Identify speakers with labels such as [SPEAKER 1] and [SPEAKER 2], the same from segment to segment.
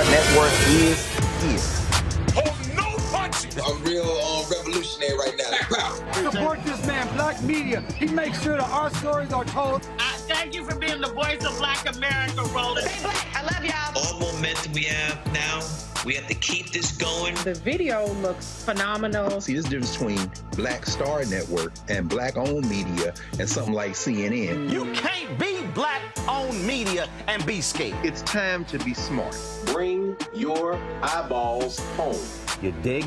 [SPEAKER 1] Star Network is here.
[SPEAKER 2] Hold no punches.
[SPEAKER 3] I'm real revolutionary right now.
[SPEAKER 4] Support this man, Black media. He makes sure that our stories are told.
[SPEAKER 5] Thank you for being the voice of Black America, Roland.
[SPEAKER 6] Stay black. I love y'all.
[SPEAKER 7] All momentum we have now, we have to keep this going.
[SPEAKER 8] The video looks phenomenal.
[SPEAKER 9] See, this difference between Black Star Network and Black-owned media and something like CNN.
[SPEAKER 1] You can't be Black-owned media and be scared.
[SPEAKER 9] It's time to be smart.
[SPEAKER 10] Bring your eyeballs home.
[SPEAKER 1] You dig?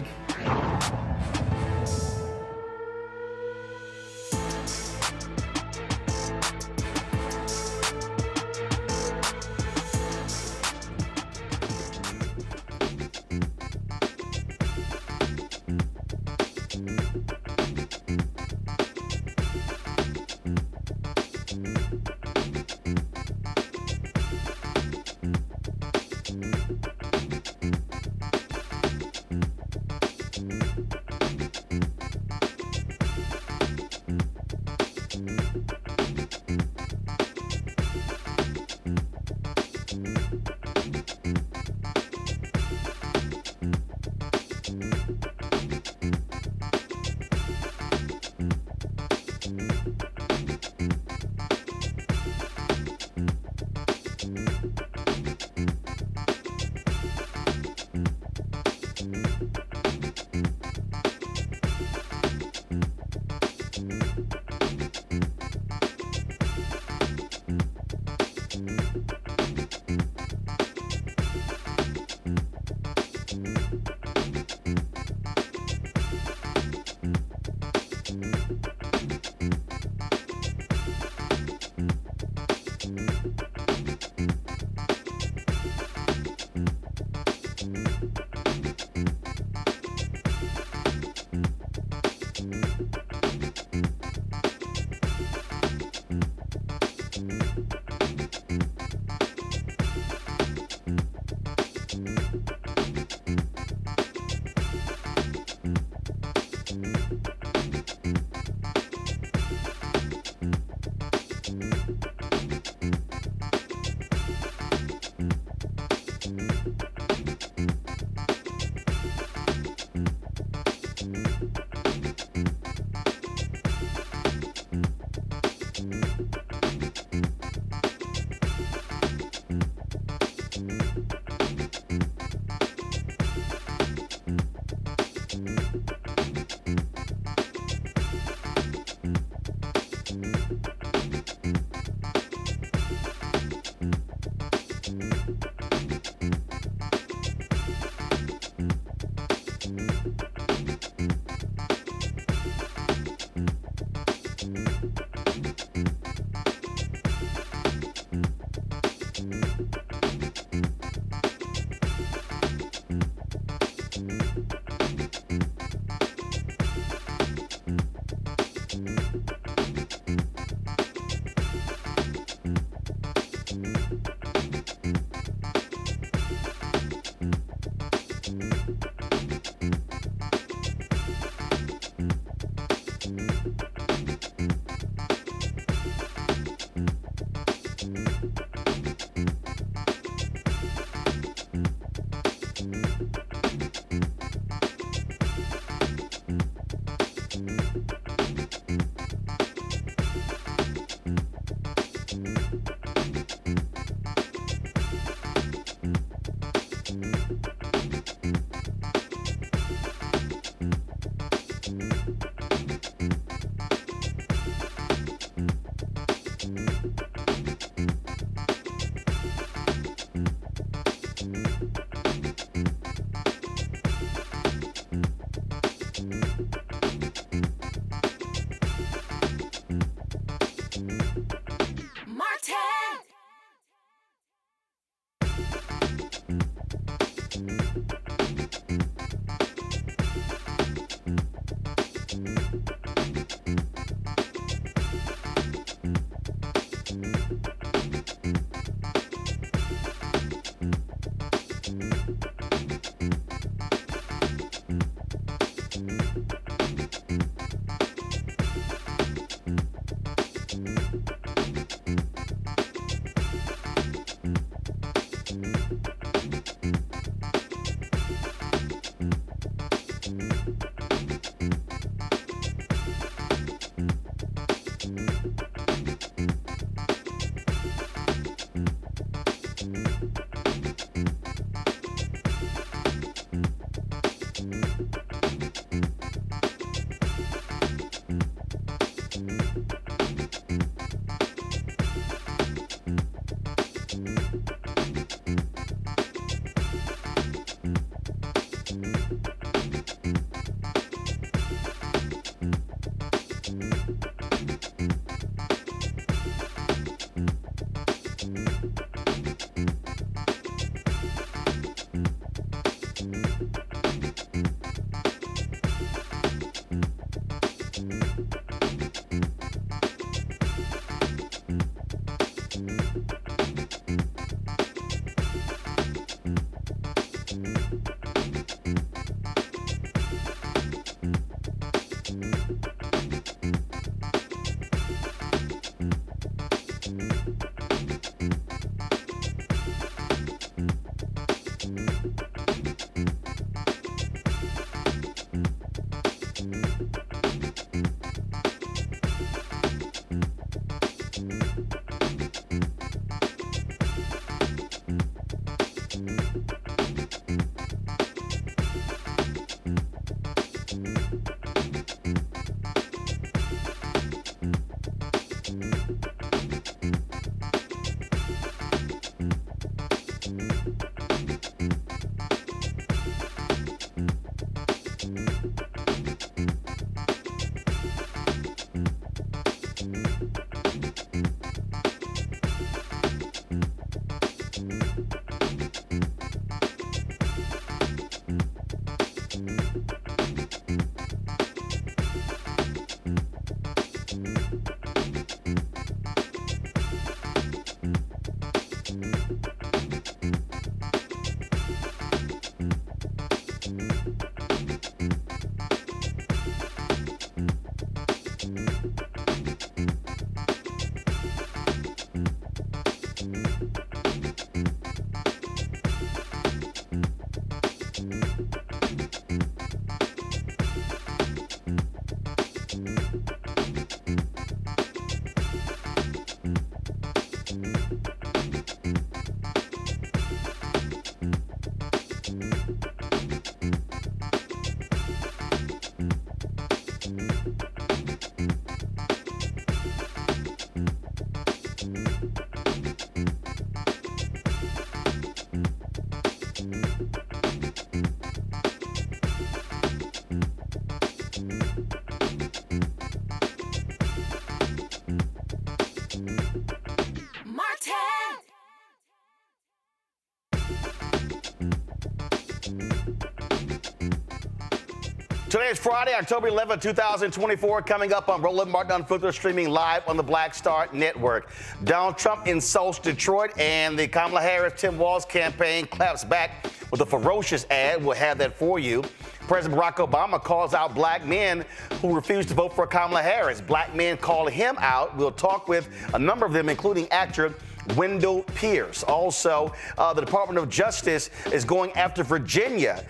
[SPEAKER 1] Today is Friday, October 11, 2024. Coming up on Roland Martin Unfiltered, streaming live on the Black Star Network. Donald Trump insults Detroit, and the Kamala Harris-Tim Walz campaign claps back with a ferocious ad. We'll have that for you. President Barack Obama calls out black men who refuse to vote for Kamala Harris. Black men call him out. We'll talk with a number of them, including actor Wendell Pierce. Also, the Department of Justice is going after Virginia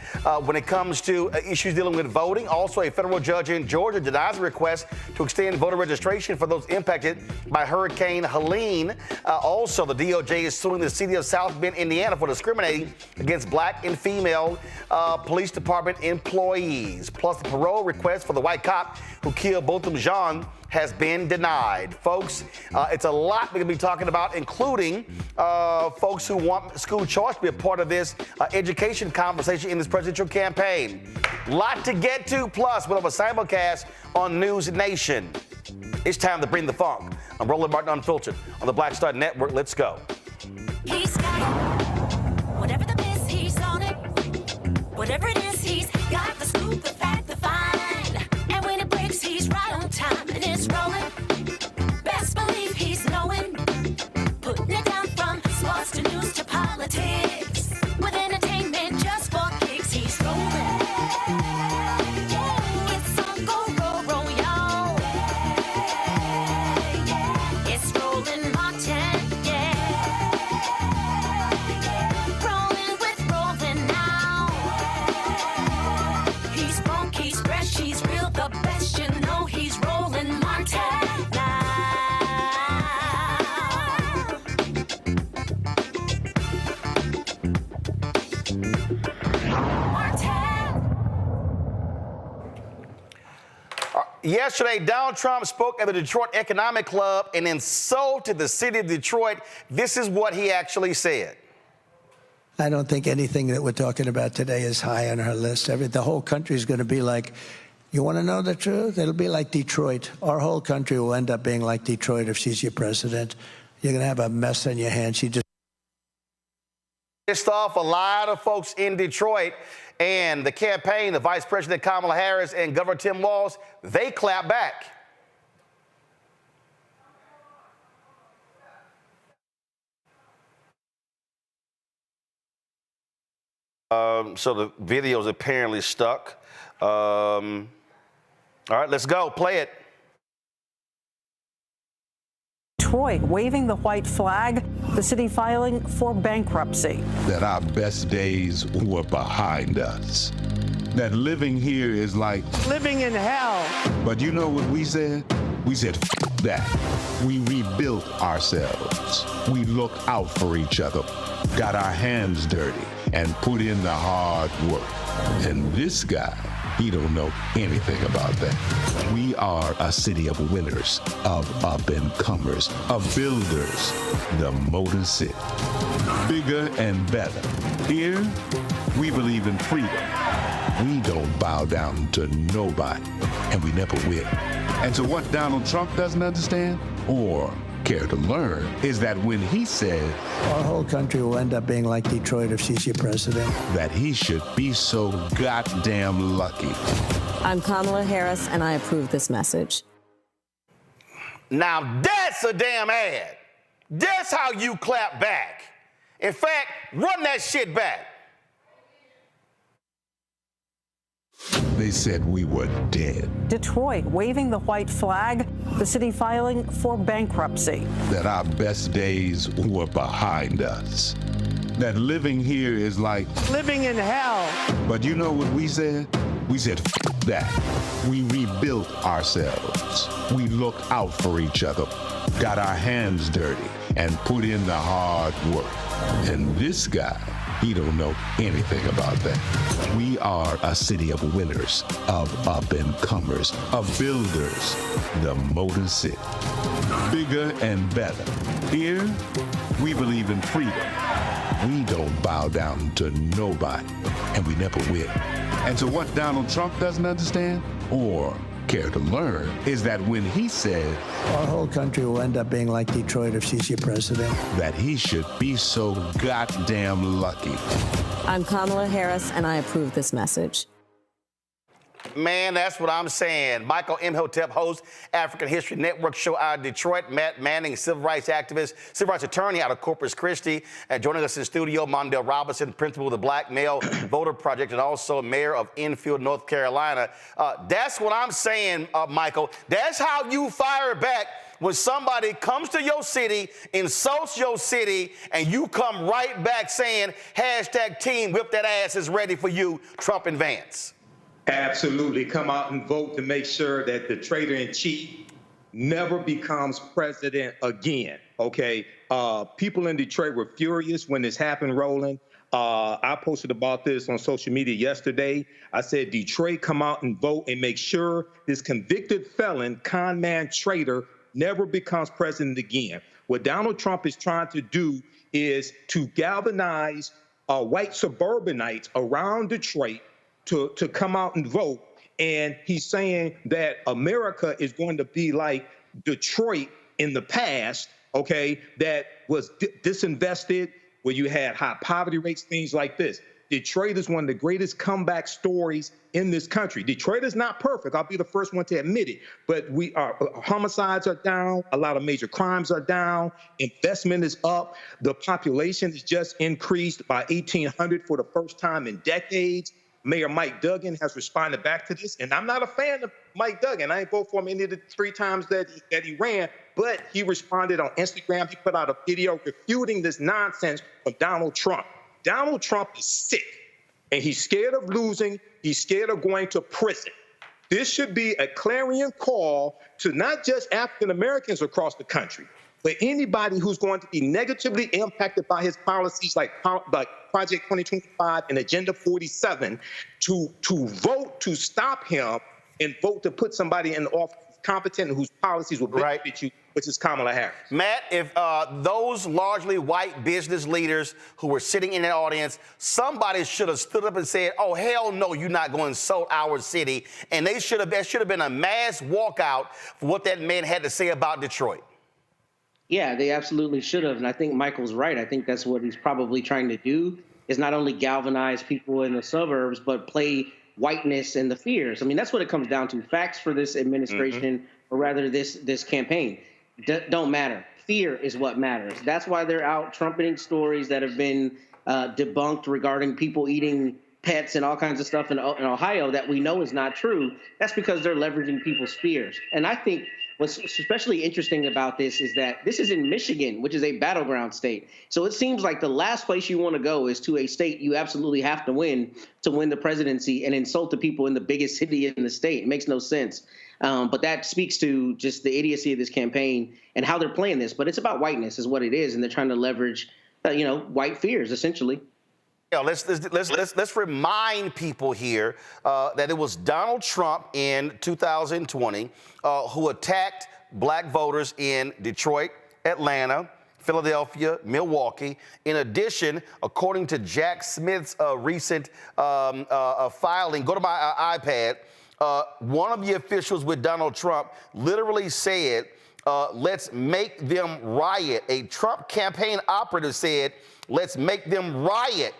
[SPEAKER 1] when it comes to issues dealing with voting. Also, a federal judge in Georgia denies a request to extend voter registration for those impacted by Hurricane Helene. Also, the DOJ is suing the city of South Bend, Indiana for discriminating against black and female police department employees. Plus, the parole request for the white cop who killed Botham Jean has been denied. Folks, it's a lot we're going to be talking about, including folks who want school choice to be a part of this education conversation in this presidential campaign. Lot to get to, plus we'll have a simulcast on News Nation. It's time to bring the funk. I'm Roland Martin Unfiltered on the Black Star Network. Let's go.
[SPEAKER 6] He's got it. Whatever the biz, he's on it. Whatever it is, he's got the scoop, the fact, the find. And when it breaks, he's right on time and it's rolling. Best believe he's knowing. Putting it down from sports to news to politics. With entertainment just for kicks, he's rolling. It's on go, roll, y'all. It's Roland Martin, yeah. Rolling with Roland now. He's funk, he's fresh, he's real, the best, you know he's Roland Martin now.
[SPEAKER 1] Yesterday, Donald Trump spoke at the Detroit Economic Club and insulted the city of Detroit. This is what he actually said.
[SPEAKER 11] I don't think anything that we're talking about today is high on our list. The whole country is going to be like, you want to know the truth? It'll be like Detroit. Our whole country will end up being like Detroit if she's your president. You're going to have a mess on your hands. She just
[SPEAKER 1] Pissed off a lot of folks in Detroit, and the campaign, the Vice President Kamala Harris and Governor Tim Walz, they clap back. So the video's apparently stuck. All right, let's go. Play it.
[SPEAKER 12] Detroit waving the white flag, the city filing for bankruptcy.
[SPEAKER 2] That our best days were behind us. That living here is like
[SPEAKER 4] Living in hell.
[SPEAKER 2] But you know what we said? We said, F that. We rebuilt ourselves. We looked out for each other, got our hands dirty, and put in the hard work. And this guy, he don't know anything about that. We are a city of winners, of up-and-comers, of builders, the Motor City. Bigger and better. Here, we believe in freedom. We don't bow down to nobody, and we never will. And so what Donald Trump doesn't understand, or care to learn, is that when he said
[SPEAKER 11] Our whole country will end up being like Detroit if she's your president.
[SPEAKER 2] that he should be so goddamn lucky.
[SPEAKER 13] I'm Kamala Harris, and I approve this message.
[SPEAKER 1] Now that's a damn ad. That's how you clap back. In fact, run that shit back.
[SPEAKER 2] They said we were dead,
[SPEAKER 12] Detroit waving the white flag, the city filing for bankruptcy.
[SPEAKER 2] that our best days were behind us, that living here is like
[SPEAKER 4] Living in hell.
[SPEAKER 2] But you know what we said? We said, F that. We rebuilt ourselves. We looked out for each other, got our hands dirty, and put in the hard work. And this guy, he don't know anything about that. We are a city of winners, of up-and-comers, of builders, the Motor City. Bigger and better. Here, we believe in freedom. We don't bow down to nobody, and we never will. And so what Donald Trump doesn't understand, or care to learn, is that when he said
[SPEAKER 11] Our whole country will end up being like Detroit if she's your president.
[SPEAKER 2] that he should be so goddamn lucky.
[SPEAKER 13] I'm Kamala Harris, and I approve this message.
[SPEAKER 1] Man, that's what I'm saying. Michael Imhotep hosts African History Network show out of Detroit. Matt Manning, civil rights activist, civil rights attorney out of Corpus Christi. And joining us in studio, Mondale Robinson, principal of the Black Male Voter Project and also mayor of Enfield, North Carolina. That's what I'm saying, Michael. That's how you fire back when somebody comes to your city, insults your city, and you come right back saying, hashtag team whip that ass is ready for you, Trump and Vance.
[SPEAKER 10] Absolutely. Come out and vote to make sure that the traitor-in-chief never becomes president again, okay? People in Detroit were furious when this happened, Roland. I posted about this on social media yesterday. I said, Detroit, come out and vote and make sure this convicted felon, con man, traitor never becomes president again. What Donald Trump is trying to do is to galvanize white suburbanites around Detroit to come out and vote. And he's saying that America is going to be like Detroit in the past, okay, that was disinvested, where you had high poverty rates, things like this. Detroit is one of the greatest comeback stories in this country. Detroit is not perfect. I'll be the first one to admit it. But homicides are down. A lot of major crimes are down. Investment is up. The population is just increased by 1,800 for the first time in decades. Mayor Mike Duggan has responded back to this, and I'm not a fan of Mike Duggan. I ain't vote for him any of the 3 times that he ran, but he responded on Instagram. He put out a video refuting this nonsense from Donald Trump. Donald Trump is sick, and he's scared of losing. He's scared of going to prison. This should be a clarion call to not just African Americans across the country, but anybody who's going to be negatively impacted by his policies like Project 2025 and Agenda 47 to vote to stop him and vote to put somebody in office competent and whose policies will benefit you, which is Kamala Harris.
[SPEAKER 1] Matt, if those largely white business leaders who were sitting in the audience, somebody should have stood up and said, oh, hell no, you're not going to insult our city. And there should have been a mass walkout for what that man had to say about Detroit.
[SPEAKER 14] Yeah, they absolutely should have. And I think Michael's right. I think that's what he's probably trying to do, is not only galvanize people in the suburbs, but play whiteness and the fears. I mean, that's what it comes down to. Facts for this administration, or rather this campaign, don't matter. Fear is what matters. That's why they're out trumpeting stories that have been, debunked regarding people eating pets and all kinds of stuff in Ohio that we know is not true, that's because they're leveraging people's fears. And I think what's especially interesting about this is that this is in Michigan, which is a battleground state. So it seems like the last place you want to go is to a state you absolutely have to win the presidency and insult the people in the biggest city in the state. It makes no sense. But that speaks to just the idiocy of this campaign and how they're playing this. But it's about whiteness is what it is. And they're trying to leverage, white fears, essentially.
[SPEAKER 1] Yeah, let's remind people here that it was Donald Trump in 2020 who attacked black voters in Detroit, Atlanta, Philadelphia, Milwaukee. In addition, according to Jack Smith's recent filing, go to my iPad, one of the officials with Donald Trump literally said, let's make them riot. A Trump campaign operative said, let's make them riot.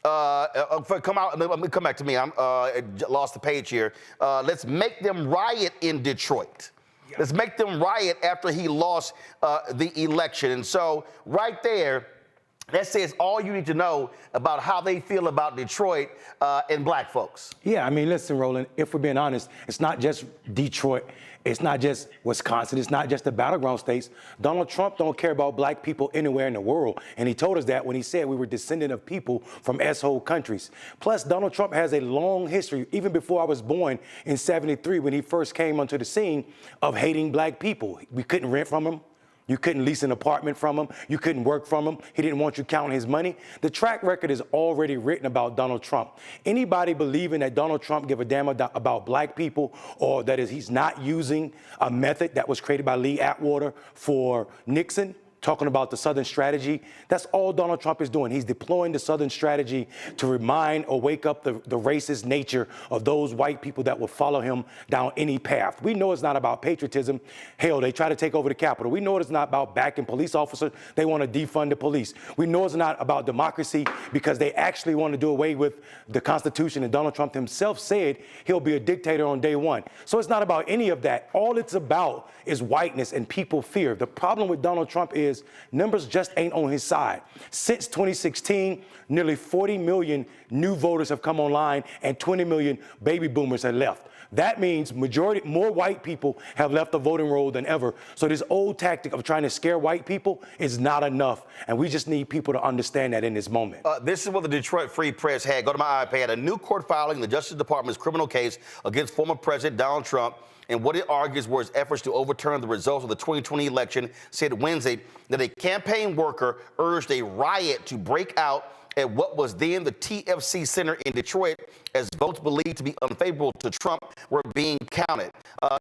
[SPEAKER 1] Let me come back to me. I lost the page here. Let's make them riot in Detroit. Yeah. Let's make them riot after he lost the election. And so right there, that says all you need to know about how they feel about Detroit and black folks.
[SPEAKER 15] Yeah, I mean, listen, Roland, if we're being honest, it's not just Detroit. It's not just Wisconsin. It's not just the battleground states. Donald Trump don't care about black people anywhere in the world. And he told us that when he said we were descendant of people from S-hole countries. Plus, Donald Trump has a long history, even before I was born in '73, when he first came onto the scene, of hating black people. We couldn't rent from him. You couldn't lease an apartment from him. You couldn't work from him. He didn't want you counting his money. The track record is already written about Donald Trump. Anybody believing that Donald Trump give a damn about black people, or that he's not using a method that was created by Lee Atwater for Nixon, talking about the Southern strategy, that's all Donald Trump is doing. He's deploying the Southern strategy to remind or wake up the racist nature of those white people that will follow him down any path. We know it's not about patriotism. Hell, they try to take over the Capitol. We know it's not about backing police officers. They want to defund the police. We know it's not about democracy because they actually want to do away with the Constitution, and Donald Trump himself said he'll be a dictator on day one. So it's not about any of that. All it's about is whiteness and people fear. The problem with Donald Trump is numbers just ain't on his side. Since 2016, nearly 40 million new voters have come online and 20 million baby boomers have left. That means more white people have left the voting roll than ever. So this old tactic of trying to scare white people is not enough. And we just need people to understand that in this moment.
[SPEAKER 1] This is what the Detroit Free Press had. Go to my iPad. A new court filing in the Justice Department's criminal case against former President Donald Trump. And what it argues were his efforts to overturn the results of the 2020 election, said Wednesday that a campaign worker urged a riot to break out at what was then the TFC Center in Detroit as votes believed to be unfavorable to Trump were being counted.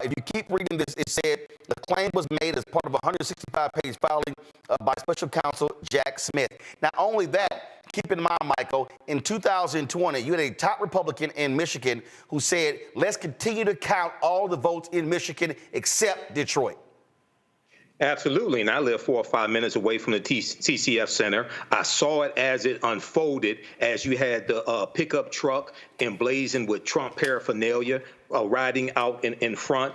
[SPEAKER 1] If you keep reading this, it said the claim was made as part of a 165-page filing by special counsel Jack Smith. Not only that, keep in mind, Michael, in 2020, you had a top Republican in Michigan who said, let's continue to count all the votes in Michigan except Detroit.
[SPEAKER 10] Absolutely, and I live 4 or 5 minutes away from the TCF Center. I saw it as it unfolded, as you had the pickup truck emblazoned with Trump paraphernalia riding out in front,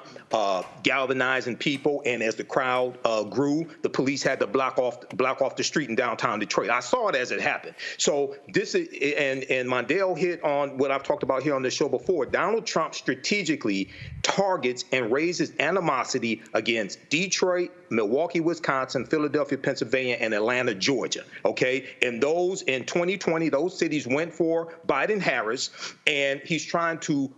[SPEAKER 10] galvanizing people, and as the crowd grew, the police had to block off the street in downtown Detroit. I saw it as it happened. So this is, and Mondale hit on what I've talked about here on the show before. Donald Trump strategically targets and raises animosity against Detroit, Milwaukee, Wisconsin, Philadelphia, Pennsylvania, and Atlanta, Georgia. Okay, and those in 2020, those cities went for Biden-Harris, and he's trying to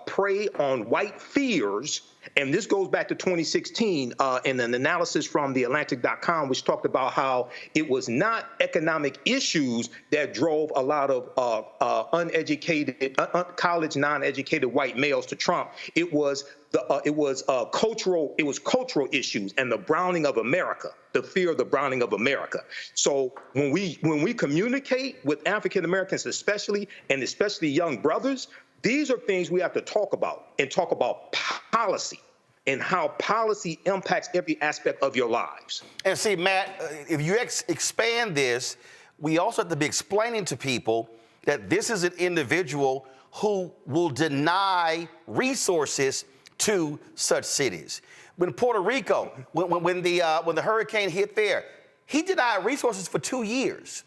[SPEAKER 10] prey on white fears. And this goes back to 2016 in an analysis from theatlantic.com, which talked about how it was not economic issues that drove a lot of uneducated, college non-educated white males to Trump. It was cultural issues and the browning of America, the fear of the browning of America. So when we communicate with African Americans, especially young brothers, these are things we have to talk about, and talk about policy and how policy impacts every aspect of your lives.
[SPEAKER 1] And see, Matt, if you expand this, we also have to be explaining to people that this is an individual who will deny resources to such cities. When Puerto Rico, when the hurricane hit there, he denied resources for 2 years.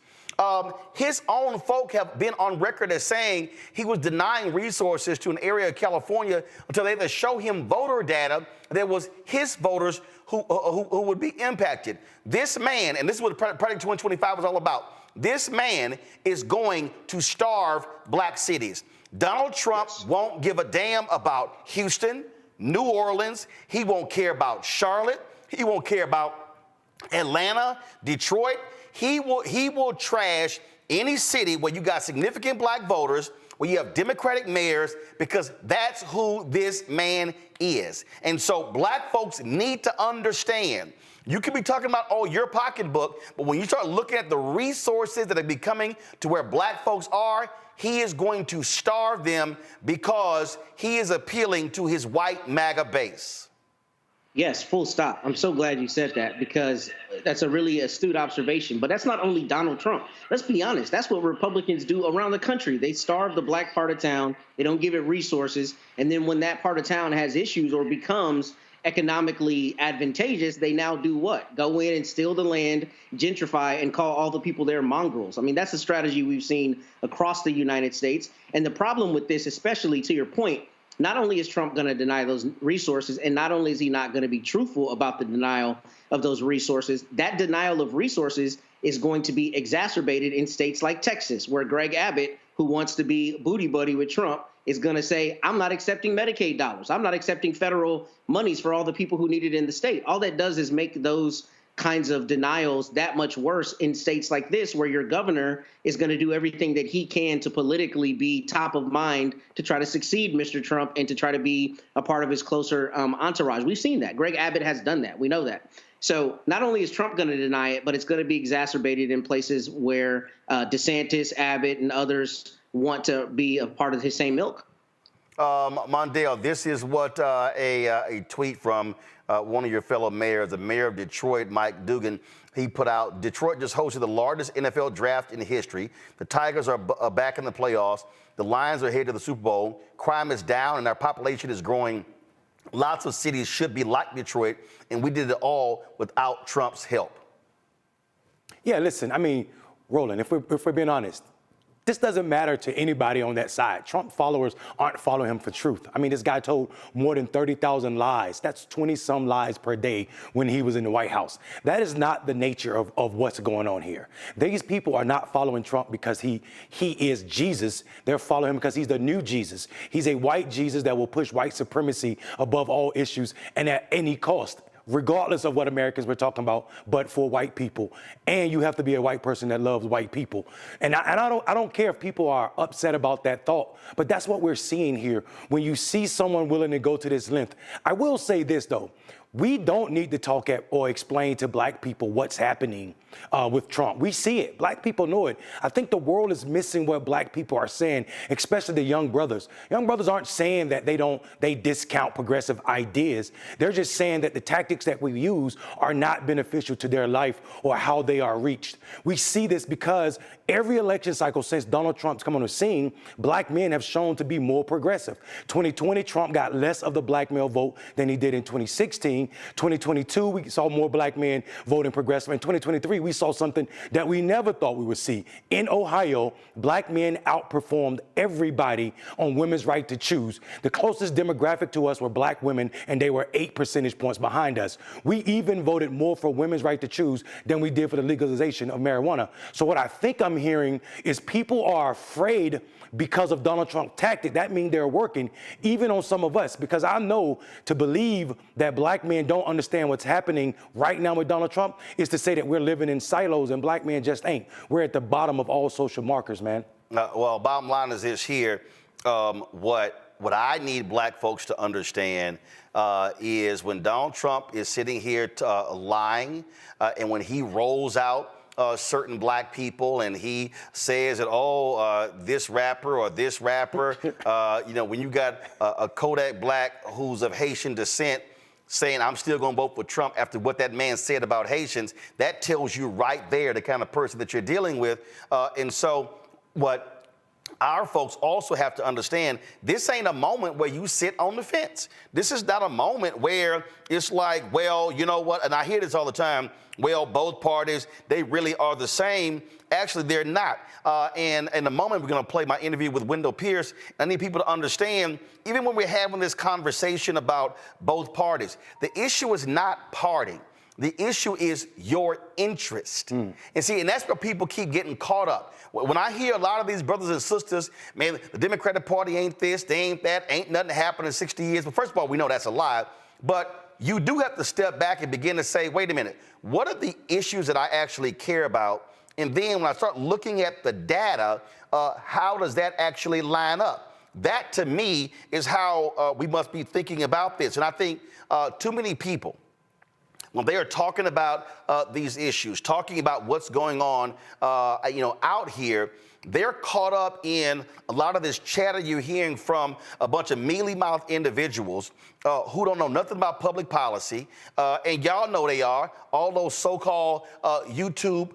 [SPEAKER 1] His own folk have been on record as saying he was denying resources to an area of California until they had to show him voter data that was his voters who would be impacted. This man, and this is what Project 2025 was all about, this man is going to starve black cities. Donald Trump won't give a damn about Houston, New Orleans. He won't care about Charlotte. He won't care about Atlanta, Detroit. He will trash any city where you got significant black voters, where you have Democratic mayors, because that's who this man is. And so black folks need to understand, you can be talking about, oh, your pocketbook, but when you start looking at the resources that are becoming to where black folks are, he is going to starve them because he is appealing to his white MAGA base.
[SPEAKER 14] Yes, full stop. I'm so glad you said that, because that's a really astute observation. But that's not only Donald Trump. Let's be honest. That's what Republicans do around the country. They starve the black part of town. They don't give it resources. And then when that part of town has issues or becomes economically advantageous, they now do what? Go in and steal the land, gentrify, and call all the people there mongrels. I mean, that's a strategy we've seen across the United States. And the problem with this, especially to your point, not only is Trump going to deny those resources, and not only is he not going to be truthful about the denial of those resources, that denial of resources is going to be exacerbated in states like Texas, where Greg Abbott, who wants to be booty buddy with Trump, is going to say, I'm not accepting Medicaid dollars. I'm not accepting federal monies for all the people who need it in the state. All that does is make those kinds of denials that much worse in states like this, where your governor is going to do everything that he can to politically be top of mind to try to succeed Mr. Trump and to try to be a part of his closer entourage. We've seen that. Greg Abbott has done that. We know that. So not only is Trump going to deny it, but it's going to be exacerbated in places where DeSantis, Abbott, and others want to be a part of his same ilk.
[SPEAKER 1] Mondale, this is what a tweet from one of your fellow mayors, the mayor of Detroit, Mike Dugan, he put out. Detroit just hosted the largest NFL draft in history. The Tigers are back in the playoffs. The Lions are headed to the Super Bowl. Crime is down and our population is growing. Lots of cities should be like Detroit, and we did it all without Trump's help.
[SPEAKER 15] Yeah, listen, I mean, Roland, if we're being honest, this doesn't matter to anybody on that side. Trump followers aren't following him for truth. I mean, this guy told more than 30,000 lies. That's 20-some lies per day when he was in the White House. That is not the nature of what's going on here. These people are not following Trump because he is Jesus. They're following him because he's the new Jesus. He's a white Jesus that will push white supremacy above all issues and at any cost, regardless of what Americans we're talking about, but for white people. And you have to be a white person that loves white people. And I don't care if people are upset about that thought, but that's what we're seeing here. When you see someone willing to go to this length. I will say this, though. We don't need to talk or explain to black people what's happening with Trump. We see it. Black people know it. I think the world is missing what black people are saying, especially the young brothers. Young brothers aren't saying that they discount progressive ideas. They're just saying that the tactics that we use are not beneficial to their life or how they are reached. We see this because every election cycle since Donald Trump's come on the scene, black men have shown to be more progressive. 2020, Trump got less of the black male vote than he did in 2016. 2022, we saw more black men voting progressive. In 2023, we saw something that we never thought we would see. In Ohio, black men outperformed everybody on women's right to choose. The closest demographic to us were black women, and they were 8 percentage points behind us. We even voted more for women's right to choose than we did for the legalization of marijuana. So what I think I'm hearing is people are afraid because of Donald Trump's tactic. That means they're working even on some of us, because I know to believe that black men don't understand what's happening right now with Donald Trump is to say that we're living in silos, and black men just ain't. We're at the bottom of all social markers, man.
[SPEAKER 1] Well, bottom line is this here. What I need black folks to understand is when Donald Trump is sitting here lying, and when he rolls out certain black people and he says that, this rapper or this rapper, when you got a Kodak Black who's of Haitian descent saying, I'm still going to vote for Trump after what that man said about Haitians, that tells you right there the kind of person that you're dealing with. And so what our folks also have to understand this ain't a moment where you sit on the fence. This is not a moment where it's like, well, you know what? And I hear this all the time. Well, both parties, they really are the same. Actually, they're not. And in a moment, we're going to play my interview with Wendell Pierce. I need people to understand, even when we're having this conversation about both parties, the issue is not party. The issue is your interest. And see, and that's where people keep getting caught up. When I hear a lot of these brothers and sisters, man, the Democratic Party ain't this, they ain't that, ain't nothing happened in 60 years. But first of all, we know that's a lie. But you do have to step back and begin to say, wait a minute, what are the issues that I actually care about? And then when I start looking at the data, how does that actually line up? That, to me, is how we must be thinking about this. And I think too many people, when they are talking about these issues, talking about what's going on, out here, they're caught up in a lot of this chatter you're hearing from a bunch of mealy-mouthed individuals who don't know nothing about public policy, and y'all know they are, all those so-called YouTube,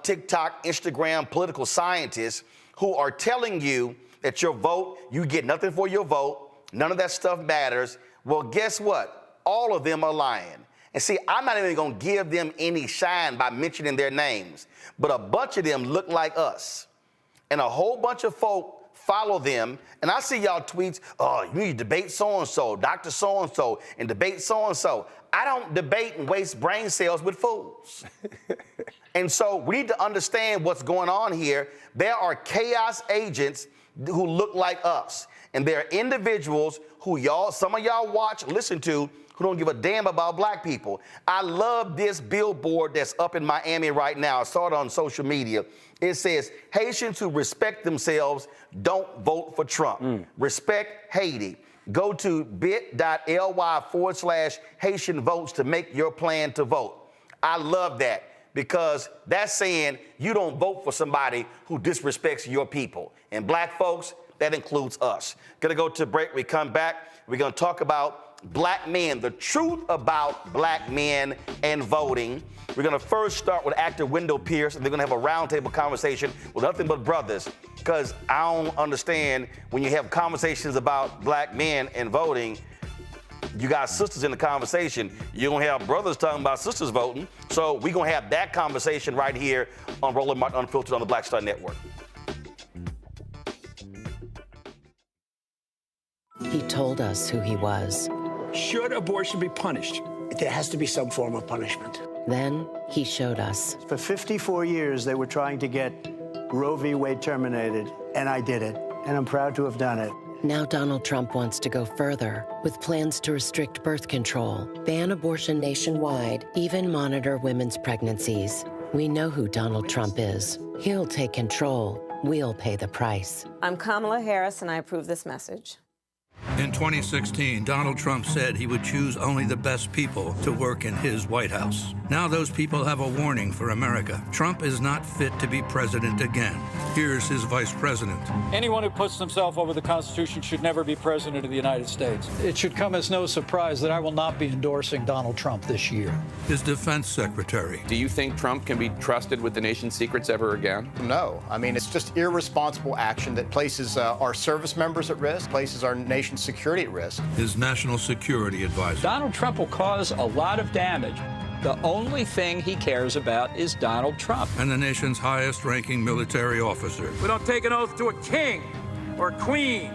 [SPEAKER 1] TikTok, Instagram political scientists who are telling you that your vote, you get nothing for your vote, none of that stuff matters. Well, guess what? All of them are lying. And see, I'm not even going to give them any shine by mentioning their names, but a bunch of them look like us. And a whole bunch of folk follow them. And I see y'all tweets, oh, you need to debate so-and-so, Dr. So-and-so, and debate so-and-so. I don't debate and waste brain cells with fools. And so we need to understand what's going on here. There are chaos agents who look like us. And there are individuals who some of y'all watch, listen to, who don't give a damn about black people. I love this billboard that's up in Miami right now. I saw it on social media. It says, Haitians who respect themselves don't vote for Trump. Respect Haiti. Go to bit.ly/Haitian votes to make your plan to vote. I love that because that's saying you don't vote for somebody who disrespects your people. And black folks, that includes us. Gonna go to break. We come back. We're gonna talk about black men, the truth about black men and voting. We're going to first start with actor Wendell Pierce, and they're going to have a roundtable conversation with nothing but brothers, because I don't understand when you have conversations about black men and voting, you got sisters in the conversation. You don't have brothers talking about sisters voting. So we're going to have that conversation right here on Roland Martin Unfiltered on the Black Star Network.
[SPEAKER 16] He told us who he was.
[SPEAKER 4] Should abortion be punished? There has to be some form of punishment.
[SPEAKER 16] Then he showed us.
[SPEAKER 11] For 54 years, they were trying to get Roe v. Wade terminated, and I did it, and I'm proud to have done it.
[SPEAKER 16] Now Donald Trump wants to go further with plans to restrict birth control, ban abortion nationwide, even monitor women's pregnancies. We know who Donald Trump is. He'll take control. We'll pay the price.
[SPEAKER 13] I'm Kamala Harris, and I approve this message.
[SPEAKER 17] In 2016, Donald Trump said he would choose only the best people to work in his White House. Now those people have a warning for America. Trump is not fit to be president again. Here's his vice president.
[SPEAKER 18] Anyone who puts themselves over the Constitution should never be president of the United States. It should come as no surprise that I will not be endorsing Donald Trump this year.
[SPEAKER 17] His defense secretary.
[SPEAKER 19] Do you think Trump can be trusted with the nation's secrets ever again?
[SPEAKER 20] No. I mean, it's just irresponsible action that places our service members at risk, places our nation's security at risk.
[SPEAKER 17] His national security advisor.
[SPEAKER 18] Donald Trump will cause a lot of damage. The only thing he cares about is Donald Trump.
[SPEAKER 17] And the nation's highest-ranking military officer.
[SPEAKER 18] We don't take an oath to a king or a queen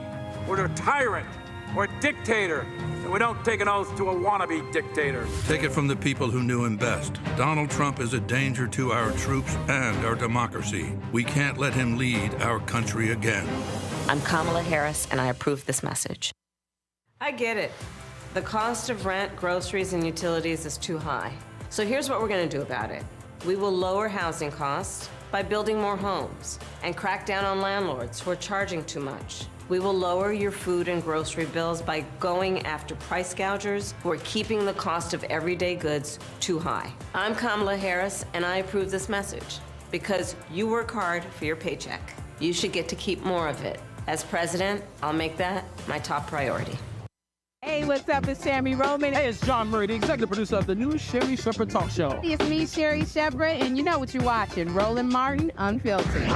[SPEAKER 18] or to a tyrant or a dictator. And we don't take an oath to a wannabe dictator.
[SPEAKER 17] Take it from the people who knew him best. Donald Trump is a danger to our troops and our democracy. We can't let him lead our country again.
[SPEAKER 16] I'm Kamala Harris, and I approve this message.
[SPEAKER 13] I get it. The cost of rent, groceries, and utilities is too high. So here's what we're going to do about it. We will lower housing costs by building more homes and crack down on landlords who are charging too much. We will lower your food and grocery bills by going after price gougers who are keeping the cost of everyday goods too high. I'm Kamala Harris, and I approve this message because you work hard for your paycheck. You should get to keep more of it. As president, I'll make that my top priority.
[SPEAKER 21] Hey, what's up? It's Sammy Roman.
[SPEAKER 22] Hey, it's John Murray, the executive producer of the new Sherry Shepherd Talk Show.
[SPEAKER 21] It's me, Sherry Shepherd, and you know what you're watching, Roland Martin Unfiltered.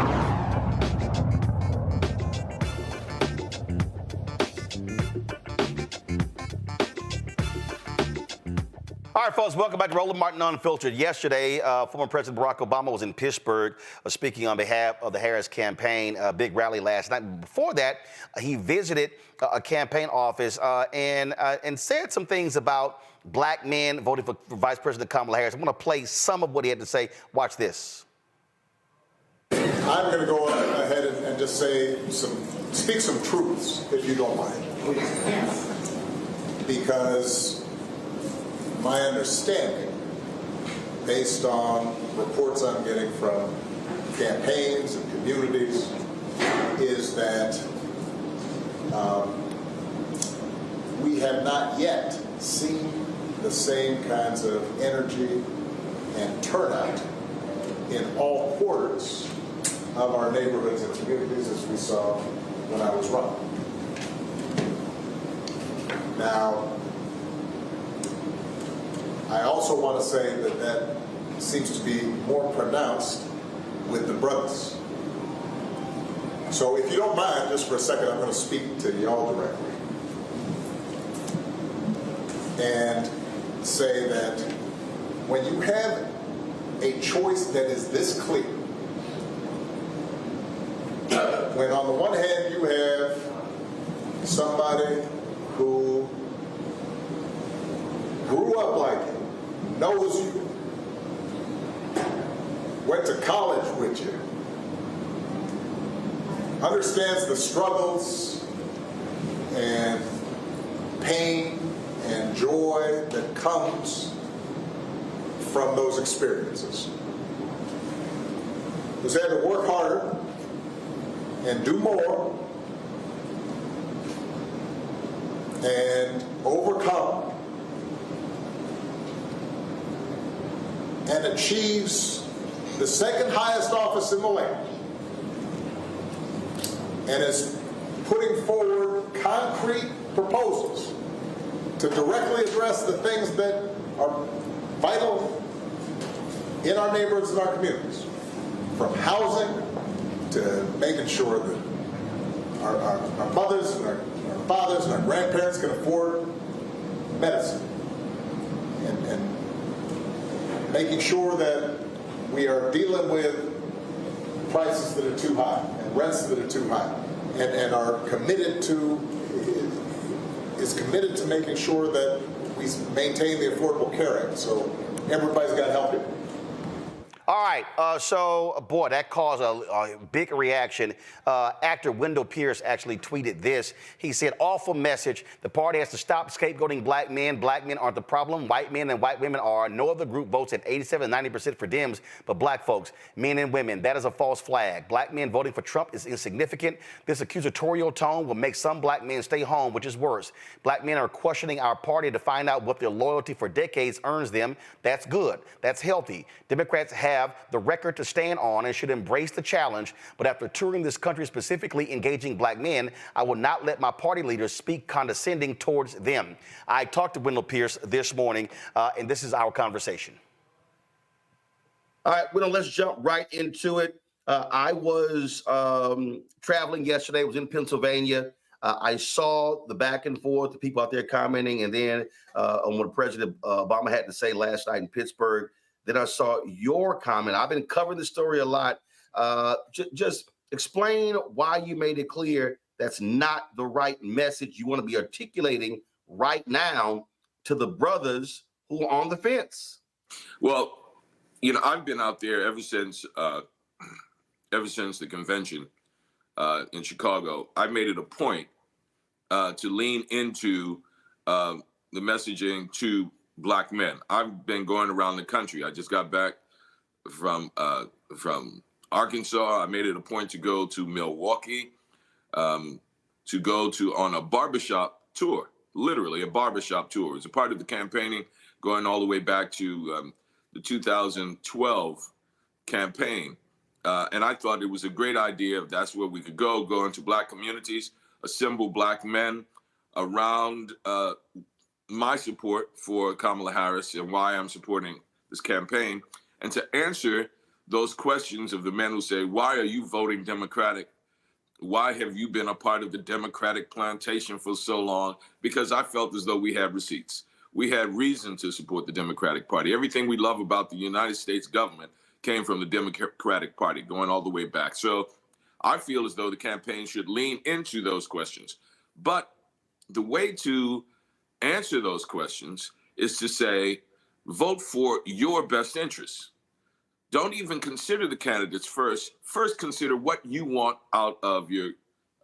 [SPEAKER 1] All right, folks, welcome back to Roland Martin Unfiltered. Yesterday, former President Barack Obama was in Pittsburgh speaking on behalf of the Harris campaign, a big rally last night. Before that, he visited a campaign office and said some things about black men voting for Vice President Kamala Harris. I'm going to play some of what he had to say. Watch this.
[SPEAKER 3] I'm going to go ahead and just speak some truths, if you don't mind. Yes. Because my understanding, based on reports I'm getting from campaigns and communities, is that we have not yet seen the same kinds of energy and turnout in all quarters of our neighborhoods and communities as we saw when I was running. Now, I also want to say that seems to be more pronounced with the brothers. So if you don't mind, just for a second, I'm going to speak to y'all directly and say that when you have a choice that is this clear, when on the one hand you have somebody who grew up like you, knows you, went to college with you, understands the struggles and pain and joy that comes from those experiences, who's had to work harder and do more and overcome and achieves the second highest office in the land and is putting forward concrete proposals to directly address the things that are vital in our neighborhoods and our communities, from housing to making sure that our mothers and our fathers and our grandparents can afford medicine, and making sure that we are dealing with prices that are too high and rents that are too high, and are committed to making sure that we maintain the Affordable Care Act. So everybody's got to help it.
[SPEAKER 1] All right, so, boy, that caused a big reaction. Actor Wendell Pierce actually tweeted this. He said, awful message. The party has to stop scapegoating black men. Black men aren't the problem. White men and white women are. No other group votes at 87, 90% for Dems, but black folks, men and women. That is a false flag. Black men voting for Trump is insignificant. This accusatorial tone will make some black men stay home, which is worse. Black men are questioning our party to find out what their loyalty for decades earns them. That's good. That's healthy. Democrats have the record to stand on and should embrace the challenge. But after touring this country, specifically engaging black men, I will not let my party leaders speak condescending towards them. I talked to Wendell Pierce this morning, and this is our conversation. All right, Wendell, let's jump right into it. I was traveling yesterday. I was in Pennsylvania. I saw the back and forth, the people out there commenting, and then on what President Obama had to say last night in Pittsburgh. Then I saw your comment. I've been covering the story a lot. Just explain why you made it clear that's not the right message you want to be articulating right now to the brothers who are on the fence.
[SPEAKER 5] Well, you know, I've been out there ever since the convention in Chicago. I made it a point to lean into the messaging to black men. I've been going around the country. I just got back from Arkansas. I made it a point to go to Milwaukee, to go on a barbershop tour, literally a barbershop tour. It's a part of the campaigning going all the way back to the 2012 campaign. And I thought it was a great idea if that's where we could go into black communities, assemble black men around my support for Kamala Harris and why I'm supporting this campaign, and to answer those questions of the men who say, why are you voting Democratic? Why have you been a part of the Democratic plantation for so long? Because I felt as though we had receipts. we had reason to support the Democratic Party. Everything we love about the United States government came from the Democratic Party, going all the way back. So I feel as though the campaign should lean into those questions. But the way to answer those questions is to say, vote for your best interests. Don't even consider the candidates first. First, consider what you want out of your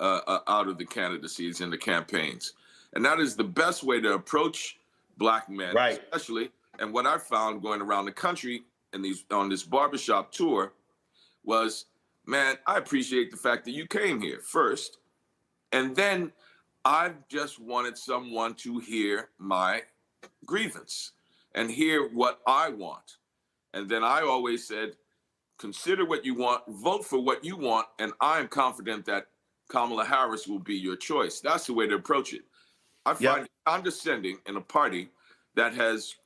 [SPEAKER 5] out of the candidacies and the campaigns, and that is the best way to approach Black men,
[SPEAKER 1] right?
[SPEAKER 5] Especially, and what I found going around the country on this barbershop tour was, man, I appreciate the fact that you came here first, and then I just wanted someone to hear my grievance and hear what I want. And then I always said, consider what you want, vote for what you want, and I'm confident that Kamala Harris will be your choice. That's the way to approach it. I find it condescending in a party that has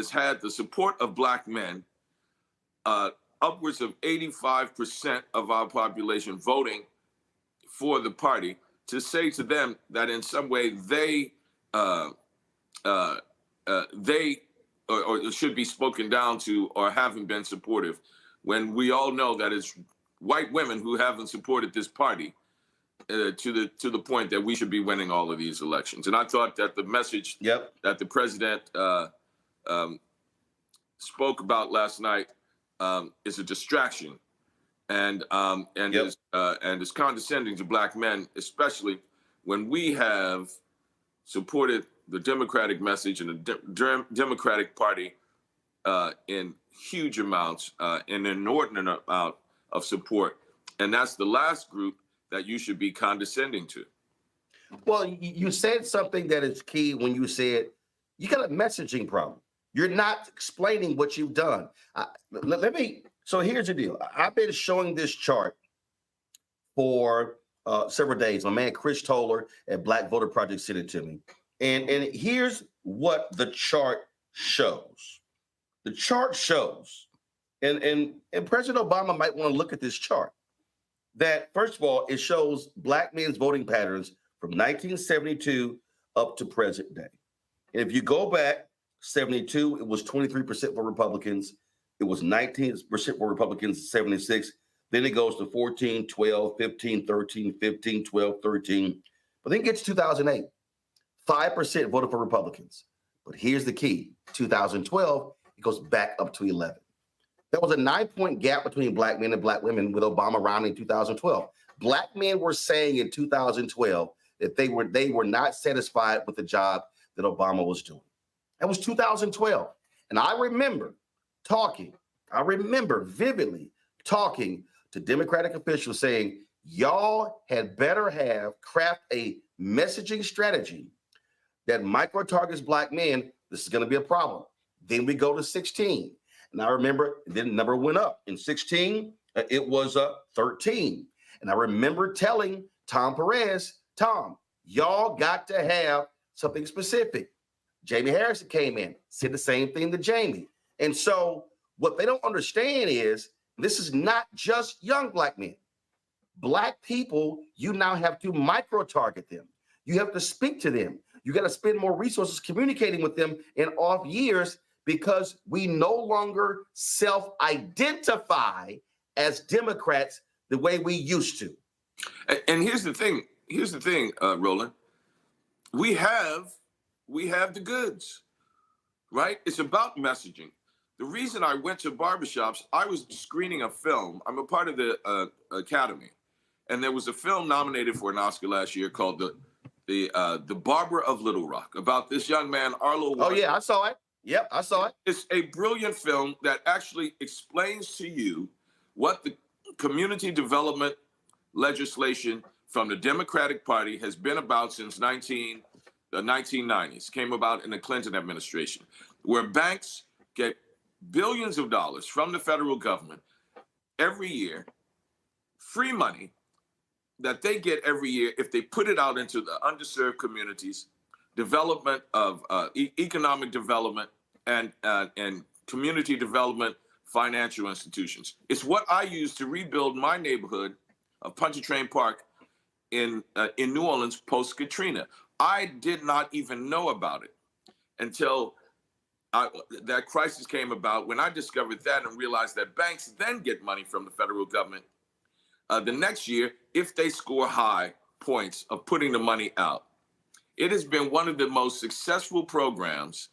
[SPEAKER 5] had the support of Black men, upwards of 85% of our population voting for the party, to say to them that in some way they or should be spoken down to or haven't been supportive, when we all know that it's white women who haven't supported this party to the point that we should be winning all of these elections. And I thought that the message that the president spoke about last night is a distraction and is condescending to Black men, especially when we have supported the Democratic message and the Democratic Party in huge amounts, an inordinate amount of support. And that's the last group that you should be condescending to.
[SPEAKER 1] Well, you said something that is key when you said you got a messaging problem. You're not explaining what you've done. So here's the deal. I've been showing this chart for several days. My man Chris Toller at Black Voter Project sent it to me. And here's what the chart shows. The chart shows, and President Obama might want to look at this chart, that first of all, it shows Black men's voting patterns from 1972 up to present day. And if you go back, 72, it was 23% for Republicans. It was 19% for Republicans, 76. Then it goes to 14, 12, 15, 13, 15, 12, 13. But then it gets 2008. 5% voted for Republicans. But here's the key. 2012, it goes back up to 11. There was a 9-point gap between Black men and Black women with Obama rounding 2012. Black men were saying in 2012 that they were not satisfied with the job that Obama was doing. That was 2012. And I remember vividly talking to Democratic officials saying, y'all had better craft a messaging strategy that micro-targets Black men. This is going to be a problem. Then we go to 16. And I remember then the number went up. In 16, it was 13. And I remember telling Tom Perez, Tom, y'all got to have something specific. Jamie Harrison came in, said the same thing to Jamie. And so what they don't understand is this is not just young Black men. Black people, you now have to micro-target them. You have to speak to them. You got to spend more resources communicating with them in off years because we no longer self-identify as Democrats the way we used to.
[SPEAKER 5] And here's the thing, Roland. We have the goods, right? It's about messaging. The reason I went to barbershops, I was screening a film. I'm a part of the Academy. And there was a film nominated for an Oscar last year called The Barber of Little Rock, about this young man, Arlo Washington.
[SPEAKER 1] Oh, yeah, I saw it. Yep, I saw it.
[SPEAKER 5] It's a brilliant film that actually explains to you what the community development legislation from the Democratic Party has been about since the 1990s, came about in the Clinton administration, where banks get billions of dollars from the federal government every year, free money that they get every year if they put it out into the underserved communities, development of economic development and community development financial institutions. It's what I used to rebuild my neighborhood of Pontchartrain Park in New Orleans post-Katrina. I did not even know about it. until that crisis came about. When I discovered that and realized that banks then get money from the federal government the next year if they score high points of putting the money out. It has been one of the most successful programs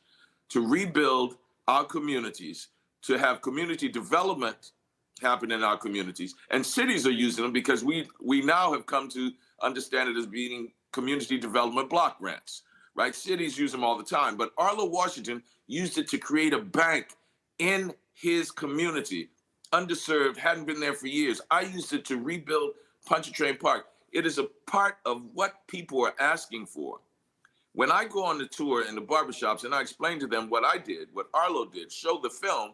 [SPEAKER 5] to rebuild our communities, to have community development happen in our communities. And cities are using them because we now have come to understand it as being community development block grants, right? Cities use them all the time. But Arlo Washington used it to create a bank in his community, underserved, hadn't been there for years. I used it to rebuild Pontchartrain Park. It is a part of what people are asking for. When I go on the tour in the barbershops and I explain to them what I did, what Arlo did, show the film,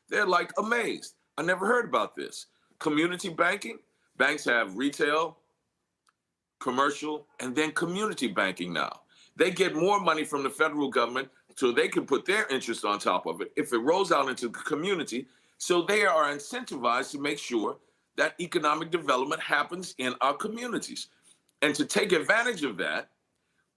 [SPEAKER 5] they're like amazed. I never heard about this. Community banking, banks have retail, commercial, and then community banking now. They get more money from the federal government so they can put their interest on top of it if it rolls out into the community. So they are incentivized to make sure that economic development happens in our communities. And to take advantage of that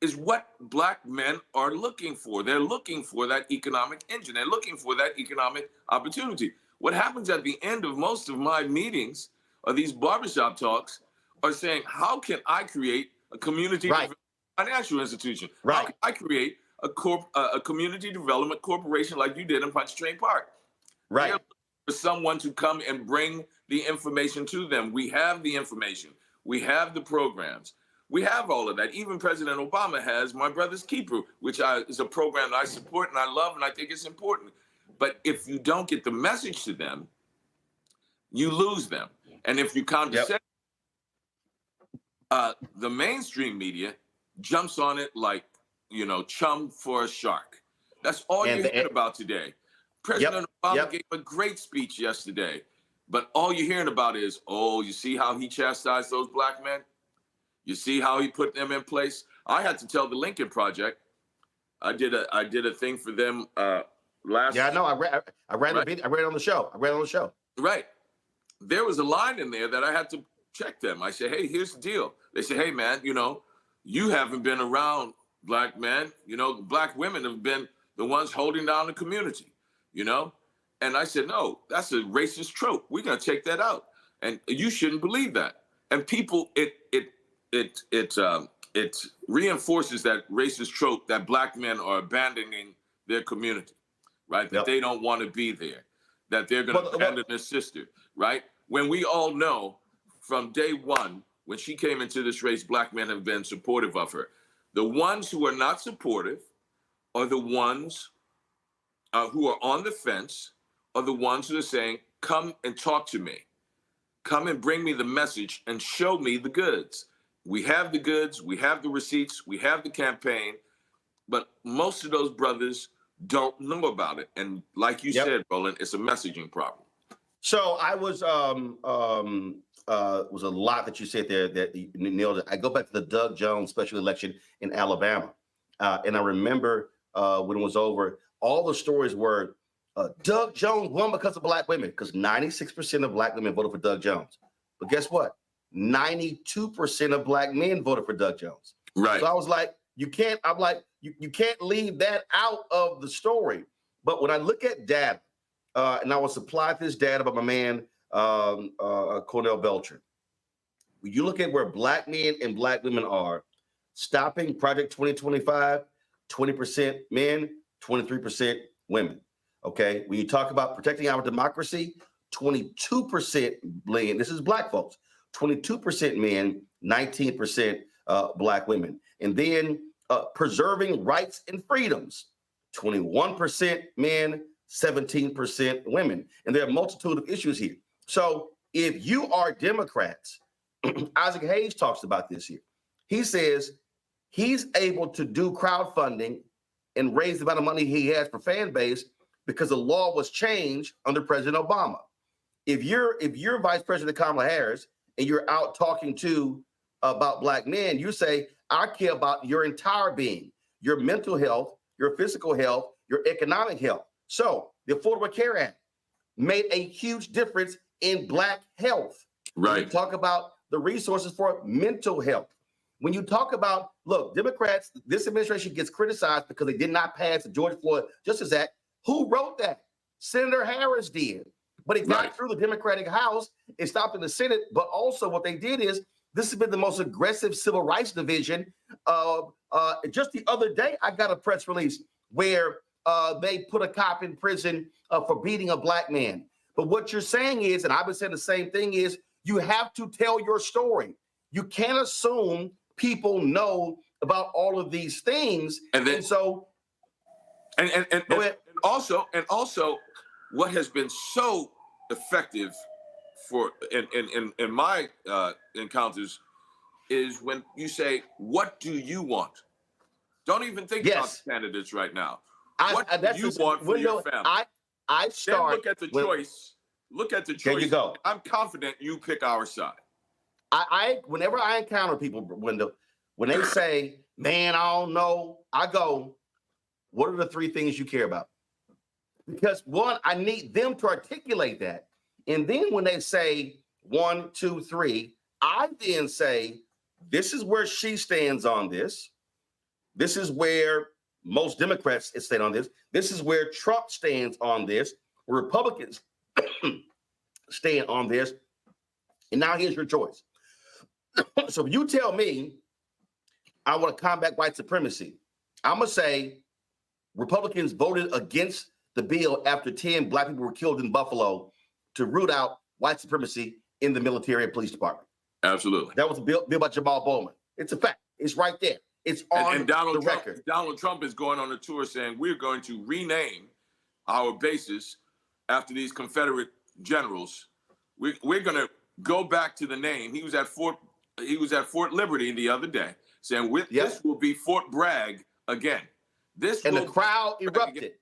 [SPEAKER 5] is what Black men are looking for. They're looking for that economic engine. They're looking for that economic opportunity. What happens at the end of most of my meetings or these barbershop talks are saying, how can I create a community financial institution? How can I create a community development corporation like you did in Pontchartrain Park? They're looking for someone to come and bring the information to them. We have the information. We have the programs. We have all of that. Even President Obama has My Brother's Keeper, which is a program that I support and I love and I think it's important. But if you don't get the message to them, you lose them. And if you condescend, the mainstream media jumps on it like, chum for a shark. That's all you're hearing about today. President Obama gave a great speech yesterday, but all you're hearing about is, oh, you see how he chastised those Black men? You see how he put them in place? I had to tell the Lincoln Project. I did a thing for them last.
[SPEAKER 1] Yeah, I know. I read the video. I read it on the show. Right.
[SPEAKER 5] There was a line in there that I had to check them. I said, hey, here's the deal. They said, hey, man, you haven't been around Black men. Black women have been the ones holding down the community, And I said, no, that's a racist trope. We're going to take that out. And you shouldn't believe that. And people, it reinforces that racist trope that Black men are abandoning their community, right? That they don't want to be there, that they're going to abandon their sister, right? When we all know from day one, when she came into this race, Black men have been supportive of her. The ones who are not supportive are the ones who are on the fence, are the ones who are saying, come and talk to me. Come and bring me the message and show me the goods. We have the goods, we have the receipts, we have the campaign, but most of those brothers don't know about it. And like you said, Roland, it's a messaging problem.
[SPEAKER 1] So I was a lot that you said there that you nailed it. I go back to the Doug Jones special election in Alabama. And I remember when it was over, all the stories were Doug Jones won because of Black women, because 96% of Black women voted for Doug Jones. But guess what? 92% of Black men voted for Doug Jones.
[SPEAKER 5] Right.
[SPEAKER 1] So I was like, you can't leave that out of the story. But when I look at data, and I was supplied this data by my man, Cornell Beltran. When you look at where Black men and Black women are, stopping Project 2025, 20% men, 23% women. Okay. When you talk about protecting our democracy, 22% blend. This is Black folks. 22% men, 19% Black women. And then preserving rights and freedoms, 21% men, 17% women. And there are a multitude of issues here. So if you are Democrats, Isaac Hayes talks about this here. He says he's able to do crowdfunding and raise the amount of money he has for fan base because the law was changed under President Obama. If you're Vice President Kamala Harris and you're out talking about Black men, you say, I care about your entire being, your mental health, your physical health, your economic health. So the Affordable Care Act made a huge difference in Black health.
[SPEAKER 5] Right.
[SPEAKER 1] We talk about the resources for mental health. when you talk about, look, Democrats, this administration gets criticized because they did not pass the George Floyd Justice Act. Who wrote that? Senator Harris did. But it got through the Democratic House. It stopped in the Senate. But also what they did is, this has been the most aggressive civil rights division. Just the other day, I got a press release where they put a cop in prison for beating a black man. But what you're saying is, and I've been saying the same thing, is you have to tell your story. You can't assume people know about all of these things. And
[SPEAKER 5] also, what has been so effective for in my encounters is when you say, "What do you want?" Don't even think about the candidates right now. What do you want for your family?
[SPEAKER 1] I start.
[SPEAKER 5] Then look at the choice. Look at the choice.
[SPEAKER 1] There you go.
[SPEAKER 5] I'm confident you pick our side.
[SPEAKER 1] Whenever I encounter people, Wendell, when they say, "Man, I don't know," I go, "What are the three things you care about?" Because one, I need them to articulate that. And then when they say 1, 2, 3, I then say, this is where she stands on this. This is where most Democrats stand on this. This is where Trump stands on this. Republicans stand on this. And now here's your choice. So if you tell me I want to combat white supremacy, I'm going to say Republicans voted against the bill after 10 black people were killed in Buffalo to root out white supremacy in the military and police department.
[SPEAKER 5] Absolutely.
[SPEAKER 1] That was a bill by Jamal Bowman. It's a fact. It's right there. It's on the record.
[SPEAKER 5] Donald Trump is going on a tour saying we're going to rename our bases after these Confederate generals. We're going to go back to the name. He was at Fort Liberty the other day saying this will be Fort Bragg again.
[SPEAKER 1] The crowd erupted.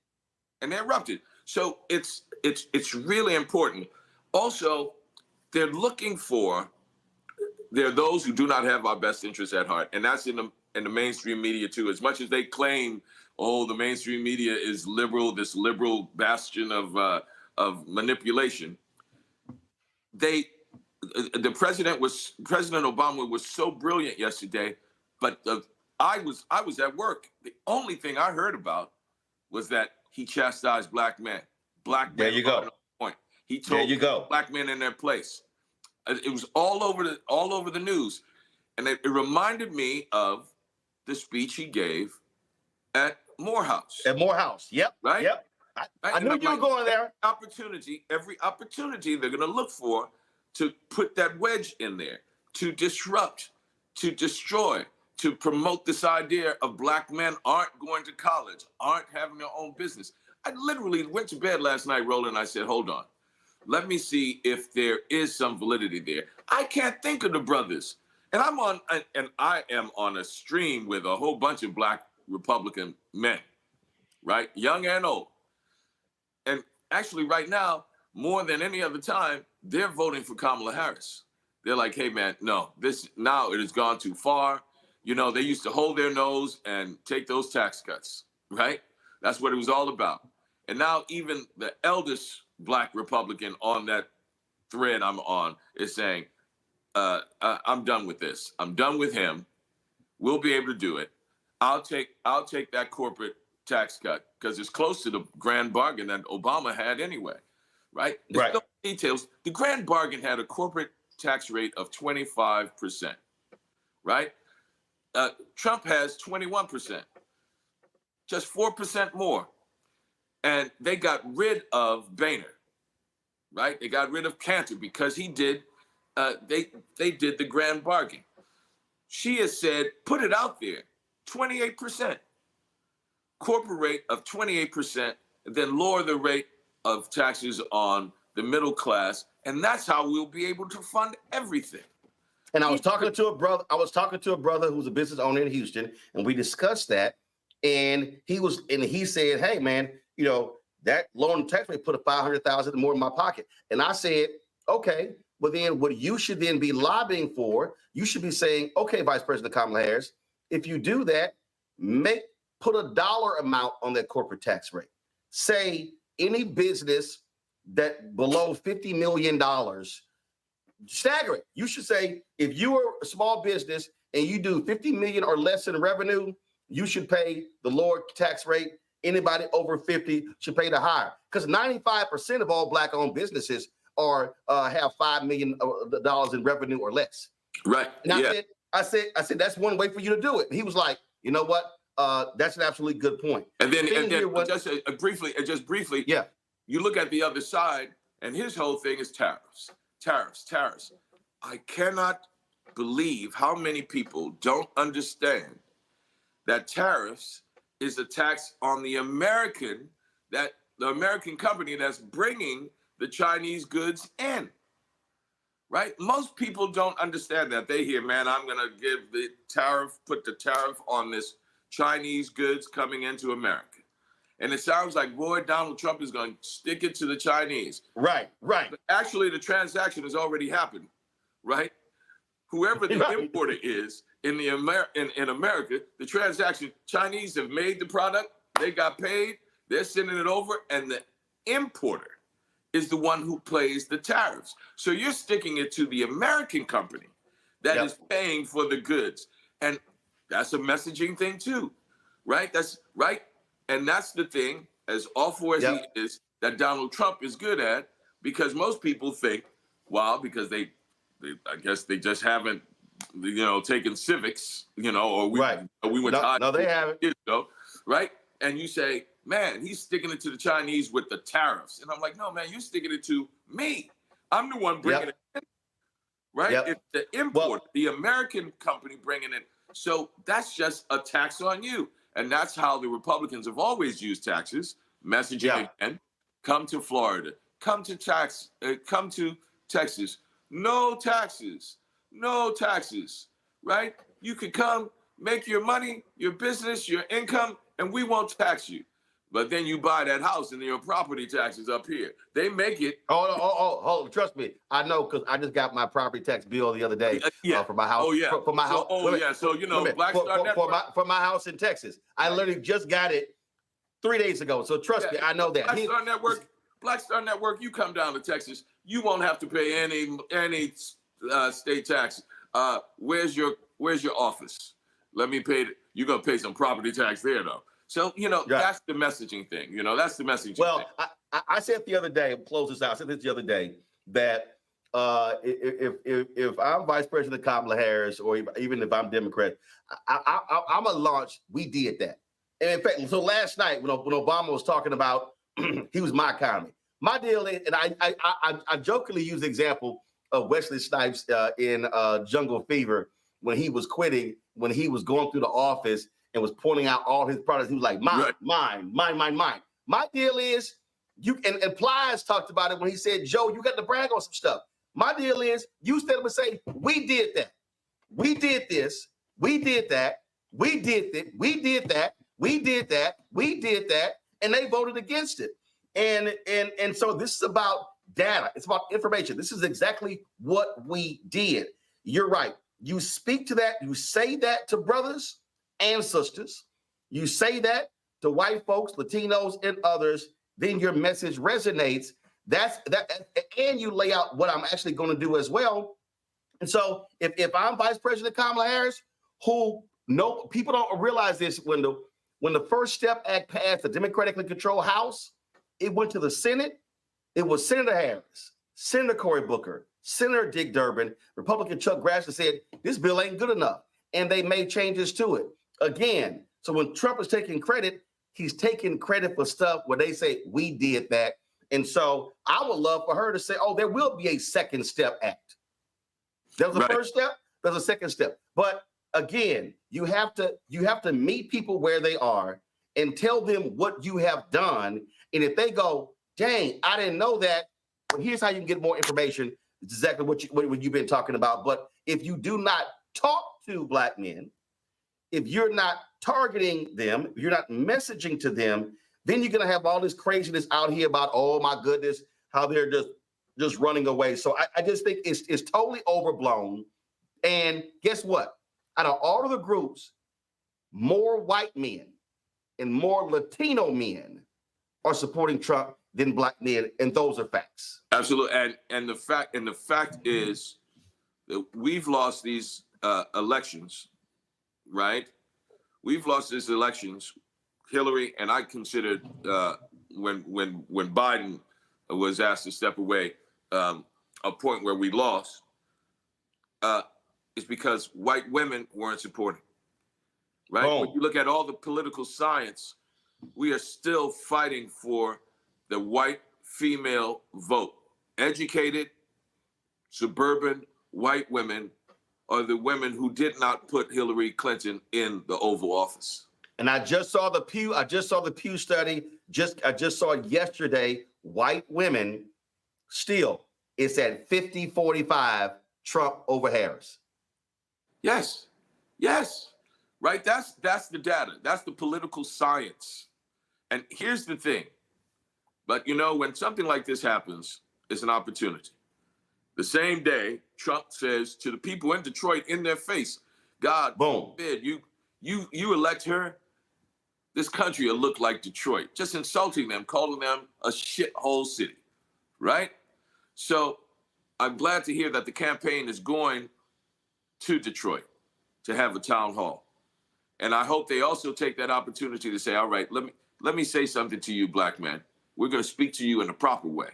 [SPEAKER 5] And they erupted. So it's really important. Also, there are those who do not have our best interests at heart, and that's in the mainstream media too. As much as they claim, the mainstream media is liberal, this liberal bastion of manipulation. President Obama was so brilliant yesterday, but I was at work. The only thing I heard about was that he chastised black men. Black men.
[SPEAKER 1] There you go.
[SPEAKER 5] Point. He told black men in their place. It was all over the news, and it reminded me of the speech he gave at Morehouse.
[SPEAKER 1] At Morehouse, yep.
[SPEAKER 5] Right.
[SPEAKER 1] Yep. I knew you were going there.
[SPEAKER 5] Every opportunity they're going to look for to put that wedge in there, to disrupt, to destroy, to promote this idea of black men aren't going to college, aren't having their own business. I literally went to bed last night, Roland, and I said, hold on. Let me see if there is some validity there. I can't think of the brothers. And I am on a stream with a whole bunch of black Republican men, right? Young and old. And actually right now, more than any other time, they're voting for Kamala Harris. They're like, hey man, no, now it has gone too far. You know, they used to hold their nose and take those tax cuts, right? That's what it was all about. And now even the eldest black Republican on that thread I'm on is saying, I'm done with this. I'm done with him. We'll be able to do it. I'll take that corporate tax cut because it's close to the grand bargain that Obama had anyway, right? There's no details. The grand bargain had a corporate tax rate of 25%, right? Trump has 21%, just 4% more. And they got rid of Boehner, right? They got rid of Cantor because he did, they did the grand bargain. She has said, put it out there, 28%. Corporate rate of 28%, and then lower the rate of taxes on the middle class. And that's how we'll be able to fund everything.
[SPEAKER 1] And I was talking to a brother who's a business owner in Houston, and we discussed that. And he said, hey man, you know, that loan tax rate put $500,000 more in my pocket. And I said, okay, well then what you should then be lobbying for, you should be saying, okay, Vice President Kamala Harris, if you do that, put a dollar amount on that corporate tax rate. Say any business that below $50 million, stagger it. You should say, if you are a small business and you do 50 million or less in revenue, you should pay the lower tax rate. Anybody over 50 should pay the higher, because 95% of all Black-owned businesses are have $5 million in revenue or less.
[SPEAKER 5] Right.
[SPEAKER 1] And I said that's one way for you to do it. And he was like, you know what? That's an absolutely good point.
[SPEAKER 5] And then just briefly,
[SPEAKER 1] yeah.
[SPEAKER 5] You look at the other side, and his whole thing is tariffs. I cannot believe how many people don't understand that tariffs is a tax on the American company that's bringing the Chinese goods in, right? Most people don't understand that. They hear, man, I'm gonna put the tariff on this Chinese goods coming into America. And it sounds like, boy, Donald Trump is gonna stick it to the Chinese.
[SPEAKER 1] Right.
[SPEAKER 5] But actually, the transaction has already happened, right? Whoever the importer is in America, the transaction, Chinese have made the product, they got paid, they're sending it over, and the importer is the one who pays the tariffs. So you're sticking it to the American company that is paying for the goods. And that's a messaging thing too, right? That's right. And that's the thing, as awful as he is, that Donald Trump is good at, because most people think, well, because I guess they just haven't, taken civics, or we went to high
[SPEAKER 1] no, they haven't.
[SPEAKER 5] Years ago, right? And you say, man, he's sticking it to the Chinese with the tariffs. And I'm like, no, man, you're sticking it to me. I'm the one bringing it in, right? It's the import, the American company bringing it. So that's just a tax on you. And that's how the Republicans have always used taxes, messaging again. Come to Florida, come to Texas, no taxes, right? You could come, make your money, your business, your income, and we won't tax you. But then you buy that house and your property taxes up here. They make it.
[SPEAKER 1] Oh, trust me. I know, because I just got my property tax bill the other day for my house. For my house.
[SPEAKER 5] So, Black Star Network.
[SPEAKER 1] For my house in Texas. I literally just got it 3 days ago. So trust me, I know that.
[SPEAKER 5] Black Star Network, you come down to Texas, you won't have to pay any state tax. Where's your office? Let me pay. You're going to pay some property tax there, though. So, that's the messaging thing. That's the messaging thing.
[SPEAKER 1] I said the other day, close this out, I said this the other day, that if I'm Vice President Kamala Harris, or even if I'm Democrat, I'm going to launch, we did that. And in fact, so last night when Obama was talking about, he was my economy. My deal is, and I jokingly use the example of Wesley Snipes in Jungle Fever, when he was quitting, when he was going through the office and was pointing out all his products. He was like, mine. My deal is, and Plies talked about it when he said, Joe, you got to brag on some stuff. My deal is, you stand up and say, we did that. We did this. We did that. We did it. We did that. We did that. We did that. And they voted against it. And so this is about data. It's about information. This is exactly what we did. You're right. You speak to that. You say that to brothers and sisters. You say that to white folks, Latinos, and others. Then your message resonates. And you lay out what I'm actually going to do as well. And so if I'm Vice President Kamala Harris, people don't realize this, Wendell, when the First Step Act passed the democratically controlled House, it went to the Senate. It was Senator Harris, Senator Cory Booker, Senator Dick Durbin, Republican Chuck Grassley said, this bill ain't good enough. And they made changes to it. Again, so when Trump is taking credit, he's taking credit for stuff where they say, we did that. And so I would love for her to say, oh, there will be a Second Step Act. There's a first step, there's a second step. But again, you have to meet people where they are and tell them what you have done. And if they go, dang, I didn't know that, well, here's how you can get more information. It's exactly what you've been talking about. But if you do not talk to Black men, if you're not targeting them, if you're not messaging to them, then you're going to have all this craziness out here about, oh my goodness, how they're just running away. So I just think it's totally overblown. And guess what? Out of all of the groups, more white men and more Latino men are supporting Trump than Black men, and those are facts.
[SPEAKER 5] Absolutely. And the fact is that we've lost these elections, right? We've lost these elections. Hillary and I considered when Biden was asked to step away, a point where we lost is because white women weren't supporting. Right?
[SPEAKER 1] Boom.
[SPEAKER 5] When you look at all the political science, we are still fighting for the white female vote. Educated, suburban white women are the women who did not put Hillary Clinton in the Oval Office.
[SPEAKER 1] And I just saw the Pew study. I just saw it yesterday. White women still, it's at 50-45 Trump over Harris.
[SPEAKER 5] Yes. Right? That's the data. That's the political science. And here's the thing. But you know, when something like this happens, it's an opportunity. The same day, Trump says to the people in Detroit in their face, God forbid you elect her, this country will look like Detroit. Just insulting them, calling them a shithole city, right? So I'm glad to hear that the campaign is going to Detroit to have a town hall. And I hope they also take that opportunity to say, all right, let me say something to you, black men. We're going to speak to you in a proper way.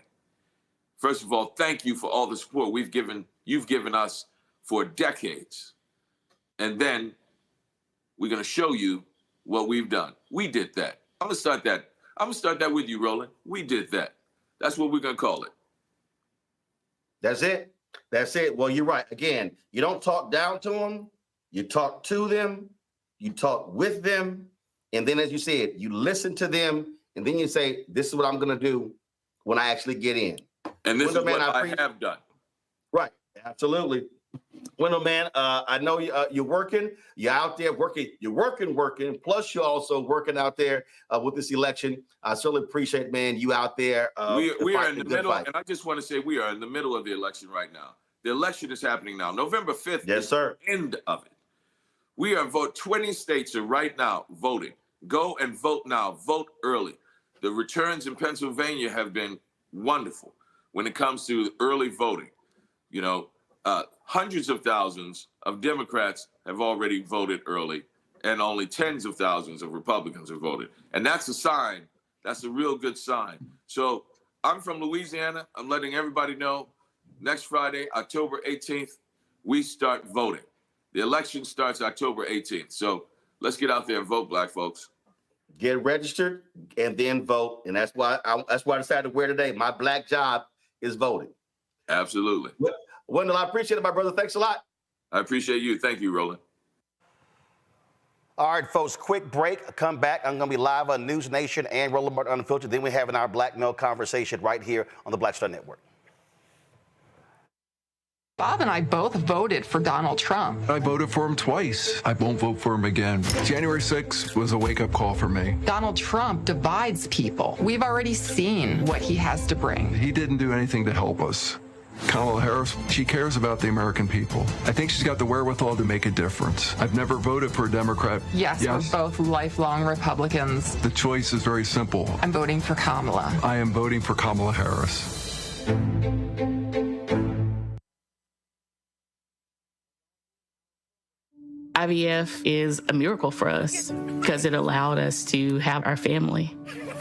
[SPEAKER 5] First of all, thank you for all the support you've given us for decades. And then we're going to show you what we've done. We did that. I'm going to start that with you, Roland. We did that. That's what we're going to call it.
[SPEAKER 1] That's it. Well, you're right. Again, you don't talk down to them. You talk to them. You talk with them. And then, as you said, you listen to them. And then you say, this is what I'm going to do when I actually get in.
[SPEAKER 5] And this is what I have done.
[SPEAKER 1] Right. Absolutely. Wendell, man, I know you're working. You're out there working. You're working. Plus, you're also working out there with this election. I certainly appreciate, man, you out there.
[SPEAKER 5] We are in the middle, and I just want to say we are in the middle of the election right now. The election is happening now. November 5th is the end of it. We are 20 states are right now voting. Go and vote now. Vote early. The returns in Pennsylvania have been wonderful when it comes to early voting. You know, hundreds of thousands of Democrats have already voted early, and only tens of thousands of Republicans have voted. And that's a sign. That's a real good sign. So I'm from Louisiana. I'm letting everybody know next Friday, October 18th, we start voting. The election starts October 18th. So let's get out there and vote, black folks.
[SPEAKER 1] Get registered and then vote. And that's why I decided to wear today. My black job is voting.
[SPEAKER 5] Absolutely.
[SPEAKER 1] Wendell, I appreciate it, my brother. Thanks a lot.
[SPEAKER 5] I appreciate you. Thank you, Roland.
[SPEAKER 1] All right, folks, quick break. Come back. I'm going to be live on News Nation and Roland Martin Unfiltered. Then we're having our Black Male Conversation right here on the Black Star Network.
[SPEAKER 7] Bob and I both voted for Donald Trump.
[SPEAKER 8] I voted for him twice. I won't vote for him again. January 6th was a wake-up call for me.
[SPEAKER 7] Donald Trump divides people. We've already seen what he has to bring.
[SPEAKER 8] He didn't do anything to help us. Kamala Harris, she cares about the American people. I think she's got the wherewithal to make a difference. I've never voted for a Democrat.
[SPEAKER 7] Yes, we're both lifelong Republicans.
[SPEAKER 8] The choice is very simple.
[SPEAKER 7] I'm voting for Kamala.
[SPEAKER 8] I am voting for Kamala Harris.
[SPEAKER 23] IVF is a miracle for us because it allowed us to have our family.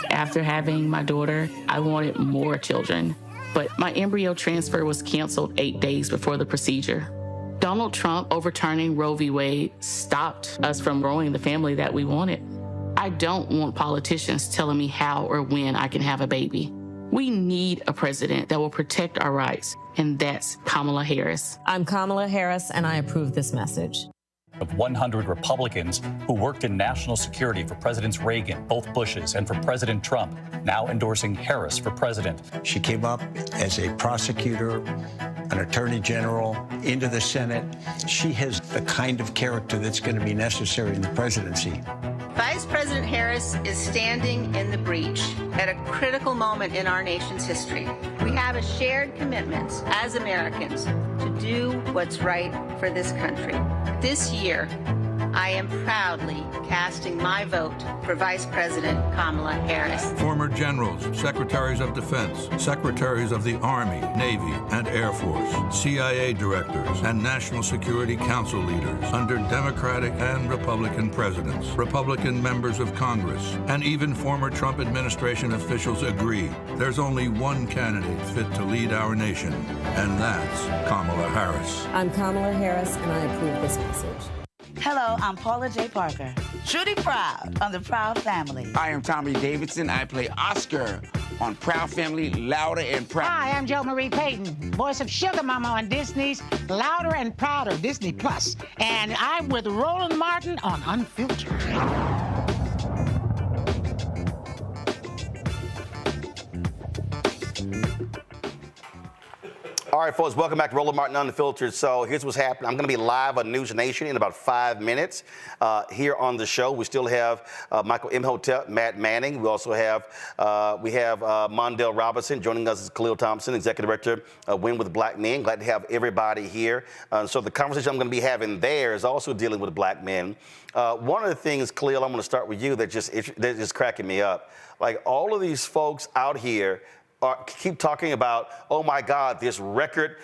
[SPEAKER 23] After having my daughter, I wanted more children, but my embryo transfer was canceled 8 days before the procedure. Donald Trump overturning Roe v. Wade stopped us from growing the family that we wanted. I don't want politicians telling me how or when I can have a baby. We need a president that will protect our rights, and that's Kamala Harris.
[SPEAKER 24] I'm Kamala Harris, and I approve this message.
[SPEAKER 25] Of 100 Republicans who worked in national security for Presidents Reagan, both Bushes, and for President Trump, now endorsing Harris for president.
[SPEAKER 26] She came up as a prosecutor, an attorney general, into the Senate. She has the kind of character that's going to be necessary in the presidency.
[SPEAKER 27] Vice President Harris is standing in the breach at a critical moment in our nation's history. We have a shared commitment as Americans to do what's right for this country. This year, I am proudly casting my vote for Vice President Kamala Harris.
[SPEAKER 17] Former generals, secretaries of defense, secretaries of the Army, Navy, and Air Force, CIA directors, and National Security Council leaders under Democratic and Republican presidents, Republican members of Congress, and even former Trump administration officials agree there's only one candidate fit to lead our nation, and that's Kamala Harris.
[SPEAKER 24] I'm Kamala Harris, and I approve this message.
[SPEAKER 2] Hello, I'm Paula J. Parker. Truly proud on the Proud Family.
[SPEAKER 6] I am Tommy Davidson. I play Oscar on Proud Family, Louder and Proud.
[SPEAKER 9] Hi, I'm Jo Marie Payton, voice of Sugar Mama on Disney's Louder and Prouder, Disney Plus. And I'm with Roland Martin on Unfiltered.
[SPEAKER 1] All right, folks, welcome back to Roland Martin Unfiltered. So here's what's happening. I'm going to be live on News Nation in about 5 minutes here on the show. We still have Michael Imhotep, Matt Manning. We also have Mondale Robinson joining us as Khalil Thompson, Executive Director of Win with Black Men. Glad to have everybody here. So the conversation I'm going to be having there is also dealing with black men. One of the things, Khalil, I'm going to start with you that's just cracking me up. Like all of these folks out here keep talking about, oh my God, this record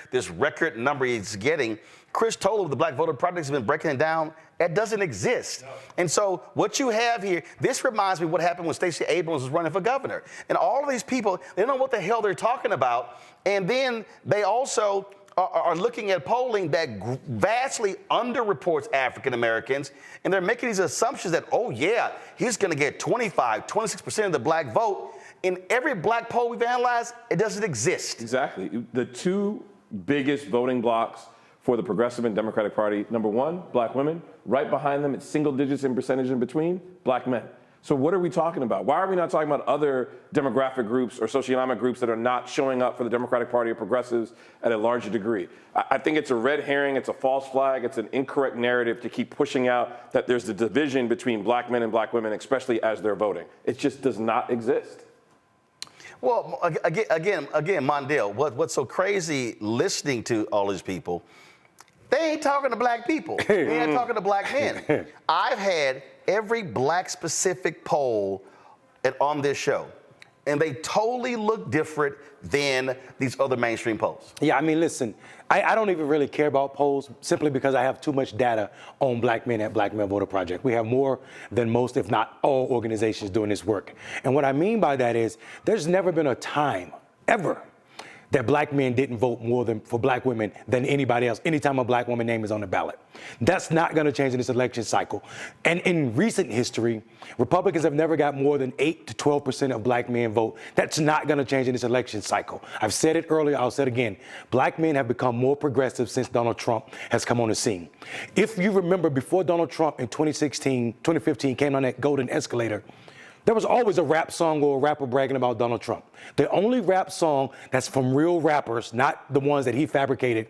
[SPEAKER 1] number he's getting. Chris Toler of the Black Voter Project has been breaking it down. That doesn't exist. No. And so what you have here, this reminds me of what happened when Stacey Abrams was running for governor. And all of these people, they don't know what the hell they're talking about. And then they also are looking at polling that vastly underreports African Americans, and they're making these assumptions that, oh yeah, he's going to get 25, 26% of the black vote. In every black poll we've analyzed, it doesn't exist.
[SPEAKER 10] Exactly. The two biggest voting blocks for the Progressive and Democratic Party, number one, black women. Right behind them, it's single digits in percentage in between, black men. So what are we talking about? Why are we not talking about other demographic groups or socioeconomic groups that are not showing up for the Democratic Party or progressives at a larger degree? I think it's a red herring, it's a false flag, it's an incorrect narrative to keep pushing out that there's the division between black men and black women, especially as they're voting. It just does not exist.
[SPEAKER 1] Well, again, Mondale, what's so crazy listening to all these people, they ain't talking to black people. They ain't talking to black men. I've had every black-specific poll on this show, and they totally look different than these other mainstream polls.
[SPEAKER 12] Yeah, I mean, listen, I don't even really care about polls simply because I have too much data on black men at Black Men Voter Project. We have more than most, if not all, organizations doing this work. And what I mean by that is there's never been a time, ever, that black men didn't vote more for black women than anybody else anytime a black woman's name is on the ballot. That's not going to change in this election cycle. And in recent history, Republicans have never got more than 8 to 12% of black men vote. That's not going to change in this election cycle. I've said it earlier, I'll say it again. Black men have become more progressive since Donald Trump has come on the scene. If you remember, before Donald Trump in 2015 came on that golden escalator, there was always a rap song or a rapper bragging about Donald Trump. The only rap song that's from real rappers, not the ones that he fabricated,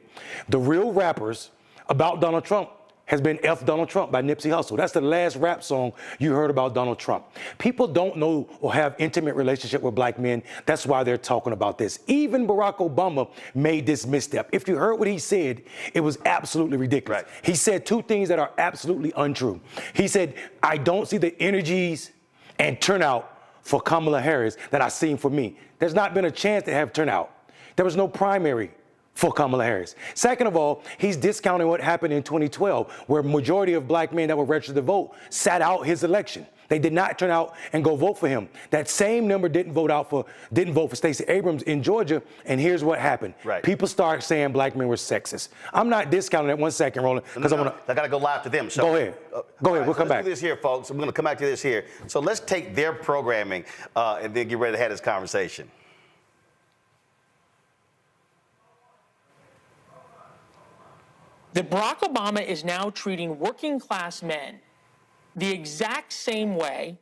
[SPEAKER 12] the real rappers about Donald Trump has been F Donald Trump by Nipsey Hussle. That's the last rap song you heard about Donald Trump. People don't know or have intimate relationship with black men. That's why they're talking about this. Even Barack Obama made this misstep. If you heard what he said, it was absolutely ridiculous. Right. He said two things that are absolutely untrue. He said, I don't see the energies and turnout for Kamala Harris that I've seen for me. There's not been a chance to have turnout. There was no primary for Kamala Harris. Second of all, he's discounting what happened in 2012, where majority of black men that were registered to vote sat out his election. They did not turn out and go vote for him. That same number didn't vote for Stacey Abrams in Georgia, and here's what happened. Right. People start saying black men were sexist. I'm not discounting that. 1 second, Roland, because I got
[SPEAKER 1] to go live to them. So
[SPEAKER 12] go ahead. Go ahead. We'll come back.
[SPEAKER 1] Let's do this here, folks. I'm going to come back to this here. So let's take their programming and then get ready to have this conversation.
[SPEAKER 14] That Barack Obama is now treating working class men the exact same way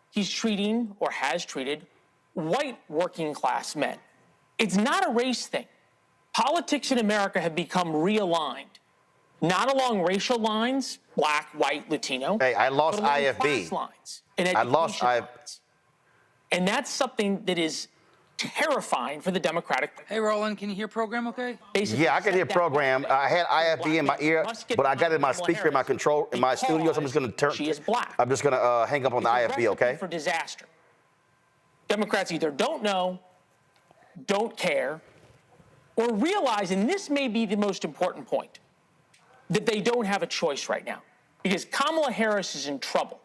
[SPEAKER 14] he's treating or has treated white working class men. It's not a race thing. Politics in America have become realigned, not along racial lines, black, white, Latino.
[SPEAKER 1] Hey, I lost
[SPEAKER 14] but along
[SPEAKER 1] IFB.
[SPEAKER 14] class lines and education lines. And that's something that is terrifying for the Democratic.
[SPEAKER 4] Hey, Roland, can you hear program okay?
[SPEAKER 1] Yeah, I can hear program. I had IFB in my ear, but I got it in my speaker, in my control, in my studio, so I'm just going to turn.
[SPEAKER 14] She is black.
[SPEAKER 1] I'm just going to hang up on the IFB, okay?
[SPEAKER 14] For disaster. Democrats either don't know, don't care, or realize, and this may be the most important point, that they don't have a choice right now. Because Kamala Harris is in trouble.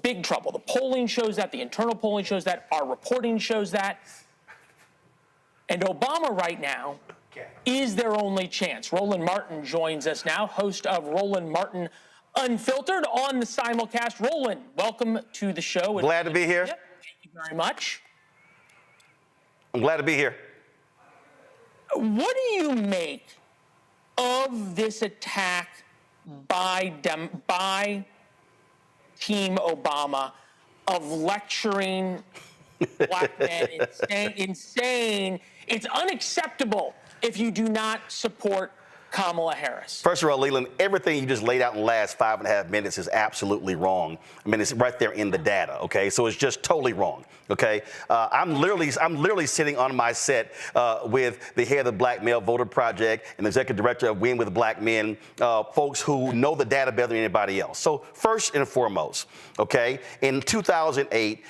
[SPEAKER 14] Big trouble. The polling shows that, the internal polling shows that, our reporting shows that. And Obama right now is their only chance. Roland Martin joins us now, host of Roland Martin Unfiltered on the simulcast. Roland, welcome to the show.
[SPEAKER 1] Glad to be here.
[SPEAKER 14] Thank you very much.
[SPEAKER 1] I'm glad to be here.
[SPEAKER 14] What do you make of this attack by Team Obama of lecturing black men? Insane. It's unacceptable if you do not support Kamala Harris.
[SPEAKER 1] First of all, Leland, everything you just laid out in the last 5.5 minutes is absolutely wrong. I mean, it's right there in the data, okay? So it's just totally wrong, okay? I'm literally sitting on my set with the head of the Black Male Voter Project and the executive director of Win with Black Men, folks who know the data better than anybody else. So first and foremost, okay, in 2008,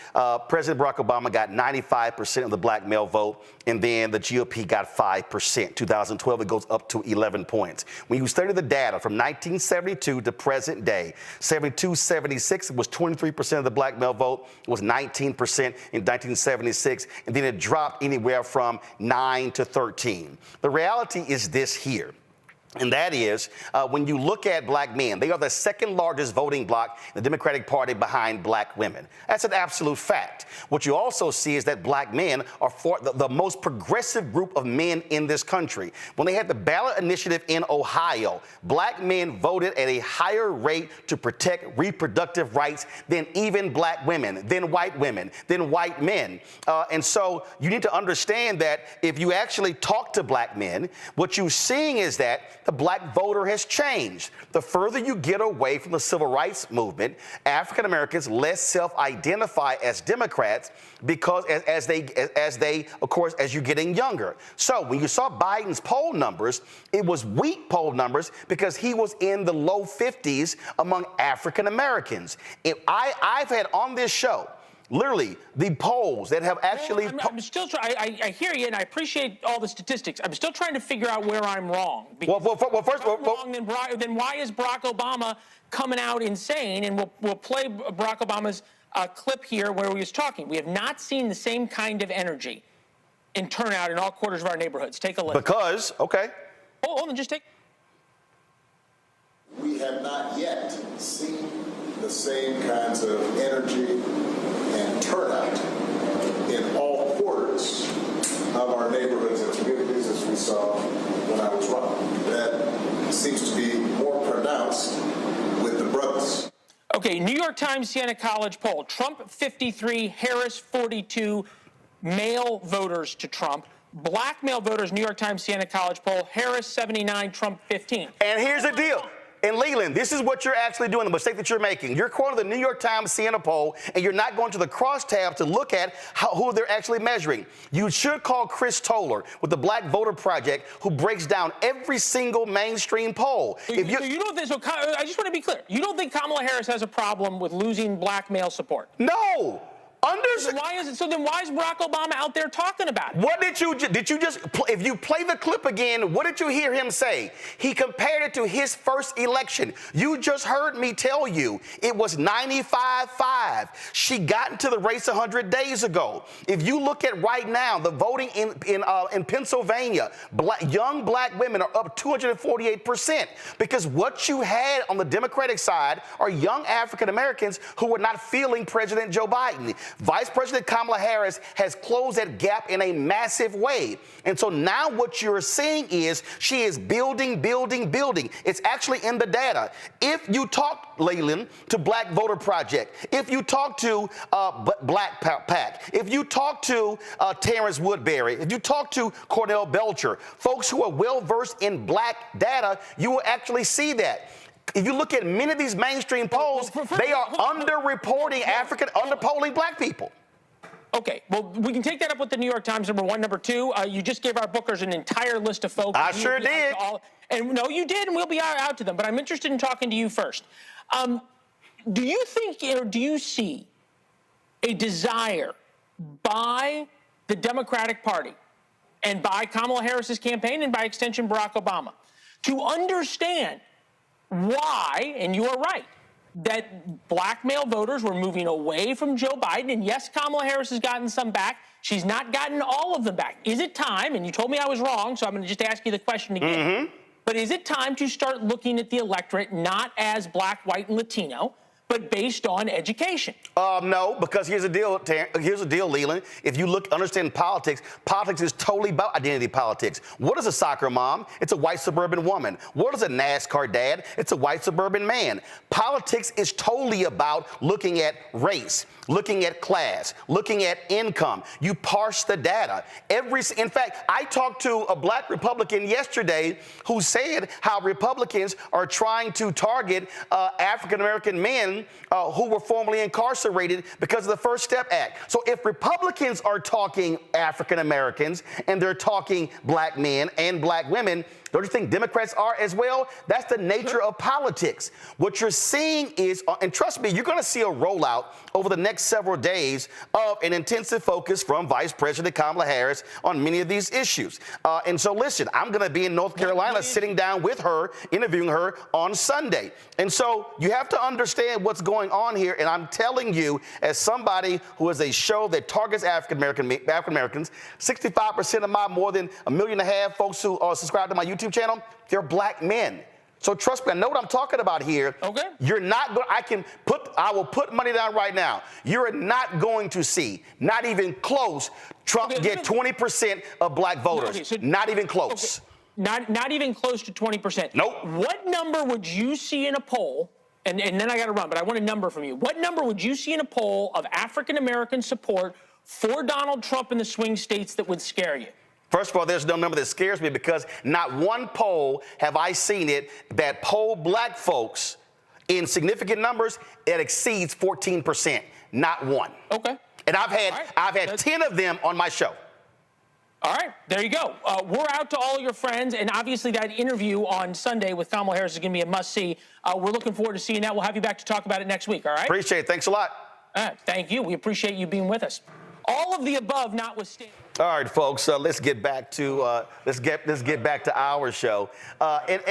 [SPEAKER 1] President Barack Obama got 95% of the black male vote, and then the GOP got 5%. 2012, it goes up to 11 points. When you study the data from 1972 to present day, 72, 76, it was 23% of the black male vote. It was 19% in 1976, and then it dropped anywhere from 9 to 13. The reality is this here. And that is, when you look at black men, they are the second largest voting bloc in the Democratic Party behind black women. That's an absolute fact. What you also see is that black men are the most progressive group of men in this country. When they had the ballot initiative in Ohio, black men voted at a higher rate to protect reproductive rights than even black women, than white men. And so you need to understand that if you actually talk to black men, what you're seeing is that the black voter has changed. The further you get away from the civil rights movement, African Americans less self-identify as Democrats because as they, of course, as you're getting younger. So when you saw Biden's poll numbers, it was weak poll numbers because he was in the low 50s among African Americans. I've had on this show literally the polls that have actually.
[SPEAKER 14] I'm still trying. I hear you, and I appreciate all the statistics. I'm still trying to figure out where I'm wrong.
[SPEAKER 1] Well, first,
[SPEAKER 14] then why is Barack Obama coming out insane? And we'll play Barack Obama's clip here where he was talking. We have not seen the same kind of energy and turnout in all quarters of our neighborhoods. Take a listen.
[SPEAKER 1] Because, okay.
[SPEAKER 14] Hold on, just take.
[SPEAKER 3] We have not yet seen the same kinds of energy and turnout in all quarters of our neighborhoods and communities as we saw when I was running. That seems to be more pronounced with the brothers.
[SPEAKER 14] Okay, New York Times Siena College poll. Trump 53, Harris 42, male voters to Trump. Black male voters, New York Times Siena College poll. Harris 79, Trump 15.
[SPEAKER 1] And here's the deal. And Leland, this is what you're actually doing, the mistake that you're making. You're quoting the New York Times Siena poll, and you're not going to the crosstab to look at who they're actually measuring. You should call Chris Toller with the Black Voter Project, who breaks down every single mainstream poll.
[SPEAKER 14] I just want to be clear. You don't think Kamala Harris has a problem with losing black male support?
[SPEAKER 1] No.
[SPEAKER 14] So then why is Barack Obama out there talking about it?
[SPEAKER 1] What did you just, if you play the clip again, what did you hear him say? He compared it to his first election. You just heard me tell you it was 95-5. She got into the race 100 days ago. If you look at right now, the voting in Pennsylvania, young black women are up 248% because what you had on the Democratic side are young African Americans who were not feeling President Joe Biden. Vice President Kamala Harris has closed that gap in a massive way. And so now what you're seeing is she is building. It's actually in the data. If you talk, Leland, to Black Voter Project, if you talk to Black PAC, if you talk to Terrence Woodbury, if you talk to Cornell Belcher, folks who are well-versed in black data, you will actually see that. If you look at many of these mainstream polls, they are underreporting underpolling black people.
[SPEAKER 14] Okay, well, we can take that up with the New York Times, number one. Number two, you just gave our bookers an entire list of folks.
[SPEAKER 1] I sure did.
[SPEAKER 14] And no, you did, and we'll be out to them. But I'm interested in talking to you first. Do you think, or do you see a desire by the Democratic Party and by Kamala Harris's campaign and by extension Barack Obama to understand why, and you are right, that black male voters were moving away from Joe Biden? And yes, Kamala Harris has gotten some back. She's not gotten all of them back. Is it time, and you told me I was wrong, so I'm going to just ask you the question again, but is it time to start looking at the electorate not as black, white, and Latino, but based on education?
[SPEAKER 1] No, because here's the deal, Leland. If you understand politics, politics is totally about identity politics. What is a soccer mom? It's a white suburban woman. What is a NASCAR dad? It's a white suburban man. Politics is totally about looking at race, looking at class, looking at income. You parse the data. In fact, I talked to a black Republican yesterday who said how Republicans are trying to target African-American men who were formerly incarcerated because of the First Step Act. So if Republicans are talking African Americans and they're talking black men and black women, don't you think Democrats are as well? That's the nature of politics. What you're seeing is, and trust me, you're going to see a rollout over the next several days of an intensive focus from Vice President Kamala Harris on many of these issues. And so listen, I'm going to be in North Carolina sitting down with her, interviewing her on Sunday. And so you have to understand what's going on here. And I'm telling you, as somebody who has a show that targets African Americans, 65% of my more than 1.5 million folks who are subscribed to my YouTube channel, they're black men. So trust me, I know what I'm talking about here.
[SPEAKER 14] Okay.
[SPEAKER 1] You're not going, I will put money down right now. You're not going to see, not even close, Trump get 20% of black voters. Okay, so, not even close.
[SPEAKER 14] Okay. Not even close to 20%.
[SPEAKER 1] Nope.
[SPEAKER 14] What number would you see in a poll, and then I got to run, but I want a number from you. What number would you see in a poll of African-American support for Donald Trump in the swing states that would scare you?
[SPEAKER 1] First of all, there's no number that scares me because not one poll have I seen it that poll black folks in significant numbers that exceeds 14%. Not one.
[SPEAKER 14] Okay.
[SPEAKER 1] And I've had 10 of them on my show.
[SPEAKER 14] All right, there you go. We're out to all your friends, and obviously that interview on Sunday with Kamala Harris is going to be a must-see. We're looking forward to seeing that. We'll have you back to talk about it next week, all right?
[SPEAKER 1] Appreciate it. Thanks a lot.
[SPEAKER 14] Thank you. We appreciate you being with us. All of the above notwithstanding.
[SPEAKER 1] All right, folks. Let's get back to let's get back to our show. And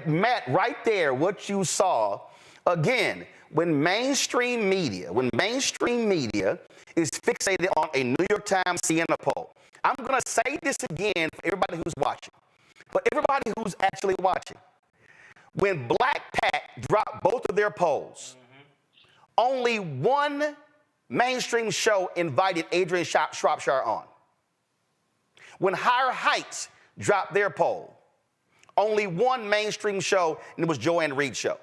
[SPEAKER 1] Matt, right there, what you saw again when mainstream media is fixated on a New York Times CNN poll. I'm going to say this again for everybody who's watching, but everybody who's actually watching. When Black PAC dropped both of their polls, only one mainstream show invited Adrian Shropshire on. When Higher Heights dropped their poll, only one mainstream show, and it was Joanne Reed's show.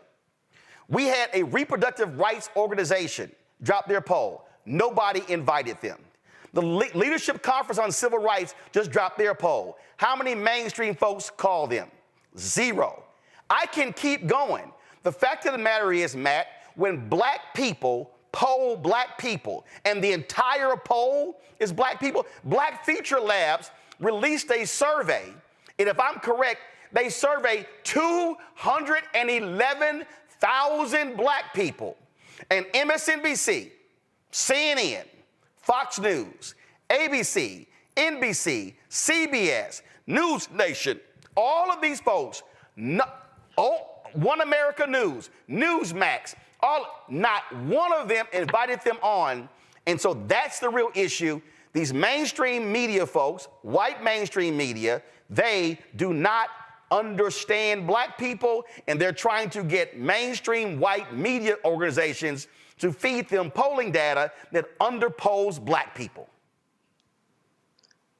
[SPEAKER 1] We had a reproductive rights organization drop their poll. Nobody invited them. The Leadership Conference on Civil Rights just dropped their poll. How many mainstream folks call them? 0. I can keep going. The fact of the matter is, Matt, when black people poll black people, and the entire poll is black people, Black Future Labs released a survey, and if I'm correct, they surveyed 211,000 black people. And MSNBC, CNN, Fox News, ABC, NBC, CBS, News Nation, all of these folks, One America News, Newsmax, not one of them invited them on. And so that's the real issue. These mainstream media folks, white mainstream media, they do not understand black people, and they're trying to get mainstream white media organizations to feed them polling data that underpolls black people.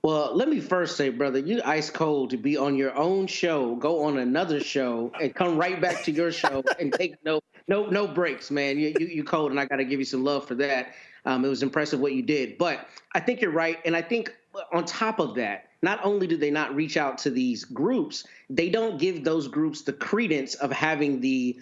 [SPEAKER 11] Well, let me first say, brother, you ice cold to be on your own show, go on another show, and come right back to your show and take no breaks, man. You cold, and I got to give you some love for that. It was impressive what you did. But I think you're right, and I think on top of that, not only do they not reach out to these groups, they don't give those groups the credence of having the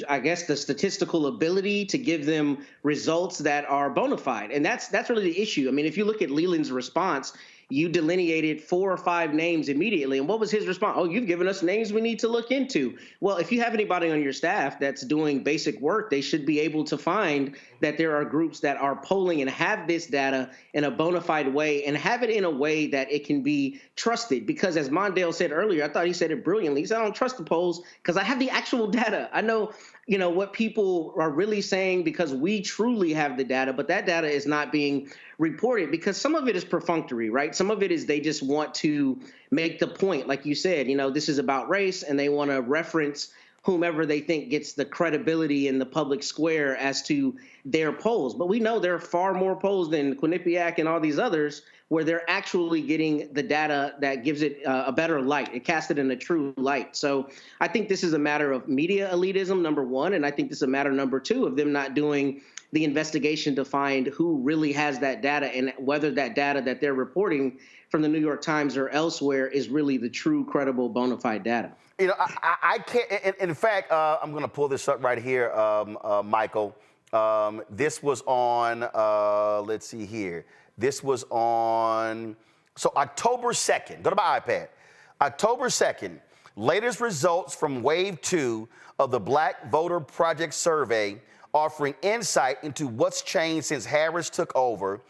[SPEAKER 11] I guess, the statistical ability to give them results that are bona fide. And that's really the issue. I mean, if you look at Leland's response, you delineated 4 or 5 names immediately. And what was his response? Oh, you've given us names we need to look into. Well, if you have anybody on your staff that's doing basic work, they should be able to find that there are groups that are polling and have this data in a bona fide way and have it in a way that it can be trusted. Because as Mondale said earlier, I thought he said it brilliantly. He said, I don't trust the polls because I have the actual data. I know, what people are really saying because we truly have the data, but that data is not being reported because some of it is perfunctory, right? Some of it is they just want to make the point, like you said, this is about race, and they want to reference whomever they think gets the credibility in the public square as to their polls. But we know there are far more polls than Quinnipiac and all these others where they're actually getting the data that gives it a better light. It casts it in a true light. So I think this is a matter of media elitism, number one, and I think this is a matter, number two, of them not doing the investigation to find who really has that data and whether that data that they're reporting from the New York Times or elsewhere is really the true, credible, bona fide data.
[SPEAKER 1] I can't. In fact, I'm going to pull this up right here, Michael. This was on, let's see here. This was on, so October 2nd. Go to my iPad. October 2nd, latest results from Wave 2 of the Black Voter Project survey offering insight into what's changed since Harris took over.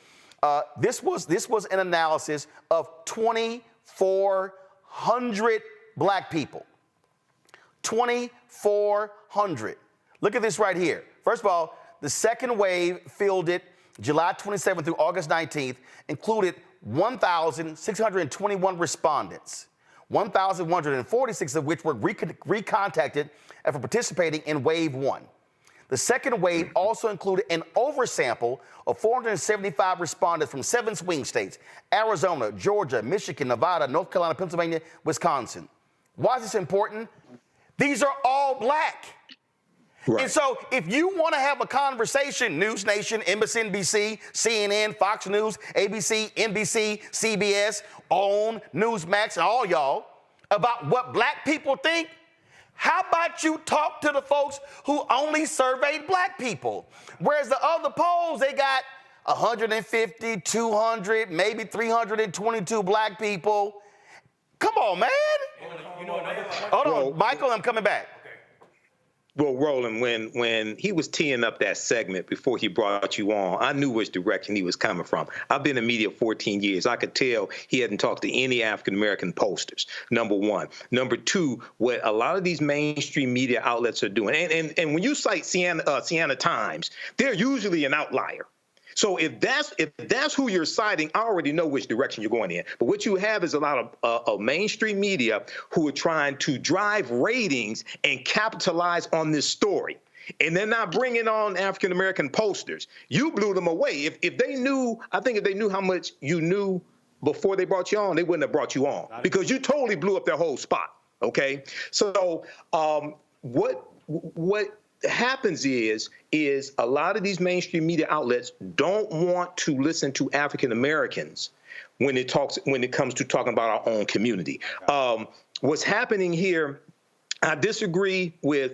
[SPEAKER 1] This was an analysis of 2,400 black people. 2,400. Look at this right here. First of all, the second wave fielded July 27th through August 19th, included 1,621 respondents, 1,146 of which were recontacted after participating in Wave 1. The second wave also included an oversample of 475 respondents from 7 swing states: Arizona, Georgia, Michigan, Nevada, North Carolina, Pennsylvania, Wisconsin. Why is this important? These are all black. Right. And so if you want to have a conversation, News Nation, MSNBC, CNN, Fox News, ABC, NBC, CBS, OWN, Newsmax, and all y'all, about what black people think, how about you talk to the folks who only surveyed black people? Whereas the other polls, they got 150, 200, maybe 322 black people. Come on, man. Hold on, Michael, I'm coming back.
[SPEAKER 13] Well, Roland, when he was teeing up that segment before he brought you on, I knew which direction he was coming from. I've been in media 14 years. I could tell he hadn't talked to any African-American posters, number one. Number two, what a lot of these mainstream media outlets are doing, and when you cite Siena Times, they're usually an outlier. So if that's who you're citing, I already know which direction you're going in. But what you have is a lot of mainstream media who are trying to drive ratings and capitalize on this story. And they're not bringing on African-American posters. You blew them away. If they knew, I think if they knew how much you knew before they brought you on, they wouldn't have brought you on because you totally blew up their whole spot. Okay. So what happens is a lot of these mainstream media outlets don't want to listen to African Americans when it comes to talking about our own community. What's happening here, I disagree with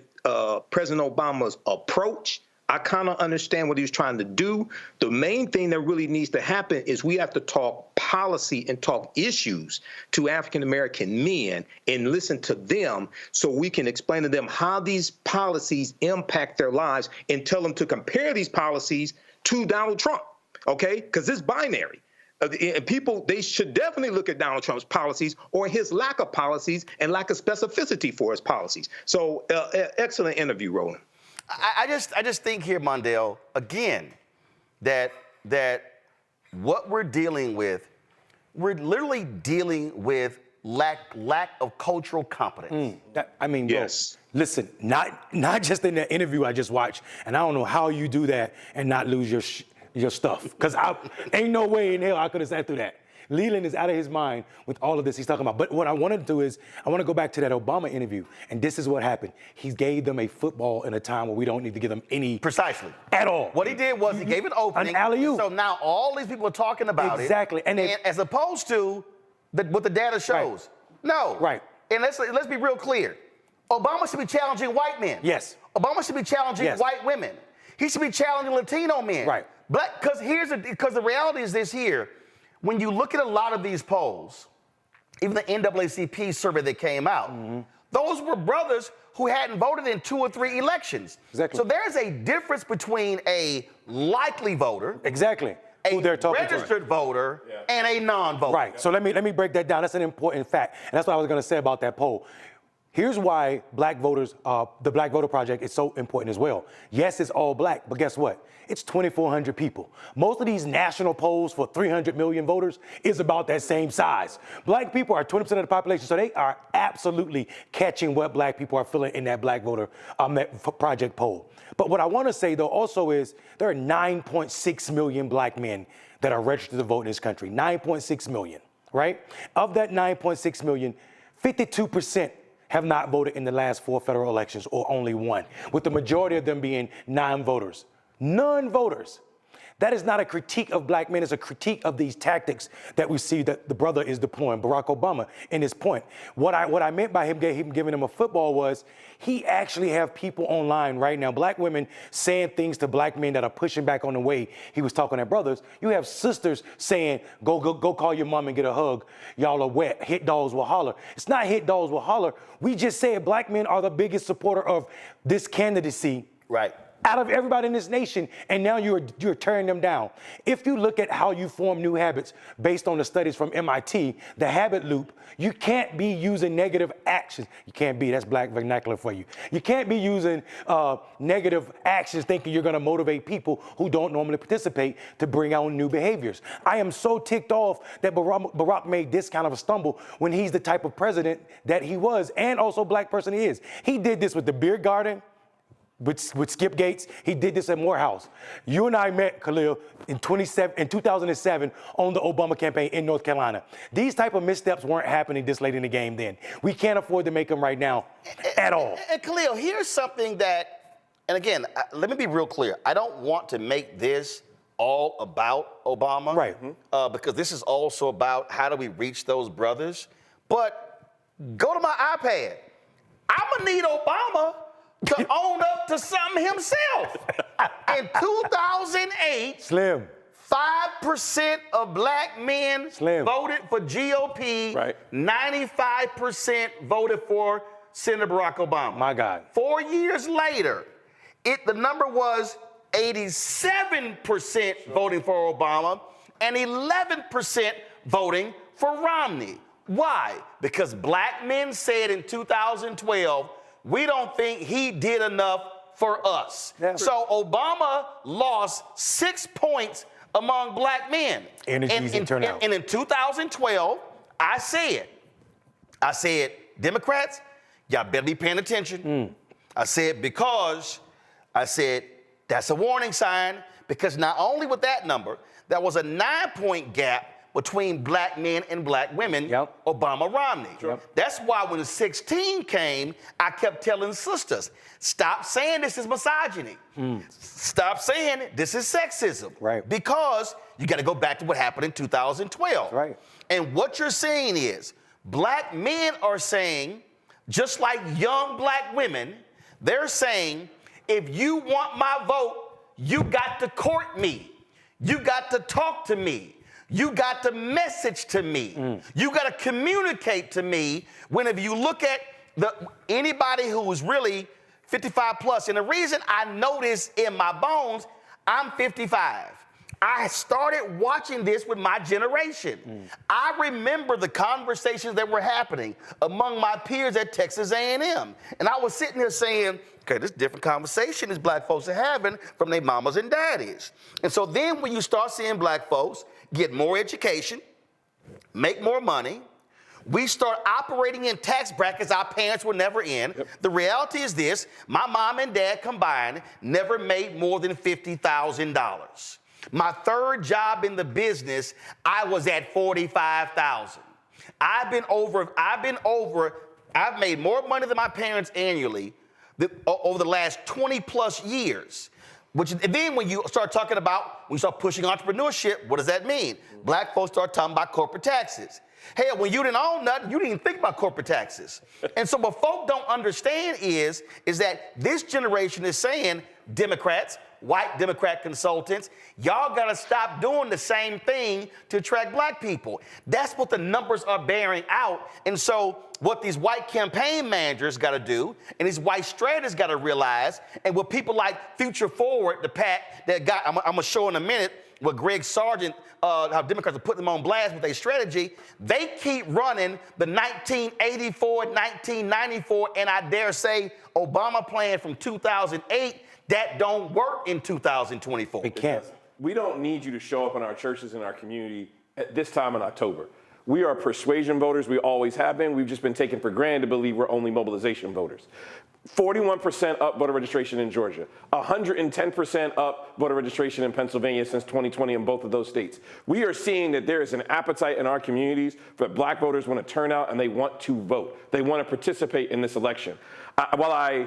[SPEAKER 13] President Obama's approach. I kind of understand what he was trying to do. The main thing that really needs to happen is we have to talk policy and talk issues to African-American men and listen to them so we can explain to them how these policies impact their lives and tell them to compare these policies to Donald Trump, okay? Because it's binary. People, they should definitely look at Donald Trump's policies or his lack of policies and lack of specificity for his policies. So excellent interview, Roland.
[SPEAKER 1] I just think here, Mondale, again, that what we're dealing with, we're literally dealing with lack of cultural competence.
[SPEAKER 12] Yes. Bro, listen, not just in the interview I just watched, and I don't know how you do that and not lose your stuff, because ain't no way in hell I could have sat through that. Leland is out of his mind with all of this he's talking about. But what I want to do is I want to go back to that Obama interview, and this is what happened. He gave them a football in a time where we don't need to give them any
[SPEAKER 1] precisely
[SPEAKER 12] at all.
[SPEAKER 1] What he did was he gave an opening,
[SPEAKER 12] an alley-oop.
[SPEAKER 1] So now all these people are talking about
[SPEAKER 12] exactly.
[SPEAKER 1] it, and as opposed to what the data shows.
[SPEAKER 12] Right.
[SPEAKER 1] No. Right. And let's be real clear. Obama should be challenging white men.
[SPEAKER 12] Yes.
[SPEAKER 1] Obama should be challenging white women. He should be challenging Latino men.
[SPEAKER 12] Right.
[SPEAKER 1] Because the reality is this here. When you look at a lot of these polls, even the NAACP survey that came out, those were brothers who hadn't voted in 2 or 3 elections.
[SPEAKER 12] Exactly.
[SPEAKER 1] So there's a difference between a likely voter,
[SPEAKER 12] who they're talking to,
[SPEAKER 1] registered voter, and a non-voter.
[SPEAKER 12] Right. So let me break that down. That's an important fact, and that's what I was going to say about that poll. Here's why black voters, the Black Voter Project is so important as well. Yes, it's all black, but guess what? It's 2,400 people. Most of these national polls for 300 million voters is about that same size. Black people are 20% of the population, so they are absolutely catching what black people are feeling in that Black Voter Project poll. But what I want to say, though, also is there are 9.6 million black men that are registered to vote in this country. 9.6 million, right? Of that 9.6 million, 52% have not voted in the last 4 federal elections, or only 1, with the majority of them being non-voters. Non-voters. That is not a critique of black men. It's a critique of these tactics that we see that the brother is deploying, Barack Obama, in his point. What I meant by him giving him a football was he actually have people online right now, black women saying things to black men that are pushing back on the way he was talking to brothers. You have sisters saying, go call your mom and get a hug. Y'all are wet. Hit dogs will holler. It's not hit dogs will holler. We just said black men are the biggest supporter of this candidacy.
[SPEAKER 1] Right.
[SPEAKER 12] Out of everybody in this nation, and now you're tearing them down. If you look at how you form new habits based on the studies from MIT, the habit loop, you can't be using negative actions. You can't be, that's black vernacular for you. You can't be using negative actions thinking you're gonna motivate people who don't normally participate to bring out new behaviors. I am so ticked off that Barack made this kind of a stumble when he's the type of president that he was, and also black person he is. He did this with the beer garden, with Skip Gates. He did this at Morehouse. You and I met, Khalil, in 2007 on the Obama campaign in North Carolina. These type of missteps weren't happening this late in the game then. We can't afford to make them right now at all.
[SPEAKER 1] And Khalil, here's something that, and again, let me be real clear. I don't want to make this all about Obama.
[SPEAKER 12] Right.
[SPEAKER 1] Because this is also about how do we reach those brothers. But go to my iPad. I'm going to need Obama to own up to something himself. In 2008,
[SPEAKER 12] Slim.
[SPEAKER 1] 5% of black men voted for GOP.
[SPEAKER 12] Right.
[SPEAKER 1] 95% voted for Senator Barack Obama.
[SPEAKER 12] My God.
[SPEAKER 1] 4 years later, the number was 87% voting for Obama and 11% voting for Romney. Why? Because black men said in 2012, we don't think he did enough for us.
[SPEAKER 12] Yeah.
[SPEAKER 1] So Obama lost 6 points among black men.
[SPEAKER 12] And
[SPEAKER 1] in 2012, I said, Democrats, y'all better be paying attention. I said, that's a warning sign, because not only with that number, there was a 9-point gap between black men and black women, Obama-Romney. That's why when the 16 came, I kept telling sisters, stop saying this is misogyny. Stop saying this is sexism.
[SPEAKER 12] Right.
[SPEAKER 1] Because you got to go back to what happened in 2012.
[SPEAKER 12] Right.
[SPEAKER 1] And what you're seeing is black men are saying, just like young black women, they're saying, if you want my vote, you got to court me. You got to talk to me. You got to message to me. You got to communicate to me. Whenever you look at anybody who is really 55 plus, and the reason I know this in my bones, I'm 55. I started watching this with my generation. I remember the conversations that were happening among my peers at Texas A&M. And I was sitting here saying, okay, this is a different conversation these black folks are having from their mamas and daddies. And so then when you start seeing black folks get more education, make more money, we start operating in tax brackets our parents were never in. The reality is this, my mom and dad combined never made more than $50,000. My third job in the business, I was at $45,000. I've made more money than my parents annually over the last 20 plus years. And then when you start talking about, when you start pushing entrepreneurship, what does that mean? Black folks start talking about corporate taxes. Hell, when you didn't own nothing, you didn't even think about corporate taxes. And so what folk don't understand is that this generation is saying, Democrats, white Democrat consultants, y'all got to stop doing the same thing to attract black people. That's what the numbers are bearing out. And so what these white campaign managers got to do, and these white strategists got to realize, and what people like Future Forward, the PAC that got, I'm going to show in a minute, what Greg Sargent, how Democrats are putting them on blast with their strategy, they keep running the 1984, 1994, and I dare say Obama plan from 2008 that don't work in 2024.
[SPEAKER 12] It can't.
[SPEAKER 10] We don't need you to show up in our churches and our community at this time in October. We are persuasion voters. We always have been. We've just been taken for granted to believe we're only mobilization voters. 41% up voter registration in Georgia, 110% up voter registration in Pennsylvania since 2020 in both of those states. We are seeing that there is an appetite in our communities for black voters want to turn out and they want to vote. They want to participate in this election. While I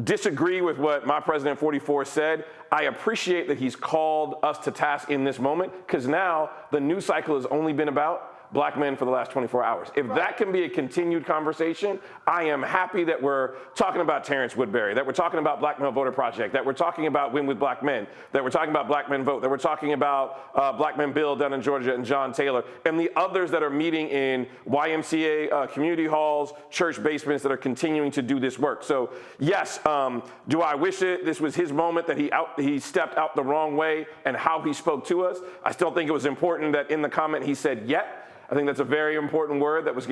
[SPEAKER 10] disagree with what my President 44 said, I appreciate that he's called us to task in this moment, because now the news cycle has only been about black men for the last 24 hours. If that can be a continued conversation, I am happy that we're talking about Terrence Woodbury, that we're talking about Black Male Voter Project, that we're talking about Win with Black Men, that we're talking about Black Men Vote, that we're talking about Black Men Bill down in Georgia and John Taylor, and the others that are meeting in YMCA community halls, church basements that are continuing to do this work. So yes, do I wish this was his moment, that he stepped out the wrong way and how he spoke to us? I still think it was important that in the comment he said yet. I think that's a very important word that was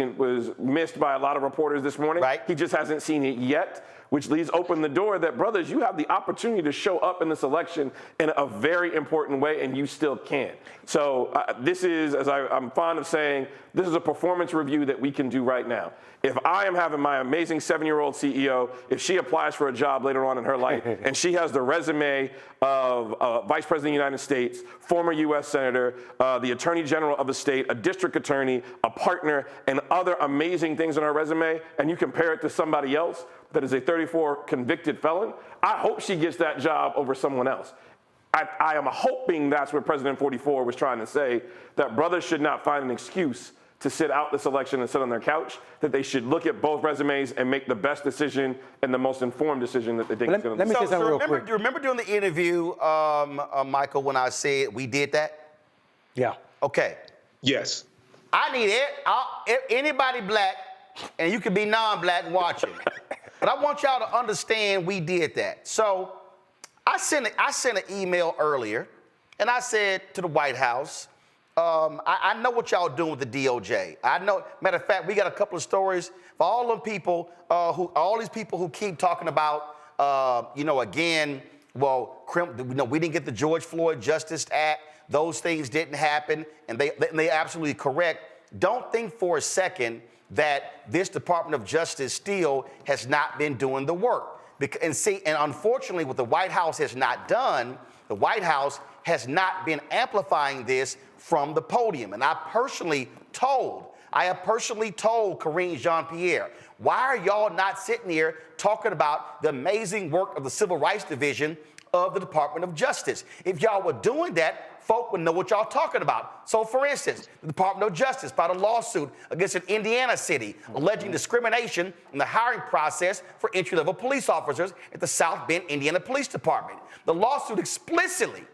[SPEAKER 10] missed by a lot of reporters this morning. Right. He just hasn't seen it yet, which leaves open the door that, brothers, you have the opportunity to show up in this election in a very important way, and you still can. So this is, as I'm fond of saying, this is a performance review that we can do right now. If I am having my amazing 7-year-old CEO, if she applies for a job later on in her life, and she has the resume of Vice President of the United States, former U.S. Senator, the Attorney General of the state, a district attorney, a partner, and other amazing things on her resume, and you compare it to somebody else that is a 34 convicted felon, I hope she gets that job over someone else. I am hoping that's what President 44 was trying to say, that brothers should not find an excuse to sit out this election and sit on their couch, that they should look at both resumes and make the best decision and the most informed decision that they think is going to be.
[SPEAKER 1] Let me say something real quick. Do you remember during the interview, Michael, when I said we did that?
[SPEAKER 12] Yeah.
[SPEAKER 1] Okay.
[SPEAKER 13] Yes.
[SPEAKER 1] I need anybody black, and you can be non-black watching. But I want y'all to understand we did that. So I sent an email earlier, and I said to the White House, I know what y'all doing with the DOJ. I know, matter of fact, we got a couple of stories for all these people who keep talking about, again, we didn't get the George Floyd Justice Act. Those things didn't happen, and they absolutely correct. Don't think for a second that this Department of Justice still has not been doing the work. And unfortunately, what the White House has not done, the White House has not been amplifying this from the podium. And I have personally told Karine Jean-Pierre, why are y'all not sitting here talking about the amazing work of the Civil Rights Division of the Department of Justice? If y'all were doing that, folk would know what y'all talking about. So for instance, the Department of Justice filed a lawsuit against an Indiana city alleging discrimination in the hiring process for entry-level police officers at the South Bend, Indiana Police Department. The lawsuit explicitly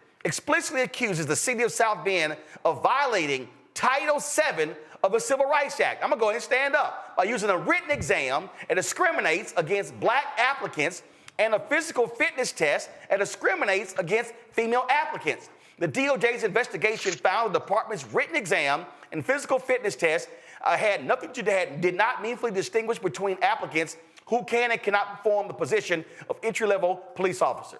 [SPEAKER 1] accuses the city of South Bend of violating Title VII of the Civil Rights Act. I'm gonna go ahead and stand up. By using a written exam, it discriminates against black applicants, and a physical fitness test, it discriminates against female applicants. The DOJ's investigation found the department's written exam and physical fitness test did not meaningfully distinguish between applicants who can and cannot perform the position of entry-level police officer.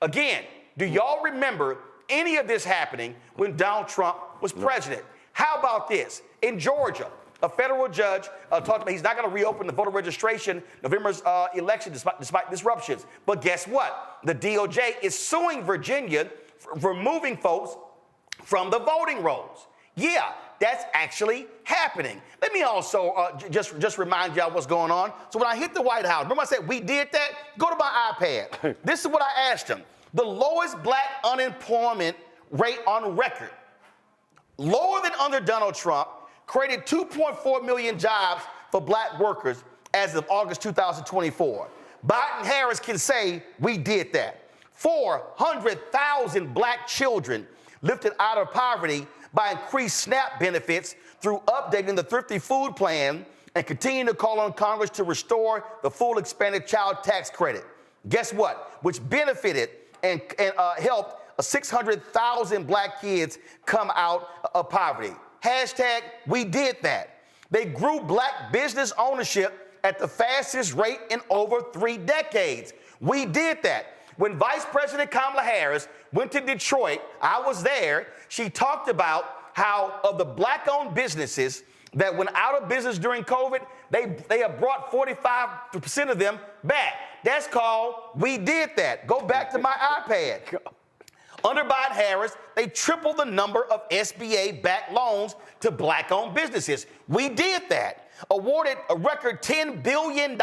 [SPEAKER 1] Again, do y'all remember any of this happening when Donald Trump was president? How about this? In Georgia, a federal judge talked about he's not going to reopen the voter registration November's election despite disruptions. But guess what? The DOJ is suing Virginia for removing folks from the voting rolls. Yeah, that's actually happening. Let me also just remind y'all what's going on. So when I hit the White House, remember I said we did that? Go to my iPad. This is what I asked them. The lowest black unemployment rate on record. Lower than under Donald Trump, created 2.4 million jobs for black workers as of August 2024. Biden-Harris can say we did that. 400,000 black children lifted out of poverty by increased SNAP benefits through updating the Thrifty Food Plan and continuing to call on Congress to restore the full expanded child tax credit. Guess what? Which benefited and helped 600,000 black kids come out of poverty. Hashtag we did that. They grew black business ownership at the fastest rate in over 3 decades. We did that. When Vice President Kamala Harris went to Detroit, I was there, she talked about how of the black-owned businesses that went out of business during COVID, they have brought 45% of them back. That's called we did that. Go back to my iPad. Under Biden-Harris, they tripled the number of SBA-backed loans to black-owned businesses. We did that. Awarded a record $10 billion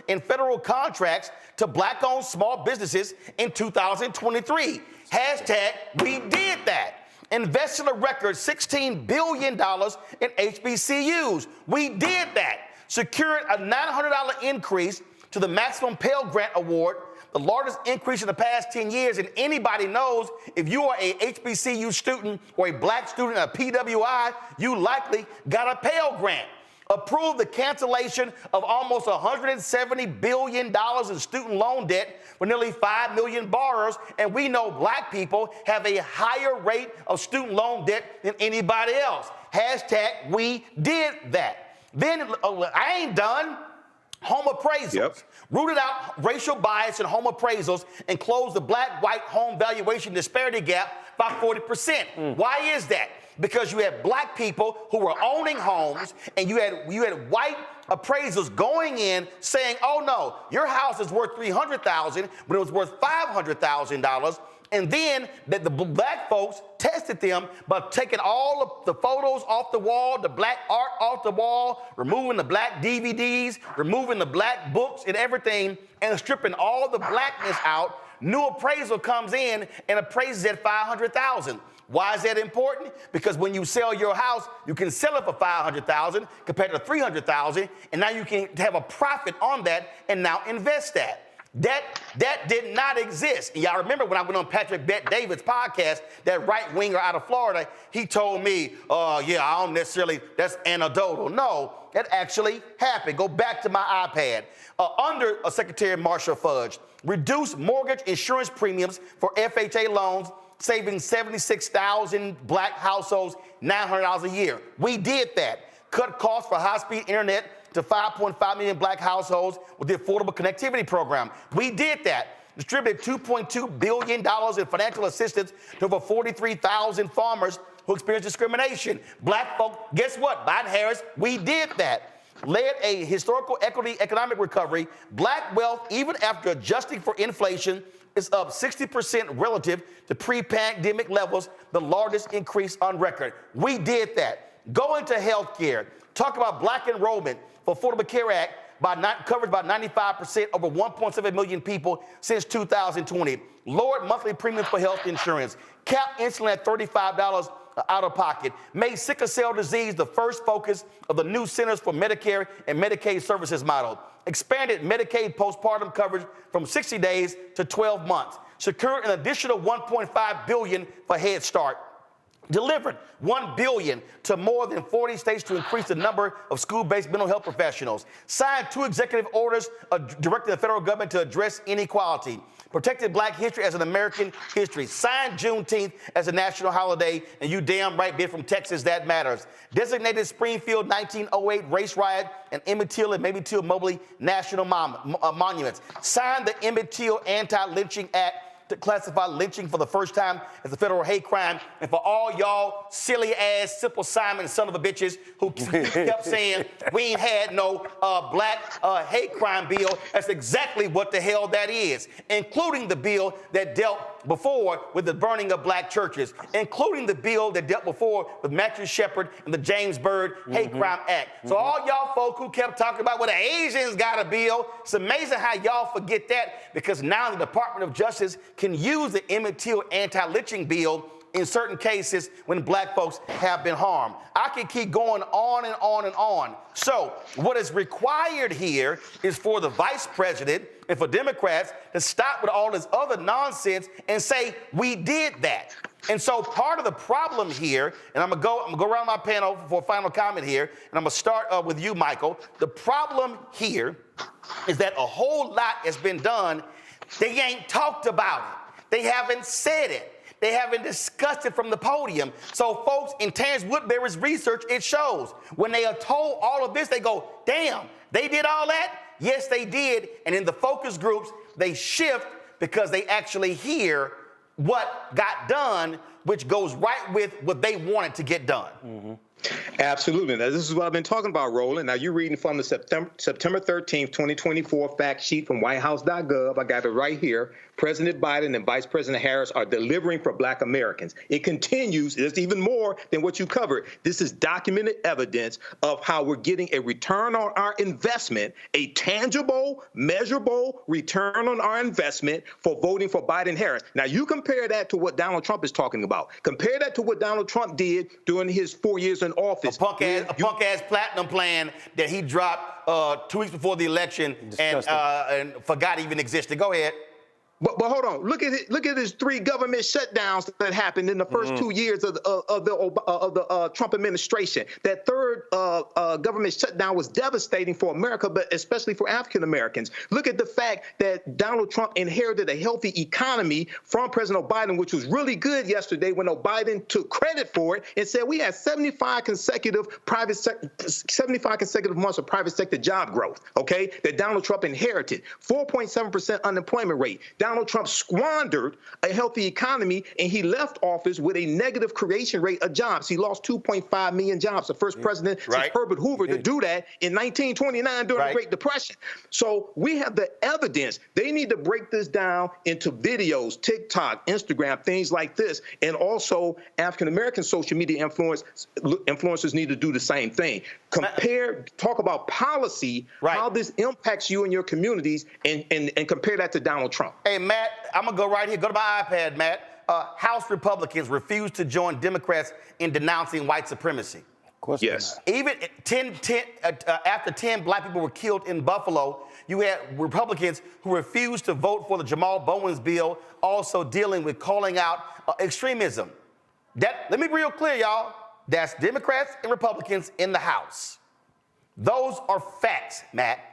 [SPEAKER 1] in federal contracts to black-owned small businesses in 2023. Hashtag we did that. Invested a record $16 billion in HBCUs. We did that. Secured a $900 increase to the maximum Pell Grant Award, the largest increase in the past 10 years. And anybody knows if you are a HBCU student or a black student at PWI, you likely got a Pell Grant. Approved the cancellation of almost $170 billion in student loan debt for nearly 5 million borrowers. And we know black people have a higher rate of student loan debt than anybody else. Hashtag we did that. Then I ain't done. Home appraisals. Yep. Rooted out racial bias in home appraisals and closed the black-white home valuation disparity gap by 40%. Why is that? Because you had black people who were owning homes, and you had white appraisals going in saying, "Oh no, your house is worth $300,000 when it was worth $500,000." And then the black folks tested them by taking all of the photos off the wall, the black art off the wall, removing the black DVDs, removing the black books and everything, and stripping all the blackness out. New appraisal comes in and appraises at $500,000. Why is that important? Because when you sell your house, you can sell it for $500,000 compared to $300,000, and now you can have a profit on that and now invest that. That did not exist. And y'all remember when I went on Patrick Bet-David's podcast, that right-winger out of Florida, he told me, yeah, I don't necessarily, that's anecdotal. No, that actually happened. Go back to my iPad. Under Secretary Marcia Fudge, reduced mortgage insurance premiums for FHA loans, saving 76,000 black households $900 a year. We did that. Cut costs for high-speed internet to 5.5 million black households with the Affordable Connectivity Program. We did that. Distributed $2.2 billion in financial assistance to over 43,000 farmers who experienced discrimination. Black folk, guess what? Biden-Harris, we did that. Led a historical economic recovery. Black wealth, even after adjusting for inflation, is up 60% relative to pre-pandemic levels, the largest increase on record. We did that. Go into health care. Talk about black enrollment for Affordable Care Act covered by 95%, over 1.7 million people since 2020. Lowered monthly premiums for health insurance. Capped insulin at $35 out of pocket. Made sickle cell disease the first focus of the new Centers for Medicare and Medicaid Services model. Expanded Medicaid postpartum coverage from 60 days to 12 months. Secured an additional $1.5 billion for Head Start. Delivered $1 billion to more than 40 states to increase the number of school-based mental health professionals. Signed 2 executive orders directing the federal government to address inequality. Protected Black history as an American history. Signed Juneteenth as a national holiday, and you damn right, being from Texas, that matters. Designated Springfield 1908 race riot and Emmett Till and Mamie Till Mobley national monuments. Signed the Emmett Till Anti-Lynching Act to classify lynching for the first time as a federal hate crime. And for all y'all silly-ass, Simple Simon son of a bitches who kept saying we ain't had no black hate crime bill, that's exactly what the hell that is, including the bill that dealt before with the burning of black churches, including the bill that dealt before with Matthew Shepard and the James Byrd Hate Crime Act. So all y'all folk who kept talking about, well, the Asians got a bill, it's amazing how y'all forget that, because now the Department of Justice can use the Emmett Till anti-lynching bill in certain cases when black folks have been harmed. I can keep going on and on and on. So what is required here is for the vice president and for Democrats to stop with all this other nonsense and say, we did that. And so part of the problem here, and I'm gonna go around my panel for a final comment here, and I'm gonna start with you, Michael. The problem here is that a whole lot has been done. They ain't talked about it. They haven't said it. They haven't discussed it from the podium. So folks, in Terrence Woodbury's research, it shows when they are told all of this, they go, damn, they did all that? Yes, they did. And in the focus groups, they shift because they actually hear what got done, which goes right with what they wanted to get done.
[SPEAKER 13] Mm-hmm. Absolutely. Now, this is what I've been talking about, Roland. Now, you're reading from the September 13th, 2024 fact sheet from whitehouse.gov. I got it right here. President Biden and Vice President Harris are delivering for Black Americans. It continues. It's even more than what you covered. This is documented evidence of how we're getting a return on our investment, a tangible, measurable return on our investment for voting for Biden and Harris. Now, you compare that to what Donald Trump is talking about. Compare that to what Donald Trump did during his 4 years in office.
[SPEAKER 1] A punk ass platinum plan that he dropped 2 weeks before the election and forgot even existed. Go ahead.
[SPEAKER 13] But hold on. Look at his 3 government shutdowns that happened in the first 2 years of the Trump administration. That third government shutdown was devastating for America, but especially for African Americans. Look at the fact that Donald Trump inherited a healthy economy from President Biden, which was really good yesterday when Biden took credit for it and said we had 75 consecutive months of private sector job growth. Okay, that Donald Trump inherited 4.7% unemployment rate. Donald Trump squandered a healthy economy, and he left office with a negative creation rate of jobs. He lost 2.5 million jobs, the first president since Herbert Hoover to do that in 1929 during the Great Depression. So we have the evidence. They need to break this down into videos, TikTok, Instagram, things like this, and also African-American social media influencers need to do the same thing. Talk about policy, how this impacts you and your communities, and compare that to Donald Trump.
[SPEAKER 1] Hey, Matt, I'm going to go right here. Go to my iPad, Matt. House Republicans refuse to join Democrats in denouncing white supremacy.
[SPEAKER 12] Of course.
[SPEAKER 13] Yes.
[SPEAKER 1] Even after 10 black people were killed in Buffalo, you had Republicans who refused to vote for the Jamal Bowens bill, also dealing with calling out extremism. Let me be real clear, y'all. That's Democrats and Republicans in the House. Those are facts, Matt.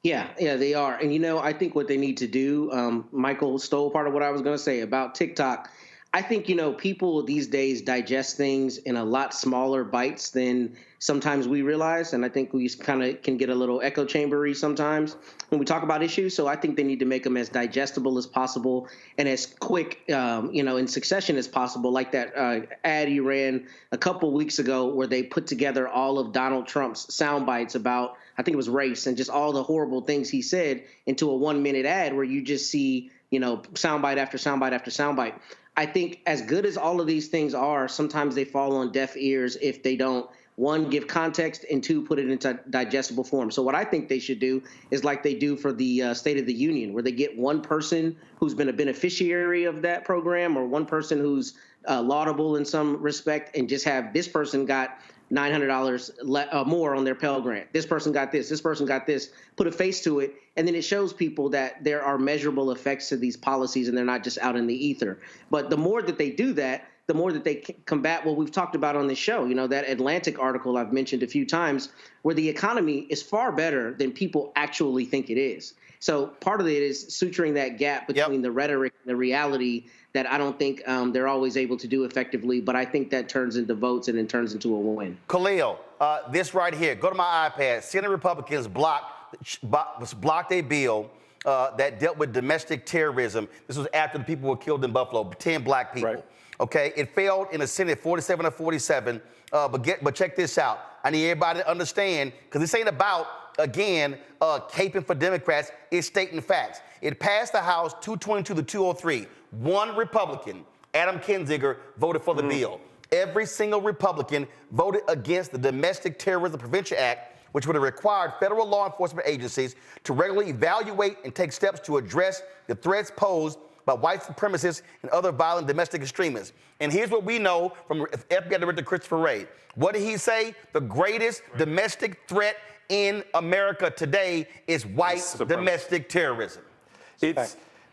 [SPEAKER 11] Yeah, they are. And, I think what they need to do, Michael stole part of what I was going to say about TikTok. I think, people these days digest things in a lot smaller bites than sometimes we realize. And I think we kind of can get a little echo chambery sometimes when we talk about issues. So I think they need to make them as digestible as possible and as quick, in succession as possible, like that ad you ran a couple weeks ago where they put together all of Donald Trump's sound bites about, I think it was race and just all the horrible things he said into a 1-minute ad where you just see, soundbite after soundbite after soundbite. I think as good as all of these things are, sometimes they fall on deaf ears if they don't, 1, give context, and 2, put it into digestible form. So what I think they should do is like they do for the State of the Union, where they get one person who's been a beneficiary of that program or one person who's laudable in some respect and just have this person got $900 more on their Pell Grant. This person got this person got this, put a face to it. And then it shows people that there are measurable effects to these policies and they're not just out in the ether. But the more that they do that, the more that they combat what we've talked about on this show, that Atlantic article I've mentioned a few times where the economy is far better than people actually think it is. So part of it is suturing that gap between the rhetoric and the reality that I don't think they're always able to do effectively, but I think that turns into votes and then turns into a win.
[SPEAKER 1] Khalil, this right here, go to my iPad. Senate Republicans blocked a bill that dealt with domestic terrorism. This was after the people were killed in Buffalo, 10 black people. Right. Okay, it failed in the Senate 47-47, but check this out. I need everybody to understand, because this ain't about, again, caping for Democrats, it's stating facts. It passed the House 222 to 203. One Republican, Adam Kinzinger, voted for the bill. Every single Republican voted against the Domestic Terrorism Prevention Act, which would have required federal law enforcement agencies to regularly evaluate and take steps to address the threats posed by white supremacists and other violent domestic extremists. And here's what we know from FBI Director Christopher Wray. What did he say? The greatest domestic threat in America today is white domestic terrorism.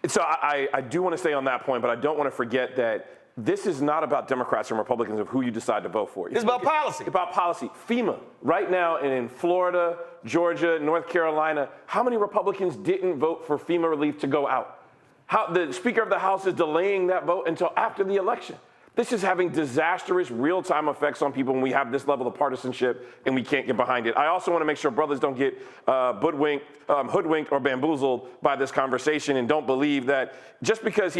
[SPEAKER 10] So I do want to stay on that point, but I don't want to forget that this is not about Democrats and Republicans of who you decide to vote for.
[SPEAKER 1] It's about policy.
[SPEAKER 10] About policy. FEMA, right now in Florida, Georgia, North Carolina, how many Republicans didn't vote for FEMA relief to go out? How the Speaker of the House is delaying that vote until after the election. This is having disastrous real-time effects on people when we have this level of partisanship and we can't get behind it. I also want to make sure brothers don't get hoodwinked or bamboozled by this conversation and don't believe that just because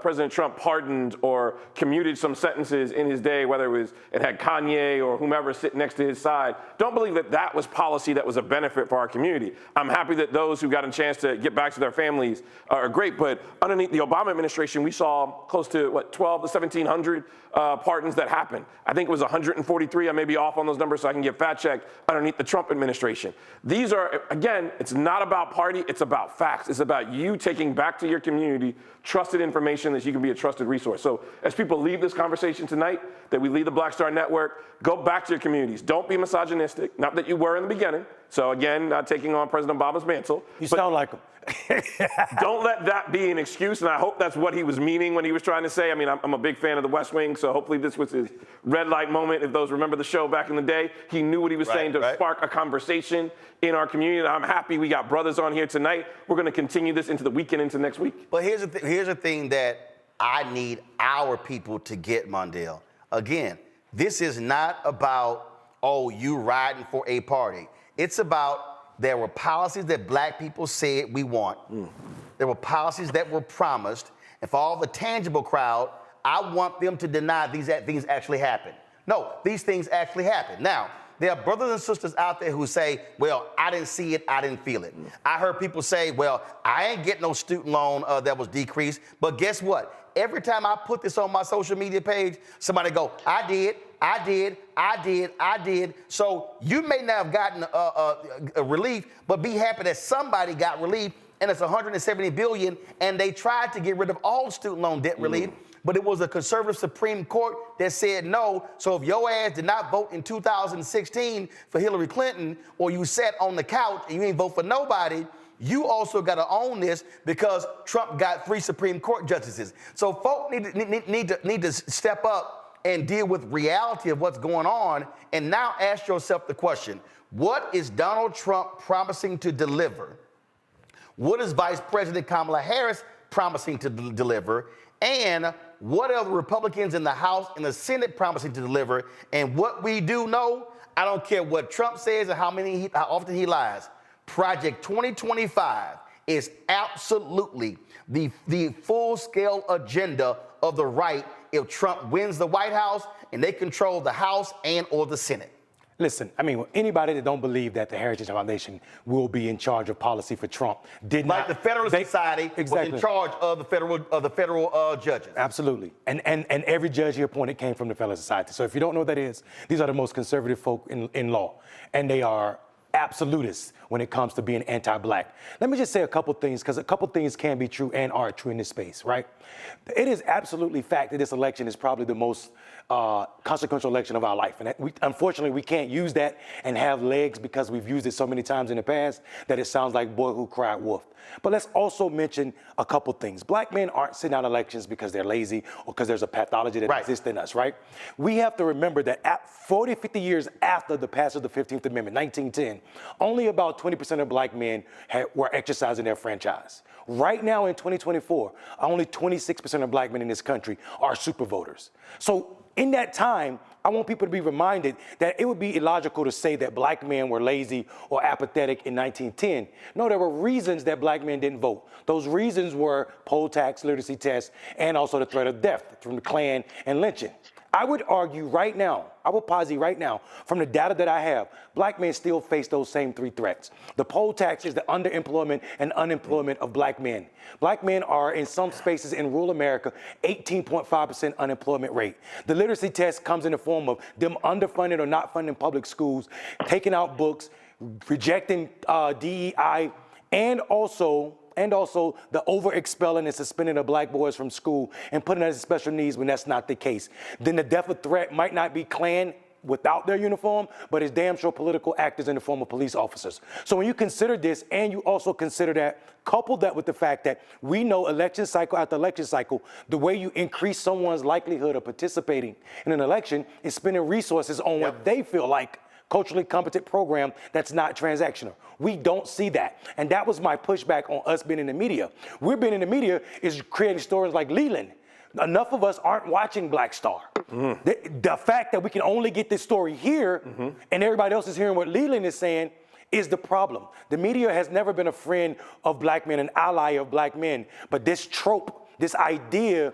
[SPEAKER 10] President Trump pardoned or commuted some sentences in his day, whether it had Kanye or whomever sitting next to his side, don't believe that that was policy that was a benefit for our community. I'm happy that those who got a chance to get back to their families are great, but underneath the Obama administration, we saw close to, 12 to 1,700 pardons that happened. I think it was 143. I may be off on those numbers so I can get fact-checked underneath the Trump administration. These are, again, it's not about party, it's about facts. It's about you taking back to your community trusted information that you can be a trusted resource. So as people leave this conversation tonight, that we leave the Black Star Network, go back to your communities. Don't be misogynistic, not that you were in the beginning. So again, not taking on President Obama's mantle.
[SPEAKER 12] You sound like him.
[SPEAKER 10] Don't let that be an excuse, and I hope that's what he was meaning when he was trying to say. I mean, I'm a big fan of the West Wing, so hopefully this was his red light moment. If those remember the show back in the day, he knew what he was saying to spark a conversation in our community. And I'm happy we got brothers on here tonight. We're going to continue this into the weekend, into next week.
[SPEAKER 1] But here's the thing that I need our people to get, Mondale. Again, this is not about, oh, you riding for a party. It's about there were policies that black people said we want. There were policies that were promised. And for all the tangible crowd, I want them to deny these things actually happen. No, these things actually happen. Now, there are brothers and sisters out there who say, well, I didn't see it, I didn't feel it. I heard people say, well, I ain't getting no student loan that was decreased. But guess what? Every time I put this on my social media page, somebody go, I did. So you may not have gotten a relief, but be happy that somebody got relief, and it's $170 billion, and they tried to get rid of all student loan debt relief, but it was a conservative Supreme Court that said no. So if your ass did not vote in 2016 for Hillary Clinton, or you sat on the couch and you ain't vote for nobody, you also got to own this because Trump got 3 Supreme Court justices. So folks need to step up and deal with reality of what's going on. And now ask yourself the question, what is Donald Trump promising to deliver? What is Vice President Kamala Harris promising to deliver? And what are the Republicans in the House and the Senate promising to deliver? And what we do know, I don't care what Trump says or how often he lies, Project 2025 is absolutely the full-scale agenda of the right if Trump wins the White House and they control the House and or the Senate.
[SPEAKER 12] Listen, I mean, anybody that don't believe that the Heritage Foundation will be in charge of policy for Trump did not.
[SPEAKER 1] Like the Federalist Society was in charge of the federal judges.
[SPEAKER 12] Absolutely, and every judge he appointed came from the Federalist Society. So if you don't know what that is, these are the most conservative folk in law, and they are absolutists when it comes to being anti-black. Let me just say a couple things, because a couple things can be true and are true in this space, right? It is absolutely fact that this election is probably the most consequential election of our life. And unfortunately, we can't use that and have legs because we've used it so many times in the past that it sounds like boy who cried wolf. But let's also mention a couple things. Black men aren't sitting out elections because they're lazy or because there's a pathology that exists in us, right? We have to remember that 40, 50 years after the passage of the 15th Amendment, 1910, only about 20% of black men were exercising their franchise. Right now in 2024, only 26% of black men in this country are super voters. So in that time, I want people to be reminded that it would be illogical to say that black men were lazy or apathetic in 1910. No, there were reasons that black men didn't vote. Those reasons were poll tax, literacy tests, and also the threat of death from the Klan and lynching. I would argue right now, I will posit right now, from the data that I have, black men still face those same 3 threats. The poll tax is the underemployment and unemployment of black men. Black men are, in some spaces in rural America, 18.5% unemployment rate. The literacy test comes in the form of them underfunding or not funding public schools, taking out books, rejecting DEI, and also also the over expelling and suspending of black boys from school and putting them as special needs when that's not the case. Then the death of threat might not be Klan without their uniform, but it's damn sure political actors in the form of police officers. So when you consider this, and you also consider that, couple that with the fact that we know election cycle after election cycle, the way you increase someone's likelihood of participating in an election is spending resources on what they feel like culturally competent program that's not transactional. We don't see that. And that was my pushback on us being in the media. We're being in the media is creating stories like Leland. Enough of us aren't watching Black Star. The fact that we can only get this story here and everybody else is hearing what Leland is saying is the problem. The media has never been a friend of black men, an ally of black men. But this trope, this idea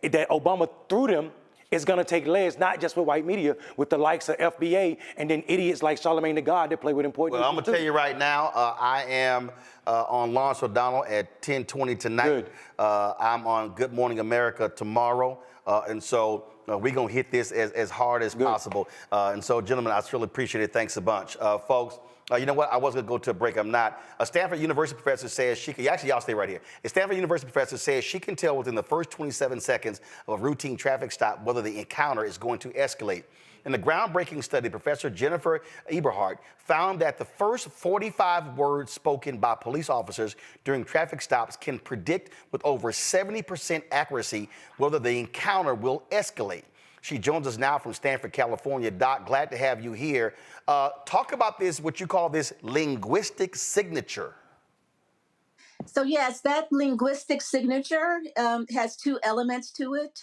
[SPEAKER 12] that Obama threw them is going to take legs, not just with white media, with the likes of FBA and then idiots like Charlamagne the God that play with important
[SPEAKER 1] Well, I'm going to tell you right now, I am on Lawrence O'Donnell at 10:20 tonight. I'm on Good Morning America tomorrow. And so we're going to hit this as hard as possible. And so, gentlemen, I really appreciate it. Thanks a bunch. Folks, you know what? I was going to go to a break. I'm not. A Stanford University professor says she can, actually, y'all stay right here. A Stanford University professor says she can tell within the first 27 seconds of a routine traffic stop whether the encounter is going to escalate. In a groundbreaking study, Professor Jennifer Eberhardt found that the first 45 words spoken by police officers during traffic stops can predict with over 70% accuracy whether the encounter will escalate. She joins us now from Stanford, California. Doc, glad to have you here. Talk about this, what you call this linguistic signature.
[SPEAKER 15] So yes, that linguistic signature has two elements to it.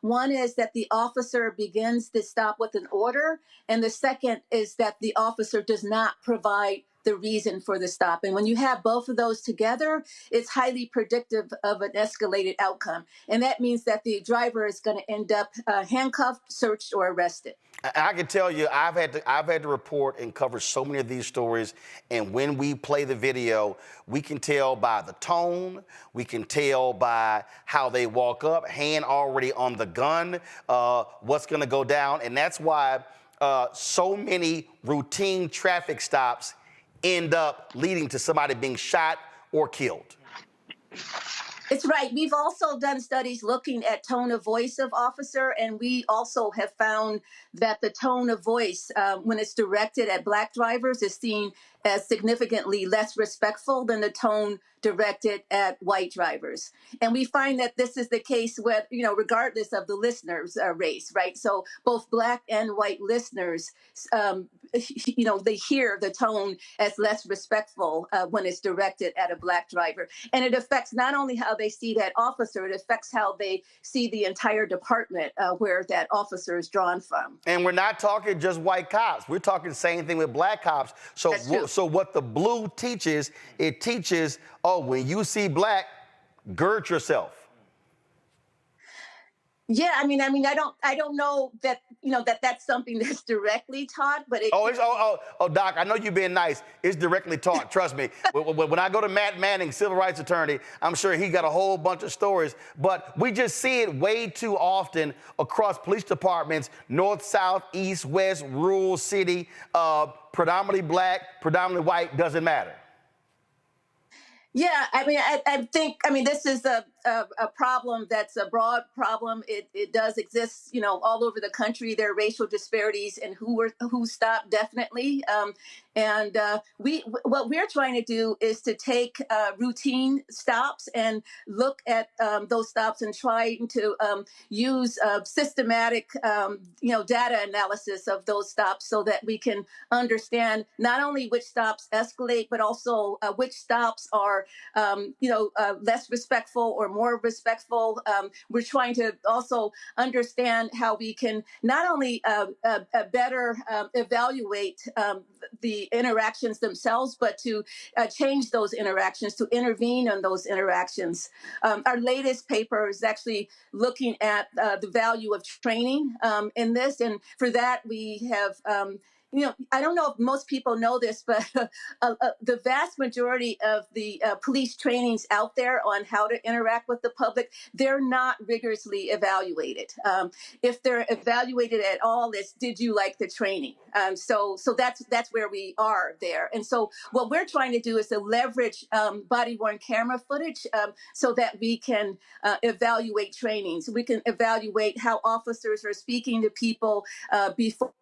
[SPEAKER 15] One is that the officer begins the stop with an order, and the second is that the officer does not provide the reason for the stop. And when you have both of those together, it's highly predictive of an escalated outcome. And that means that the driver is going to end up handcuffed, searched, or arrested.
[SPEAKER 1] I can tell you, I've had to report and cover so many of these stories, and when we play the video, we can tell by the tone, we can tell by how they walk up, hand already on the gun, what's going to go down, and that's why so many routine traffic stops end up leading to somebody being shot or killed.
[SPEAKER 15] It's right. We've also done studies looking at tone of voice of officer, and we also have found that the tone of voice, when it's directed at black drivers, is seen as significantly less respectful than the tone directed at white drivers. And we find that this is the case with, regardless of the listener's race, right? So both black and white listeners, they hear the tone as less respectful when it's directed at a black driver. And it affects not only how they see that officer, it affects how they see the entire department where that officer is drawn from.
[SPEAKER 1] And we're not talking just white cops. We're talking the same thing with black cops. So what the blue teaches, it teaches, when you see black, gird yourself.
[SPEAKER 15] Yeah, I mean, I don't know that, that's something that's directly taught, but it.
[SPEAKER 1] Doc, I know you're being nice. It's directly taught. Trust me. When I go to Matt Manning, civil rights attorney, I'm sure he got a whole bunch of stories, but we just see it way too often across police departments, north, south, east, west, rural, city, predominantly black, predominantly white, doesn't matter.
[SPEAKER 15] Yeah, I think this is a problem that's a broad problem. It does exist, all over the country. There are racial disparities in who stopped, definitely. And what we're trying to do is to take routine stops and look at those stops and trying to use systematic, data analysis of those stops so that we can understand not only which stops escalate, but also which stops are, less respectful or more respectful. We're trying to also understand how we can not only better evaluate the interactions themselves, but to change those interactions, to intervene on those interactions. Our latest paper is actually looking at the value of training in this. And for that, we have I don't know if most people know this, but the vast majority of the police trainings out there on how to interact with the public, they're not rigorously evaluated. If they're evaluated at all, it's did you like the training? So that's where we are there. And so what we're trying to do is to leverage body-worn camera footage so that we can evaluate trainings. We can evaluate how officers are speaking to people before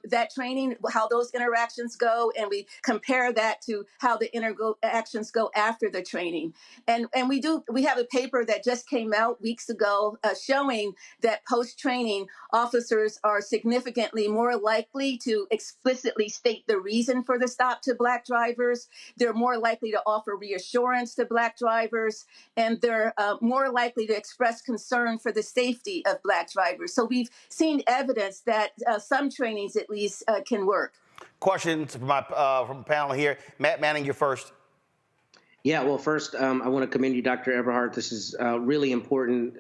[SPEAKER 15] that training, how those interactions go, and we compare that to how the interactions go after the training. And we have a paper that just came out weeks ago showing that post-training officers are significantly more likely to explicitly state the reason for the stop to Black drivers. They're more likely to offer reassurance to Black drivers, and they're more likely to express concern for the safety of Black drivers. So we've seen evidence that some trainings at least can work.
[SPEAKER 1] Questions from the panel here. Matt Manning, you're first.
[SPEAKER 11] Yeah, well, first, I want to commend you, Dr. Everhart. This is really important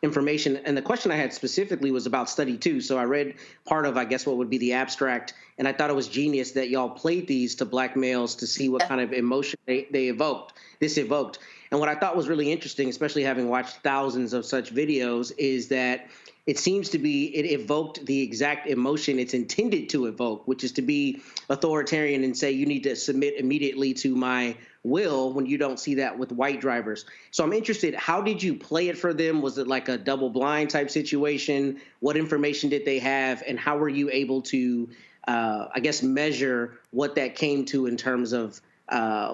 [SPEAKER 11] information. And the question I had specifically was about study 2. So I read part of, I guess, what would be the abstract. And I thought it was genius that y'all played these to Black males to see what kind of emotion they evoked. And what I thought was really interesting, especially having watched thousands of such videos, is that it seems to be it evoked the exact emotion it's intended to evoke, which is to be authoritarian and say you need to submit immediately to my will when you don't see that with white drivers. So I'm interested, how did you play it for them? Was it like a double blind type situation? What information did they have? And how were you able to, I guess, measure what that came to in terms of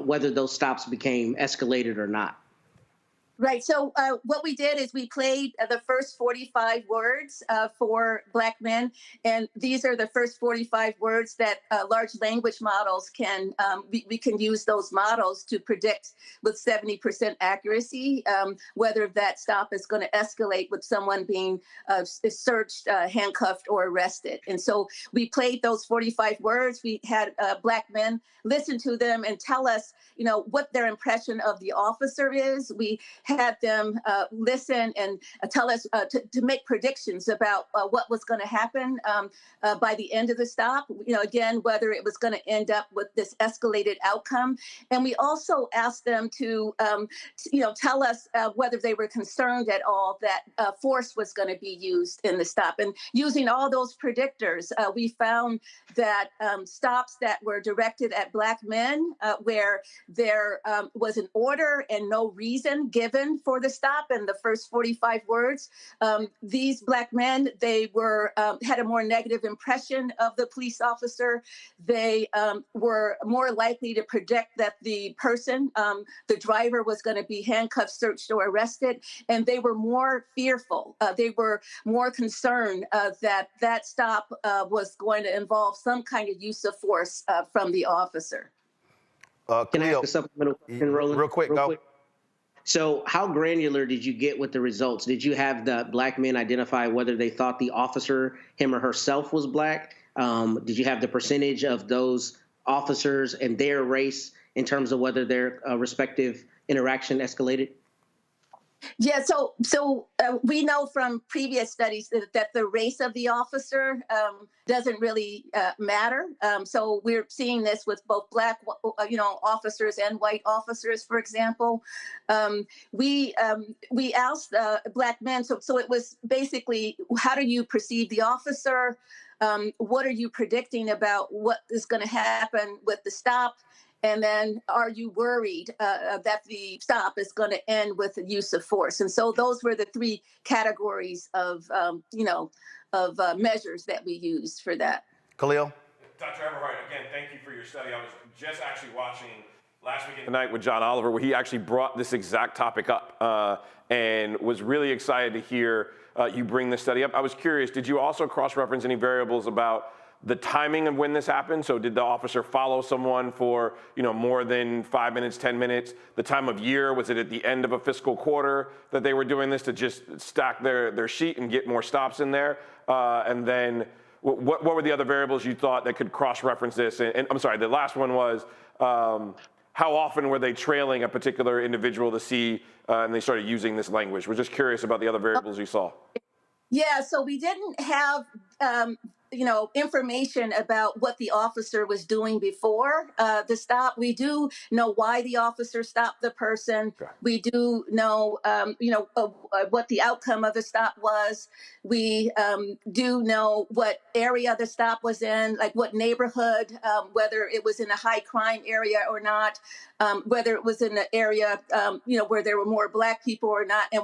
[SPEAKER 11] whether those stops became escalated or not?
[SPEAKER 15] Right. So what we did is we played the first 45 words for Black men. And these are the first 45 words that large language models can, we can use those models to predict with 70% accuracy whether that stop is going to escalate with someone being searched, handcuffed, or arrested. And so we played those 45 words. We had Black men listen to them and tell us, what their impression of the officer is. We had them listen and tell us to make predictions about what was going to happen by the end of the stop, again, whether it was going to end up with this escalated outcome. And we also asked them to, tell us whether they were concerned at all that force was going to be used in the stop. And using all those predictors, we found that stops that were directed at Black men where there was an order and no reason given for the stop in the first 45 words. These Black men, they were had a more negative impression of the police officer. They were more likely to predict that the person, the driver, was going to be handcuffed, searched, or arrested. And they were more fearful. They were more concerned that that stop was going to involve some kind of use of force from the officer.
[SPEAKER 11] Can I ask a supplemental question, Roland?
[SPEAKER 1] Real quick, go.
[SPEAKER 11] So how granular did you get with the results? Did you have the Black men identify whether they thought the officer, him or herself, was Black? Did you have the percentage of those officers and their race in terms of whether their respective interaction escalated?
[SPEAKER 15] Yeah, so we know from previous studies that the race of the officer doesn't really matter. So we're seeing this with both Black, officers and white officers, for example. We asked Black men, so it was basically, how do you perceive the officer? What are you predicting about what is going to happen with the stop? And then, are you worried that the stop is going to end with the use of force? And so those were the three categories of, measures that we used for that.
[SPEAKER 1] Khalil?
[SPEAKER 10] Dr. Everhart, again, thank you for your study. I was just actually watching last week tonight with John Oliver, where he actually brought this exact topic up and was really excited to hear you bring this study up. I was curious, did you also cross-reference any variables about the timing of when this happened? So did the officer follow someone for, more than 5 minutes, 10 minutes? The time of year, was it at the end of a fiscal quarter that they were doing this to just stack their sheet and get more stops in there? And then what were the other variables you thought that could cross-reference this? And I'm sorry, the last one was, how often were they trailing a particular individual to see, and they started using this language? We're just curious about the other variables you saw.
[SPEAKER 15] Yeah, so we didn't have information about what the officer was doing before the stop. We do know why the officer stopped the person. We do know, what the outcome of the stop was. We do know what area the stop was in, like what neighborhood, whether it was in a high crime area or not, whether it was in an area, where there were more Black people or not. And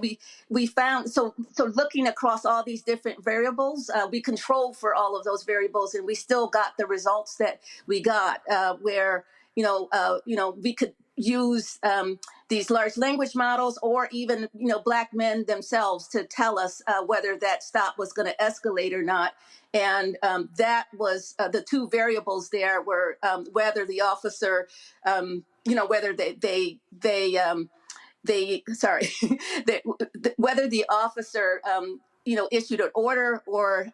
[SPEAKER 15] we found, so looking across all these different variables, we controlled for all of those variables, and we still got the results that we got, where, we could use these large language models or even, Black men themselves to tell us whether that stop was going to escalate or not. And that was the two variables there were whether the officer, whether whether the officer, issued an order or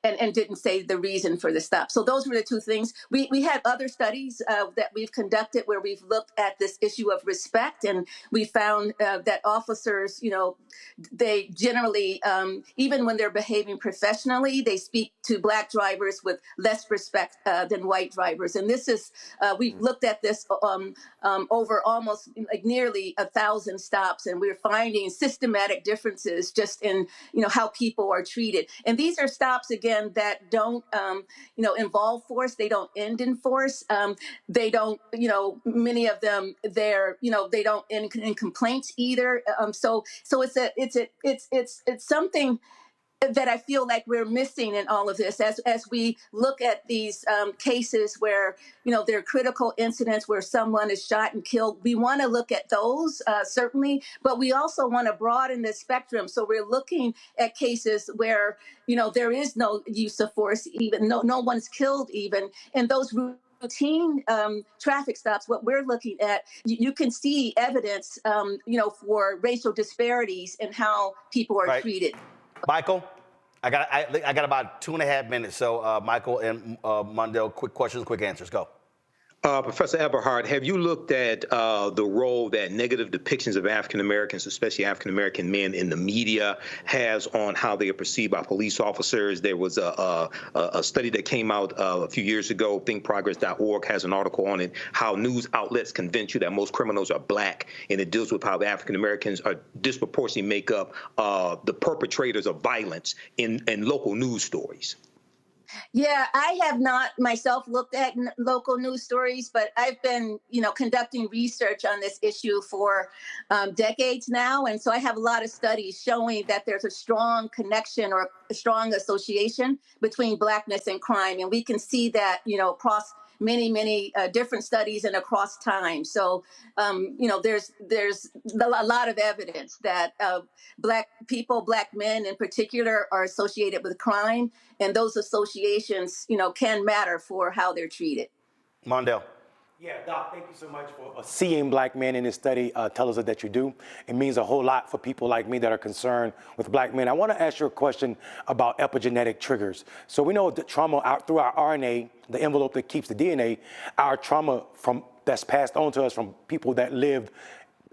[SPEAKER 15] and didn't say the reason for the stop. So those were the two things. We had other studies that we've conducted where we've looked at this issue of respect, and we found that officers, they generally, even when they're behaving professionally, they speak to Black drivers with less respect than white drivers. And this is, we've looked at this over almost like nearly 1,000 stops, and we're finding systematic differences just in, how people are treated. And these are stops, again, that don't, involve force. They don't end in force. They don't, many of them, they don't end in complaints either. So it's something that I feel like we're missing in all of this as we look at these cases where, there are critical incidents where someone is shot and killed. We want to look at those, certainly, but we also want to broaden the spectrum. So we're looking at cases where, there is no use of force, even no one's killed even, and those routine traffic stops, what we're looking at, you can see evidence, for racial disparities in how people are treated.
[SPEAKER 1] Michael, I got about 2.5 minutes. So Michael and Wendell, quick questions, quick answers. Go.
[SPEAKER 13] Professor Eberhard, have you looked at the role that negative depictions of African Americans, especially African American men, in the media has on how they are perceived by police officers? There was a study that came out a few years ago. ThinkProgress.org has an article on it, how news outlets convince you that most criminals are Black, and it deals with how African Americans are disproportionately make up the perpetrators of violence in local news stories.
[SPEAKER 15] Yeah, I have not myself looked at local news stories, but I've been, conducting research on this issue for decades now. And so I have a lot of studies showing that there's a strong connection or a strong association between Blackness and crime. And we can see that, across many different studies and across time. So, there's a lot of evidence that Black people, Black men in particular, are associated with crime. And those associations, can matter for how they're treated.
[SPEAKER 1] Wendell.
[SPEAKER 12] Yeah, Doc, thank you so much for seeing Black men in this study. Tell us that you do. It means a whole lot for people like me that are concerned with Black men. I want to ask you a question about epigenetic triggers. So we know that trauma through our RNA, the envelope that keeps the DNA, our trauma that's passed on to us from people that lived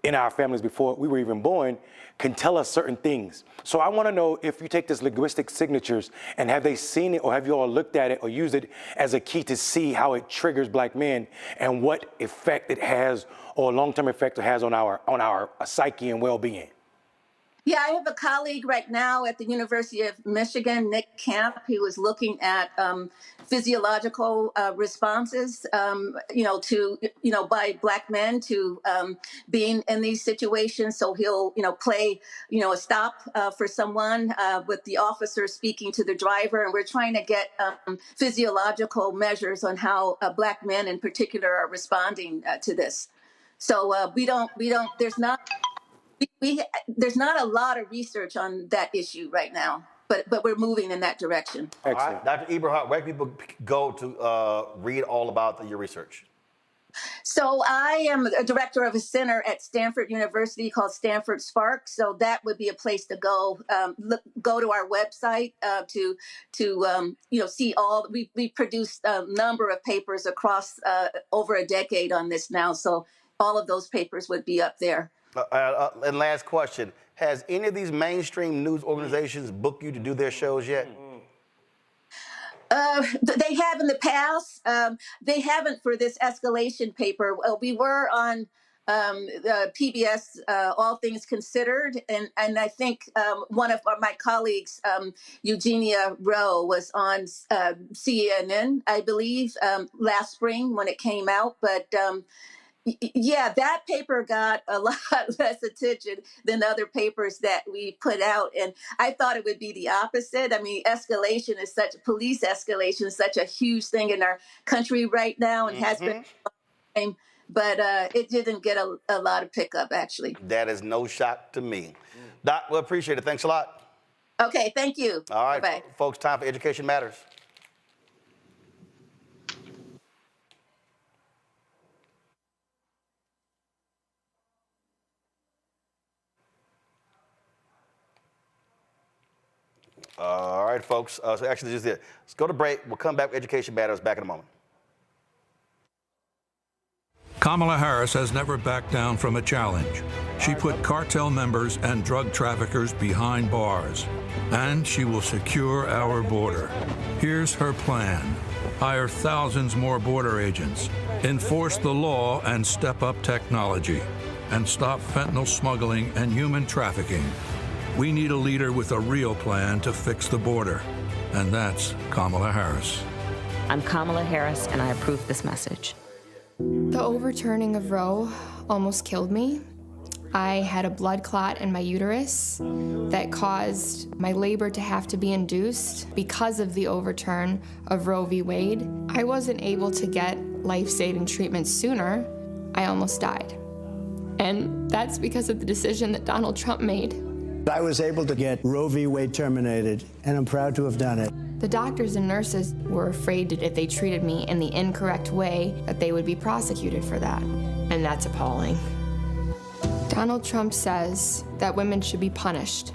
[SPEAKER 12] in our families before we were even born can tell us certain things. So I want to know if you take this linguistic signatures and have they seen it or have you all looked at it or used it as a key to see how it triggers Black men and what effect it has or long-term effect it has on our psyche and well-being?
[SPEAKER 15] Yeah, I have a colleague right now at the University of Michigan, Nick Camp, who is looking at physiological responses, by Black men to being in these situations. So he'll, play, a stop for someone with the officer speaking to the driver. And we're trying to get physiological measures on how Black men in particular are responding to this. So there's not a lot of research on that issue right now, but we're moving in that direction.
[SPEAKER 1] Excellent. All right. Dr. Eberhard, where can people go to read all about your research?
[SPEAKER 15] So I am a director of a center at Stanford University called Stanford Spark. So that would be a place to go. Go to our website to see all. We produced a number of papers across over a decade on this now. So all of those papers would be up there.
[SPEAKER 1] And last question, has any of these mainstream news organizations booked you to do their shows yet?
[SPEAKER 15] They have in the past. They haven't for this escalation paper. We were on PBS, All Things Considered, and I think one of my colleagues, Eugenia Rowe, was on CNN, I believe, last spring when it came out. But yeah, that paper got a lot less attention than other papers that we put out. And I thought it would be the opposite. I mean, police escalation is such a huge thing in our country right now and has been. But it didn't get a lot of pickup, actually.
[SPEAKER 1] That is no shock to me. Doc, we appreciate it. Thanks a lot.
[SPEAKER 15] Okay, thank you.
[SPEAKER 1] All right,
[SPEAKER 15] Bye-bye.
[SPEAKER 1] folks, time for Education Matters. All right, folks. So actually, just it. Let's go to break. We'll come back with Education Matters back in a moment.
[SPEAKER 17] Kamala Harris has never backed down from a challenge. She put cartel members and drug traffickers behind bars, and she will secure our border. Here's her plan. Hire thousands more border agents, enforce the law and step up technology, and stop fentanyl smuggling and human trafficking. We need a leader with a real plan to fix the border, and that's Kamala Harris.
[SPEAKER 24] I'm Kamala Harris, and I approve this message.
[SPEAKER 5] The overturning of Roe almost killed me. I had a blood clot in my uterus that caused my labor to have to be induced because of the overturn of Roe v. Wade. I wasn't able to get life-saving treatment sooner. I almost died. And that's because of the decision that Donald Trump made.
[SPEAKER 16] I was able to get Roe v. Wade terminated, and I'm proud to have done it.
[SPEAKER 5] The doctors and nurses were afraid that if they treated me in the incorrect way, that they would be prosecuted for that. And that's appalling. Donald Trump says that women should be punished.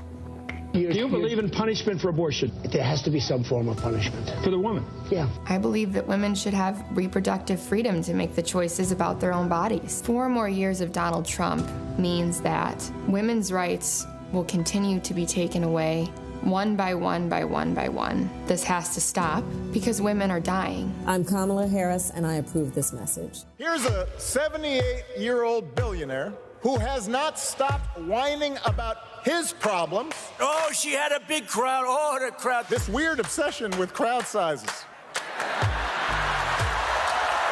[SPEAKER 16] Do you believe in punishment for abortion? There has to be some form of punishment. For the woman? Yeah.
[SPEAKER 5] I believe that women should have reproductive freedom to make the choices about their own bodies. 4 more years of Donald Trump means that women's rights will continue to be taken away one by one by one by one. This has to stop because women are dying.
[SPEAKER 24] I'm Kamala Harris, and I approve this message.
[SPEAKER 3] Here's a 78-year-old billionaire who has not stopped whining about his problems.
[SPEAKER 18] Oh, she had a big crowd. Oh, the crowd.
[SPEAKER 3] This weird obsession with crowd sizes. It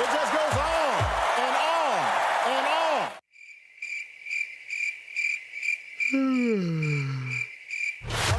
[SPEAKER 3] just goes on and on and on.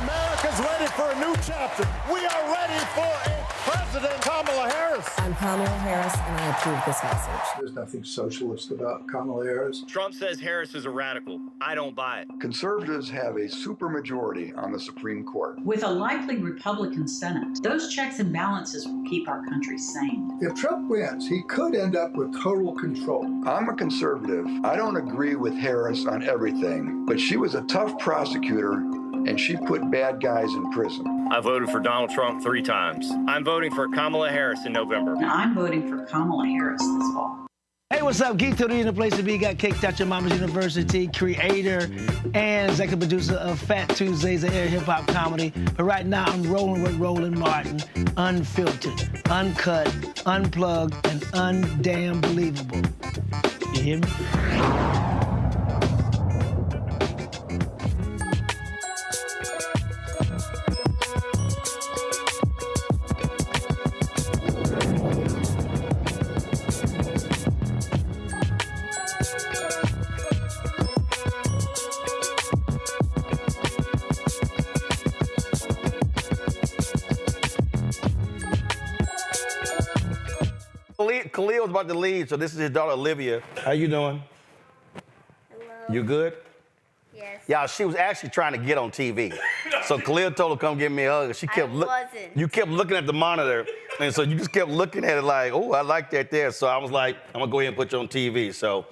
[SPEAKER 3] America's ready for a new chapter. We are ready for a President Kamala Harris.
[SPEAKER 24] I'm Kamala Harris, and I approve this message.
[SPEAKER 16] There's nothing socialist about Kamala Harris.
[SPEAKER 19] Trump says Harris is a radical. I don't buy it.
[SPEAKER 8] Conservatives have a supermajority on the Supreme Court.
[SPEAKER 20] With a likely Republican Senate, those checks and balances will keep our country sane.
[SPEAKER 16] If Trump wins, he could end up with total control.
[SPEAKER 8] I'm a conservative. I don't agree with Harris on everything, but she was a tough prosecutor, and she put bad guys in prison.
[SPEAKER 19] I voted for Donald Trump 3 times. I'm voting for Kamala Harris in November.
[SPEAKER 20] Now, I'm voting for Kamala Harris this fall.
[SPEAKER 21] Hey, what's up? Geek Tony in the place to be. Got Cake Touch Your Mama's University, creator and executive producer of Fat Tuesdays, an air hip-hop comedy. But right now, I'm rolling with Roland Martin, unfiltered, uncut, unplugged, and undamn believable. You hear me?
[SPEAKER 1] Khalil was about to leave, so this is his daughter, Olivia. How you doing?
[SPEAKER 22] Hello.
[SPEAKER 1] You good?
[SPEAKER 22] Yes.
[SPEAKER 1] Yeah, she was actually trying to get on TV. So Khalil told her, come give me a hug. She kept You kept looking at the monitor, and so you just kept looking at it like, oh, I like that there. So I was like, I'm gonna go ahead and put you on TV. So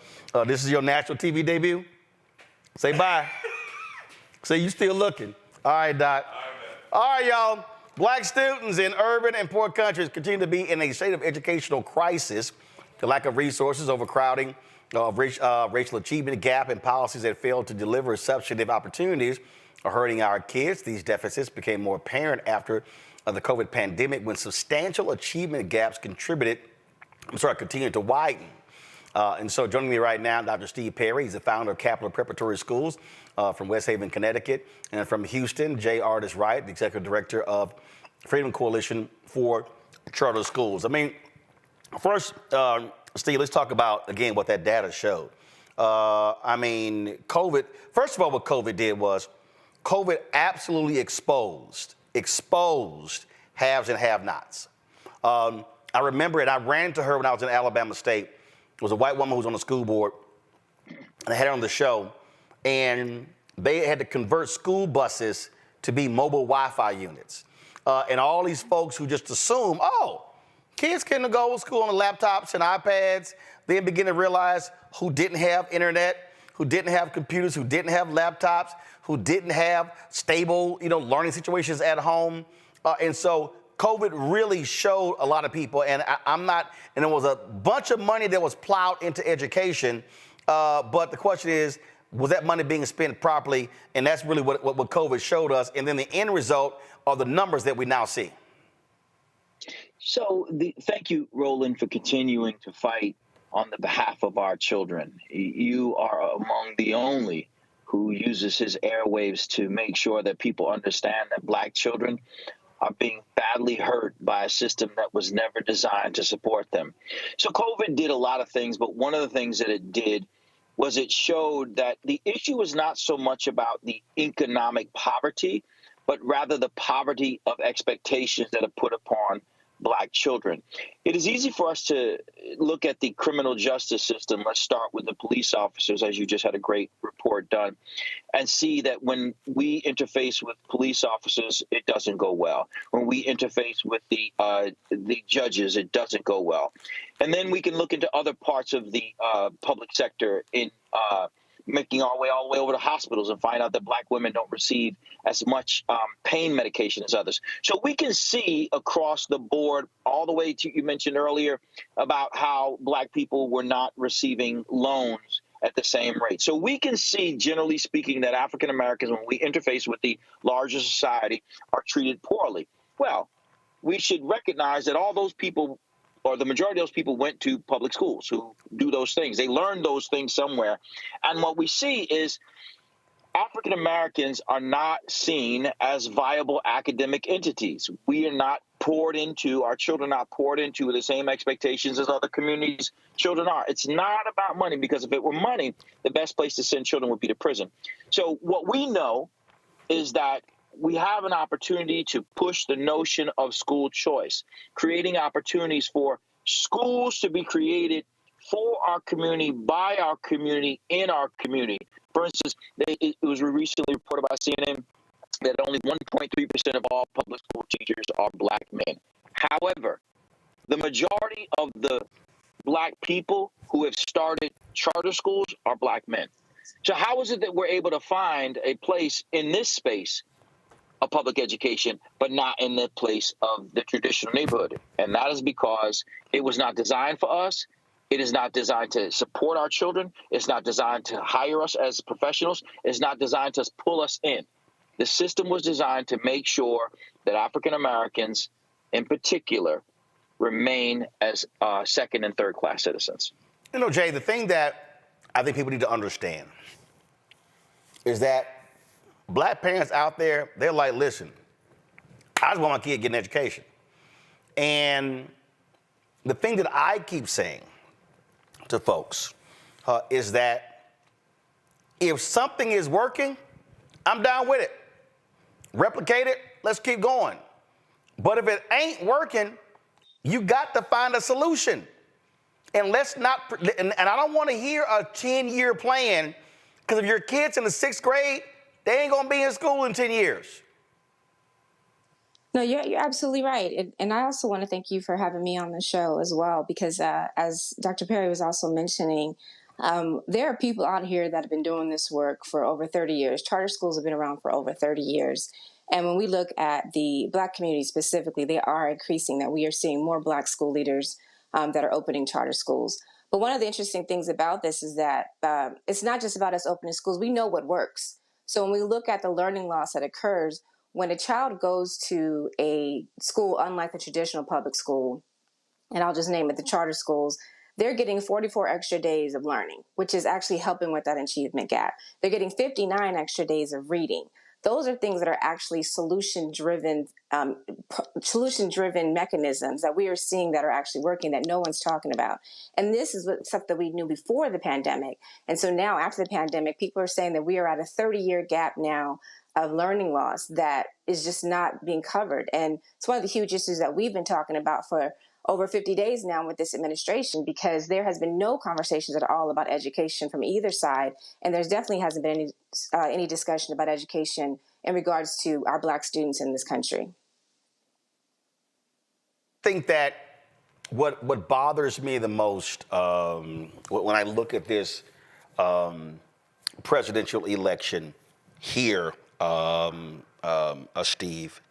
[SPEAKER 1] this is your national TV debut? Say bye. Say you still looking. All right, Doc. All right, y'all. Black students in urban and poor countries continue to be in a state of educational crisis. The lack of resources, overcrowding, racial achievement gap, and policies that fail to deliver substantive opportunities are hurting our kids. These deficits became more apparent after of the COVID pandemic when substantial achievement gaps continued to widen. And so joining me right now, Dr. Steve Perry. He's the founder of Capital Preparatory Schools from West Haven, Connecticut. And from Houston, J. Artis Wright, the executive director of Freedom Coalition for Charter Schools. I mean, first, Steve, let's talk about, again, what that data showed. I mean, COVID, first of all, what COVID did was COVID absolutely exposed haves and have-nots. I remember it. I ran into her when I was in Alabama State. It was a white woman who was on the school board, and I had her on the show, and they had to convert school buses to be mobile Wi-Fi units. And all these folks who just assume, oh, kids can go to school on laptops and iPads, then begin to realize who didn't have internet, who didn't have computers, who didn't have laptops, who didn't have stable, learning situations at home. And so COVID really showed a lot of people, and and there was a bunch of money that was plowed into education, but the question is, was that money being spent properly? And that's really what COVID showed us. And then the end result are the numbers that we now see.
[SPEAKER 2] So thank you, Roland, for continuing to fight on the behalf of our children. You are among the only who uses his airwaves to make sure that people understand that Black children are being badly hurt by a system that was never designed to support them. So COVID did a lot of things, but one of the things that it did was it showed that the issue was not so much about the economic poverty, but rather the poverty of expectations that are put upon Black children. It is easy for us to look at the criminal justice system. Let's start with the police officers, as you just had a great report done, and see that when we interface with police officers, it doesn't go well. When we interface with the judges, it doesn't go well. And then we can look into other parts of the public sector in making our way all the way over to hospitals and find out that Black women don't receive as much pain medication as others. So we can see across the board, all the way to, you mentioned earlier, about how Black people were not receiving loans at the same rate. So we can see, generally speaking, that African Americans, when we interface with the larger society, are treated poorly. Well, we should recognize that all those people, or the majority of those people, went to public schools who do those things. They learned those things somewhere. And what we see is African Americans are not seen as viable academic entities. We are not poured into, our children are not poured into with the same expectations as other communities' children are. It's not about money, because if it were money, the best place to send children would be to prison. So what we know is that we have an opportunity to push the notion of school choice, creating opportunities for schools to be created for our community, by our community, in our community. For instance, it was recently reported by CNN that only 1.3% of all public school teachers are Black men. However, the majority of the Black people who have started charter schools are Black men. So how is it that we're able to find a place in this space of public education, but not in the place of the traditional neighborhood? And that is because it was not designed for us. It is not designed to support our children. It's not designed to hire us as professionals. It's not designed to pull us in. The system was designed to make sure that African Americans, in particular, remain as second and third class citizens.
[SPEAKER 1] Jay, the thing that I think people need to understand is that Black parents out there, they're like, listen, I just want my kid to get an education. And the thing that I keep saying to folks is that if something is working, I'm down with it. Replicate it, let's keep going. But if it ain't working, you got to find a solution. And let's not, and I don't want to hear a 10-year plan, because if your kid's in the 6th grade, they ain't gonna be in school in 10 years.
[SPEAKER 6] No, you're absolutely right. And I also want to thank you for having me on the show as well, because as Dr. Perry was also mentioning, there are people out here that have been doing this work for over 30 years. Charter schools have been around for over 30 years. And when we look at the Black community specifically, they are increasing, that we are seeing more Black school leaders that are opening charter schools. But one of the interesting things about this is that it's not just about us opening schools. We know what works. So when we look at the learning loss that occurs when a child goes to a school, unlike a traditional public school, and I'll just name it the charter schools, they're getting 44 extra days of learning, which is actually helping with that achievement gap. They're getting 59 extra days of reading. Those are things that are actually solution-driven mechanisms that we are seeing that are actually working that no one's talking about. And this is stuff that we knew before the pandemic. And so now after the pandemic, people are saying that we are at a 30-year gap now of learning loss that is just not being covered. And it's one of the huge issues that we've been talking about for over 50 days now with this administration, because there has been no conversations at all about education from either side. And there's definitely hasn't been any discussion about education in regards to our Black students in this country.
[SPEAKER 1] I think that what bothers me the most when I look at this presidential election here, Steve,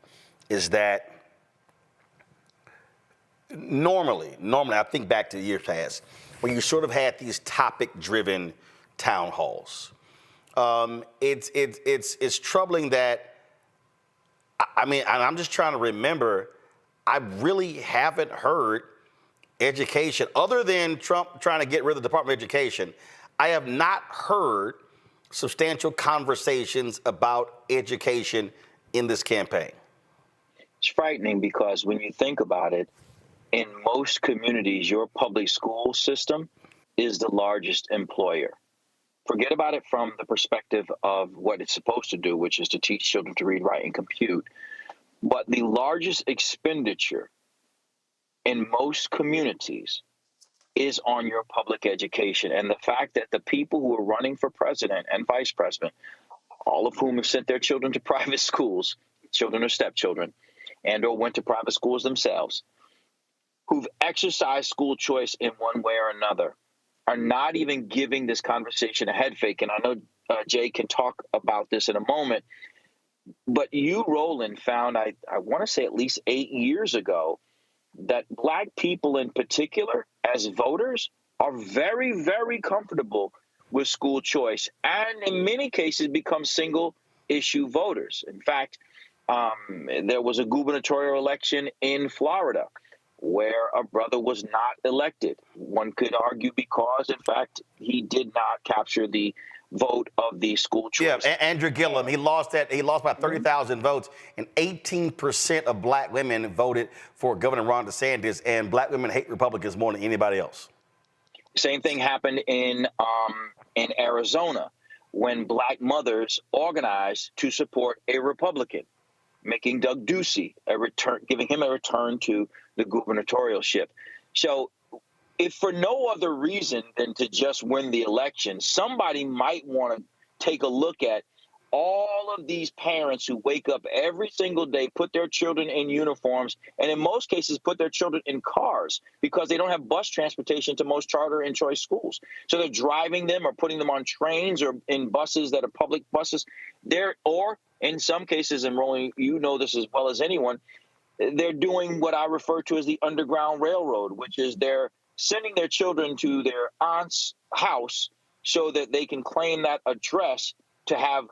[SPEAKER 1] is that normally, I think back to the years past, when you sort of had these topic-driven town halls. It's troubling that, I mean, I'm just trying to remember, I really haven't heard education, other than Trump trying to get rid of the Department of Education, I have not heard substantial conversations about education in this campaign.
[SPEAKER 2] It's frightening because when you think about it, in most communities, your public school system is the largest employer. Forget about it from the perspective of what it's supposed to do, which is to teach children to read, write, and compute. But the largest expenditure in most communities is on your public education. And the fact that the people who are running for president and vice president, all of whom have sent their children to private schools, children or stepchildren, and or went to private schools themselves, who've exercised school choice in one way or another, are not even giving this conversation a head fake. And I know Jay can talk about this in a moment, but you, Roland, found, I want to say at least 8 years ago, that Black people in particular, as voters, are very, very comfortable with school choice and in many cases become single issue voters. In fact, there was a gubernatorial election in Florida where a brother was not elected. One could argue because, in fact, he did not capture the vote of the school choice.
[SPEAKER 1] Yeah, Andrew Gillum, he lost by 30,000 votes, and 18% of Black women voted for Governor Ron DeSantis, and Black women hate Republicans more than anybody else.
[SPEAKER 2] Same thing happened in Arizona when Black mothers organized to support a Republican, making Doug Ducey giving him a return to the gubernatorialship. So if for no other reason than to just win the election, somebody might want to take a look at all of these parents who wake up every single day, put their children in uniforms, and in most cases put their children in cars because they don't have bus transportation to most charter and choice schools. So they're driving them or putting them on trains or in buses that are public buses. Or in some cases, and Roland, you know this as well as anyone, they're doing what I refer to as the Underground Railroad, which is they're sending their children to their aunt's house so that they can claim that address to have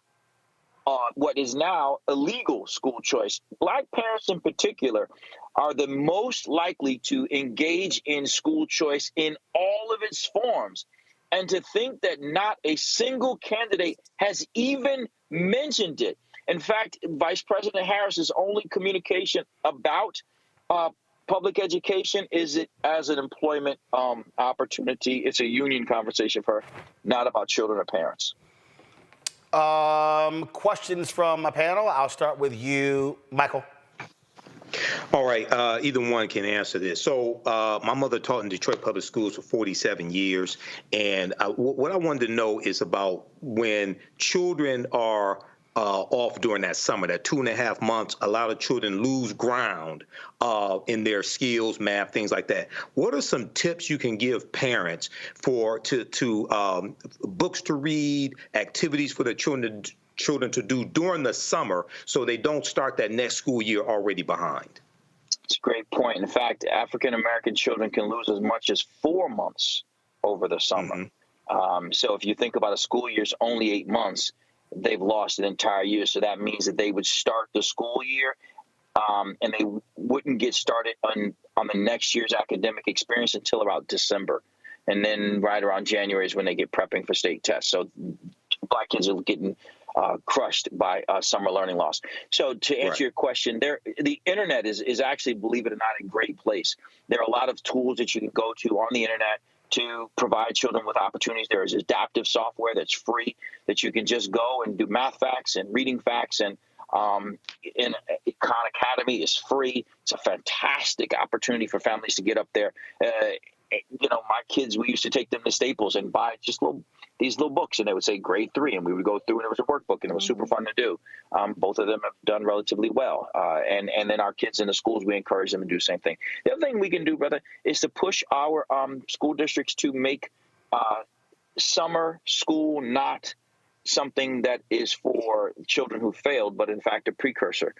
[SPEAKER 2] what is now illegal school choice. Black parents in particular are the most likely to engage in school choice in all of its forms. And to think that not a single candidate has even mentioned it. In fact, Vice President Harris's only communication about public education is it as an employment opportunity. It's a union conversation for her, not about children or parents.
[SPEAKER 1] Questions from my panel. I'll start with you, Michael.
[SPEAKER 13] All right, either one can answer this. So my mother taught in Detroit Public Schools for 47 years. And what I wanted to know is about when children are off during that summer, that 2.5 months, a lot of children lose ground in their skills, math, things like that. What are some tips you can give parents to books to read, activities for the children to do during the summer so they don't start that next school year already behind?
[SPEAKER 2] It's a great point. In fact, African-American children can lose as much as 4 months over the summer. So if you think about a school year's only 8 months, they've lost an entire year. So that means that they would start the school year and they wouldn't get started on the next year's academic experience until about December. And then right around January is when they get prepping for state tests. So Black kids are getting crushed by summer learning loss. So to answer your question, the internet is actually, believe it or not, a great place. There are a lot of tools that you can go to on the internet to provide children with opportunities. There is adaptive software that's free that you can just go and do math facts and reading facts, and in Khan Academy is free. It's a fantastic opportunity for families to get up there. You know, my kids, we used to take them to Staples and buy just these little books, and they would say grade 3, and we would go through, and it was a workbook, and it was super fun to do. Both of them have done relatively well. And then our kids in the schools, we encourage them to do the same thing. The other thing we can do, brother, is to push our school districts to make summer school not something that is for children who failed, but in fact a precursor.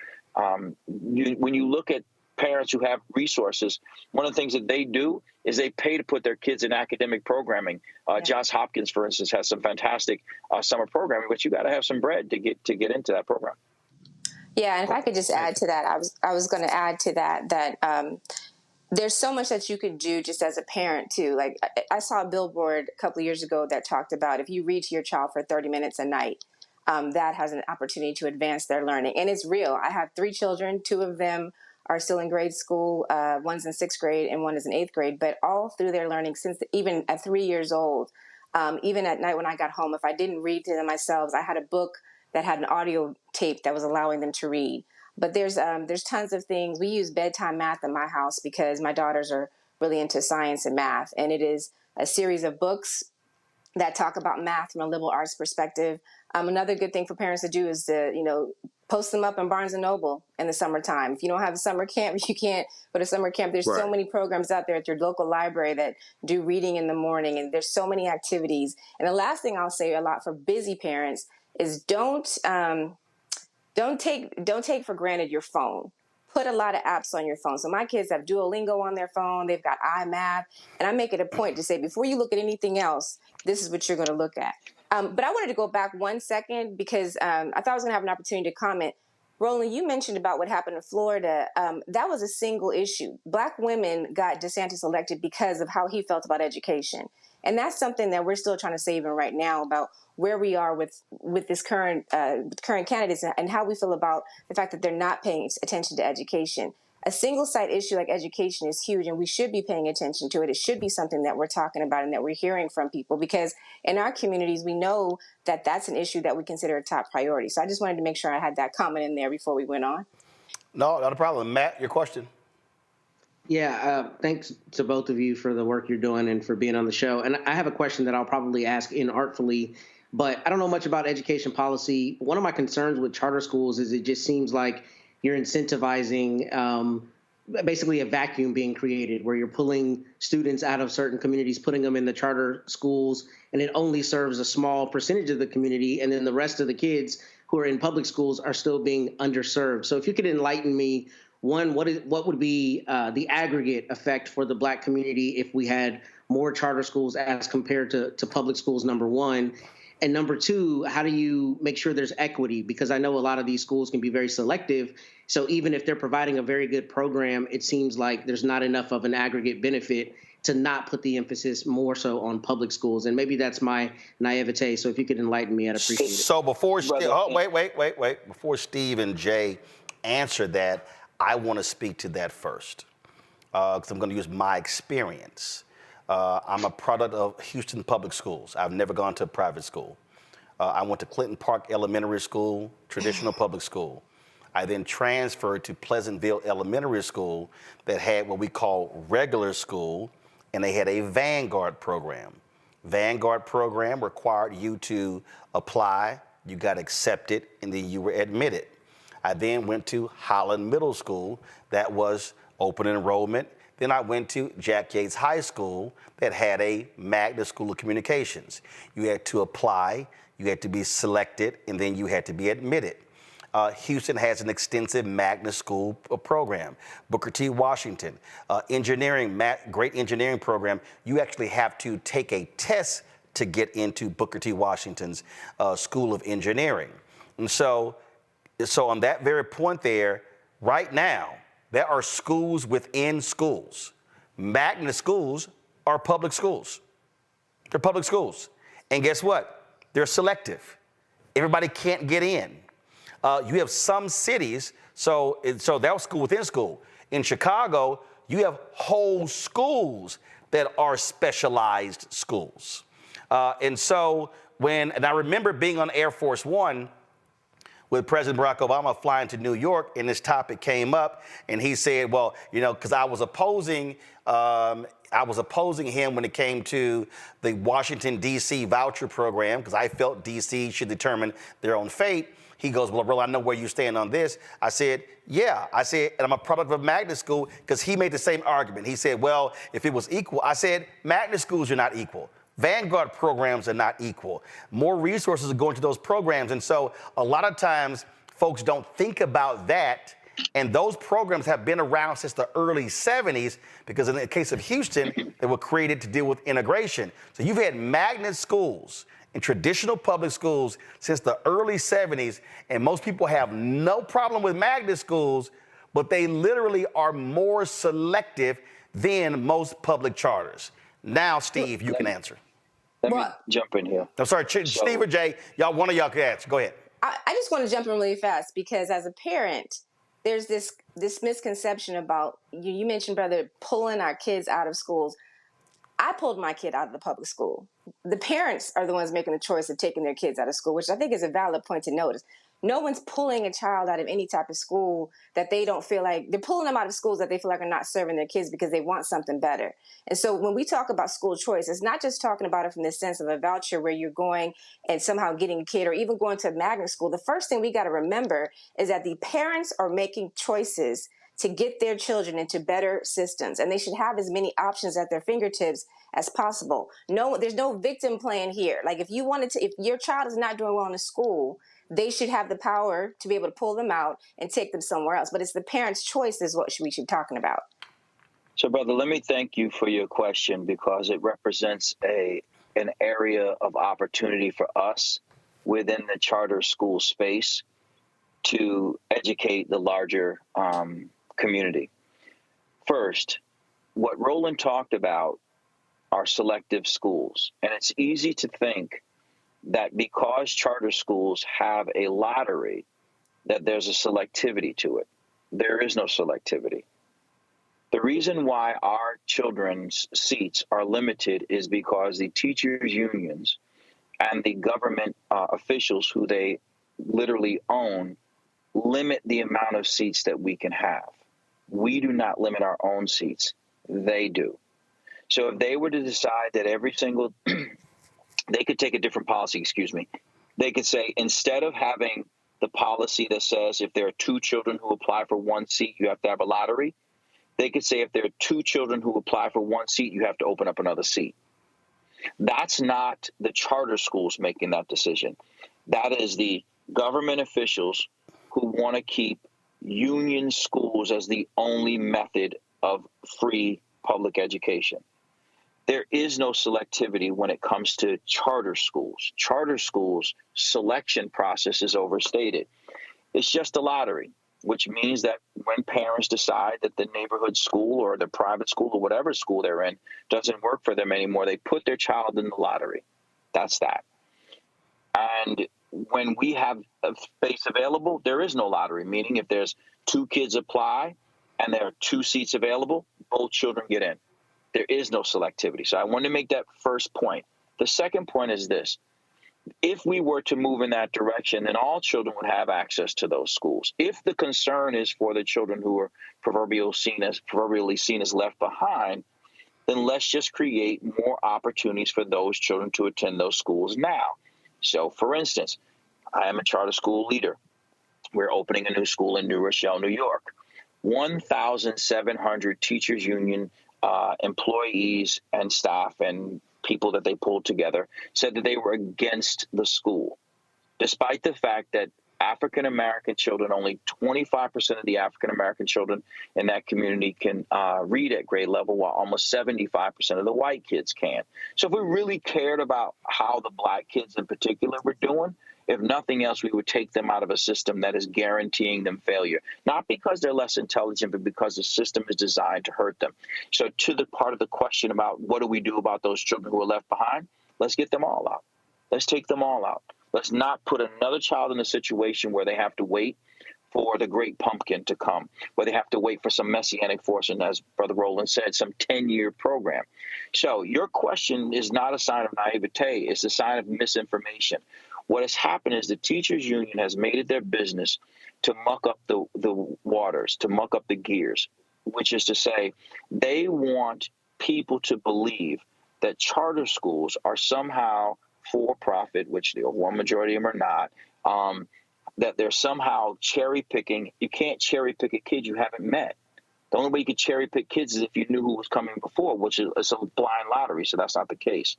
[SPEAKER 2] When you look at parents who have resources, one of the things that they do is they pay to put their kids in academic programming. Johns Hopkins, for instance, has some fantastic summer programming, but you got to have some bread to get into that program.
[SPEAKER 6] Yeah, and if I could just add to that, I was going to add to that there's so much that you can do just as a parent too. Like I saw a billboard a couple of years ago that talked about if you read to your child for 30 minutes a night, that has an opportunity to advance their learning. And it's real. I have 3 children. 2 of them are still in grade school. One's in 6th grade and one is in 8th grade, but all through their learning since even at 3 years old, even at night when I got home, if I didn't read to them myself, I had a book that had an audio tape that was allowing them to read. But there's tons of things. We use bedtime math in my house because my daughters are really into science and math. And it is a series of books that talk about math from a liberal arts perspective. Another good thing for parents to do is to, post them up in Barnes & Noble in the summertime. If you don't have a summer camp, you can't go to summer camp. There's so many programs out there at your local library that do reading in the morning, and there's so many activities. And the last thing I'll say a lot for busy parents is don't take for granted your phone. Put a lot of apps on your phone. So my kids have Duolingo on their phone. They've got iMath. And I make it a point to say, before you look at anything else, this is what you're going to look at. But I wanted to go back 1 second because I thought I was going to have an opportunity to comment. Roland, you mentioned about what happened in Florida. That was a single issue. Black women got DeSantis elected because of how he felt about education. And that's something that we're still trying to savor right now about where we are with this current candidates and how we feel about the fact that they're not paying attention to education. A single site issue like education is huge, and we should be paying attention to it. It should be something that we're talking about and that we're hearing from people, because in our communities, we know that that's an issue that we consider a top priority. So I just wanted to make sure I had that comment in there before we went on.
[SPEAKER 1] No, not a problem. Matt, your question.
[SPEAKER 11] Yeah, thanks to both of you for the work you're doing and for being on the show. And I have a question that I'll probably ask inartfully, but I don't know much about education policy. One of my concerns with charter schools is it just seems like you're incentivizing basically a vacuum being created where you're pulling students out of certain communities, putting them in the charter schools, and it only serves a small percentage of the community, and then the rest of the kids who are in public schools are still being underserved. So if you could enlighten me, one, what would be the aggregate effect for the Black community if we had more charter schools as compared to public schools, number one? And number two, how do you make sure there's equity? Because I know a lot of these schools can be very selective. So even if they're providing a very good program, it seems like there's not enough of an aggregate benefit to not put the emphasis more so on public schools. And maybe that's my naivete. So if you could enlighten me, I'd appreciate it.
[SPEAKER 1] So before wait. Before Steve and Jay answer that, I want to speak to that first, because I'm going to use my experience. I'm a product of Houston public schools. I've never gone to a private school. I went to Clinton Park Elementary School, traditional public school. I then transferred to Pleasantville Elementary School that had what we call regular school, and they had a Vanguard program. Vanguard program required you to apply, you got accepted, and then you were admitted. I then went to Holland Middle School that was open enrollment. Then I went to Jack Yates High School that had a Magna School of Communications. You had to apply, you had to be selected, and then you had to be admitted. Houston has an extensive Magna School program. Booker T. Washington, engineering, great engineering program. You actually have to take a test to get into Booker T. Washington's School of Engineering. And so on that very point there, right now, there are schools within schools. Magnet schools are public schools. They're public schools. And guess what? They're selective. Everybody can't get in. You have some cities, so that was school within school. In Chicago, you have whole schools that are specialized schools. And I remember being on Air Force One with President Barack Obama flying to New York, and this topic came up, and he said, well, because I was opposing him when it came to the Washington, D.C. voucher program, because I felt D.C. should determine their own fate. He goes, well, bro, I know where you stand on this. I said, yeah. I said, and I'm a product of a magnet school, because he made the same argument. He said, well, if it was equal, I said, magnet schools are not equal. Vanguard programs are not equal. More resources are going to those programs. And so a lot of times folks don't think about that. And those programs have been around since the early 70s, because in the case of Houston, they were created to deal with integration. So you've had magnet schools in traditional public schools since the early 70s, and most people have no problem with magnet schools, but they literally are more selective than most public charters. Now, Steve, you can answer.
[SPEAKER 2] Let me jump in here.
[SPEAKER 1] I'm sorry, Steve or Jay, one of y'all can answer. Go ahead.
[SPEAKER 6] I just want to jump in really fast, because as a parent, there's this misconception about, you mentioned, brother, pulling our kids out of schools. I pulled my kid out of the public school. The parents are the ones making the choice of taking their kids out of school, which I think is a valid point to notice. No one's pulling a child out of any type of school that they don't feel like, they're pulling them out of schools that they feel like are not serving their kids because they want something better. And so when we talk about school choice, it's not just talking about it from the sense of a voucher where you're going and somehow getting a kid, or even going to a magnet school. The first thing we got to remember is that the parents are making choices to get their children into better systems, and they should have as many options at their fingertips as possible. No, there's no victim plan here. Like if your child is not doing well in school, they should have the power to be able to pull them out and take them somewhere else. But it's the parents' choice is what we should be talking about.
[SPEAKER 2] So, brother, let me thank you for your question, because it represents an area of opportunity for us within the charter school space to educate the larger community. First, what Roland talked about are selective schools. And it's easy to think that because charter schools have a lottery, that there's a selectivity to it. There is no selectivity. The reason why our children's seats are limited is because the teachers' unions and the government officials who they literally own limit the amount of seats that we can have. We do not limit our own seats. They do. So if they were to decide that every single, they could take a different policy, They could say, instead of having the policy that says if there are 2 children who apply for 1 seat, you have to have a lottery, they could say if there are 2 children who apply for 1 seat, you have to open up another seat. That's not the charter schools making that decision. That is the government officials who want to keep union schools as the only method of free public education. There is no selectivity when it comes to charter schools. Charter schools' selection process is overstated. It's just a lottery, which means that when parents decide that the neighborhood school or the private school or whatever school they're in doesn't work for them anymore, they put their child in the lottery. That's that. And when we have a space available, there is no lottery, meaning if there's 2 kids apply and there are 2 seats available, both children get in. There is no selectivity. So I want to make that first point. The second point is this. If we were to move in that direction, then all children would have access to those schools. If the concern is for the children who are proverbially seen as left behind, then let's just create more opportunities for those children to attend those schools now. So, for instance, I am a charter school leader. We're opening a new school in New Rochelle, New York. 1,700 teachers union employees and staff and people that they pulled together said that they were against the school, despite the fact that African American children, only 25% of the African American children in that community can read at grade level, while almost 75% of the white kids can. So if we really cared about how the black kids in particular were doing, if nothing else, we would take them out of a system that is guaranteeing them failure, not because they're less intelligent, but because the system is designed to hurt them. So to the part of the question about what do we do about those children who are left behind, let's get them all out. Let's take them all out. Let's not put another child in a situation where they have to wait for the great pumpkin to come, where they have to wait for some messianic force, and as Brother Roland said, some 10-year program. So your question is not a sign of naivete. It's a sign of misinformation. What has happened is the teachers union has made it their business to muck up the waters, to muck up the gears, which is to say they want people to believe that charter schools are somehow for-profit, which the overwhelming majority of them are not, that they're somehow cherry-picking. You can't cherry-pick a kid you haven't met. The only way you could cherry-pick kids is if you knew who was coming before, which is a blind lottery, so that's not the case.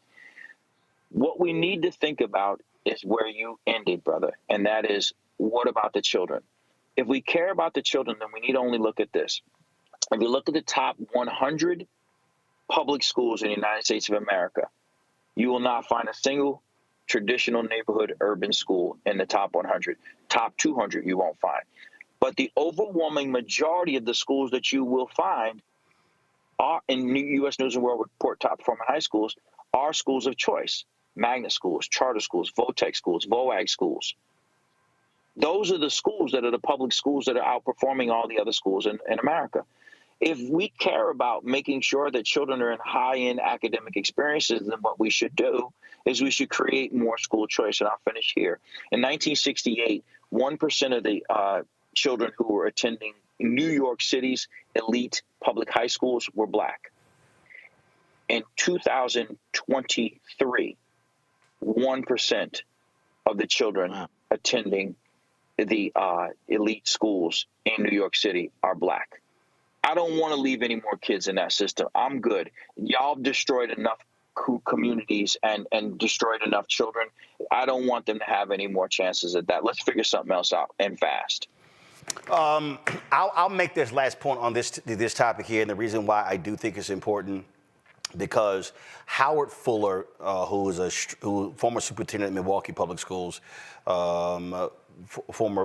[SPEAKER 2] What we need to think about is where you ended, brother, and that is, what about the children? If we care about the children, then we need to only look at this. If you look at the top 100 public schools in the United States of America, you will not find a single traditional neighborhood urban school in the top 100. Top 200 you won't find. But the overwhelming majority of the schools that you will find are in U.S. News and World Report top performing high schools are schools of choice. Magnet schools, charter schools, VOTEC schools, VOAG schools. Those are the schools that are the public schools that are outperforming all the other schools in America. If we care about making sure that children are in high-end academic experiences, then what we should do is we should create more school choice. And I'll finish here. In 1968, 1% of the children who were attending New York City's elite public high schools were black. In 2023, 1% of the children attending the elite schools in New York City are black. I don't want to leave any more kids in that system. I'm good. Y'all destroyed enough communities and destroyed enough children. I don't want them to have any more chances at that. Let's figure something else out, and fast.
[SPEAKER 1] I'll make this last point on this topic here, and the reason why I do think it's important, because Howard Fuller, who is former superintendent at Milwaukee Public Schools, former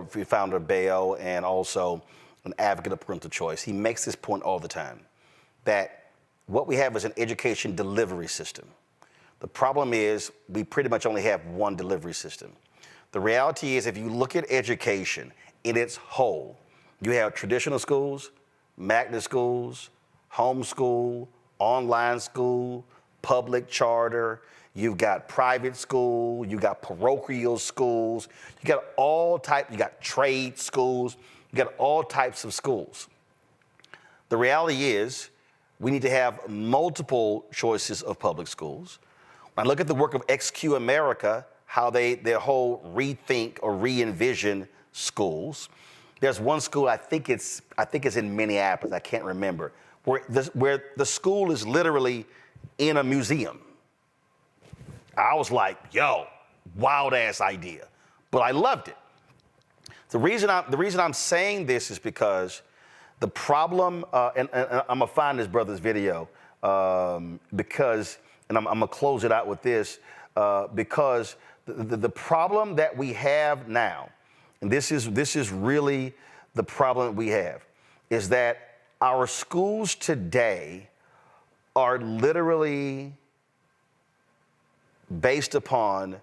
[SPEAKER 1] founder of Bayo, and also an advocate of parental choice, he makes this point all the time, that what we have is an education delivery system. The problem is we pretty much only have one delivery system. The reality is, if you look at education in its whole, you have traditional schools, magnet schools, homeschool, online school, public charter, you've got private school, you got parochial schools, you got you got trade schools, you got all types of schools. The reality is we need to have multiple choices of public schools. When I look at the work of XQ America, how their whole rethink or re-envision schools, there's one school, I think it's in Minneapolis, I can't remember, where the school is literally in a museum. I was like, yo, wild ass idea, but I loved it. The reason I'm saying this is because the problem, and I'm gonna find this brother's video because, and I'm gonna close it out with this, because the problem that we have now, and this is really the problem that we have, is that our schools today are literally based upon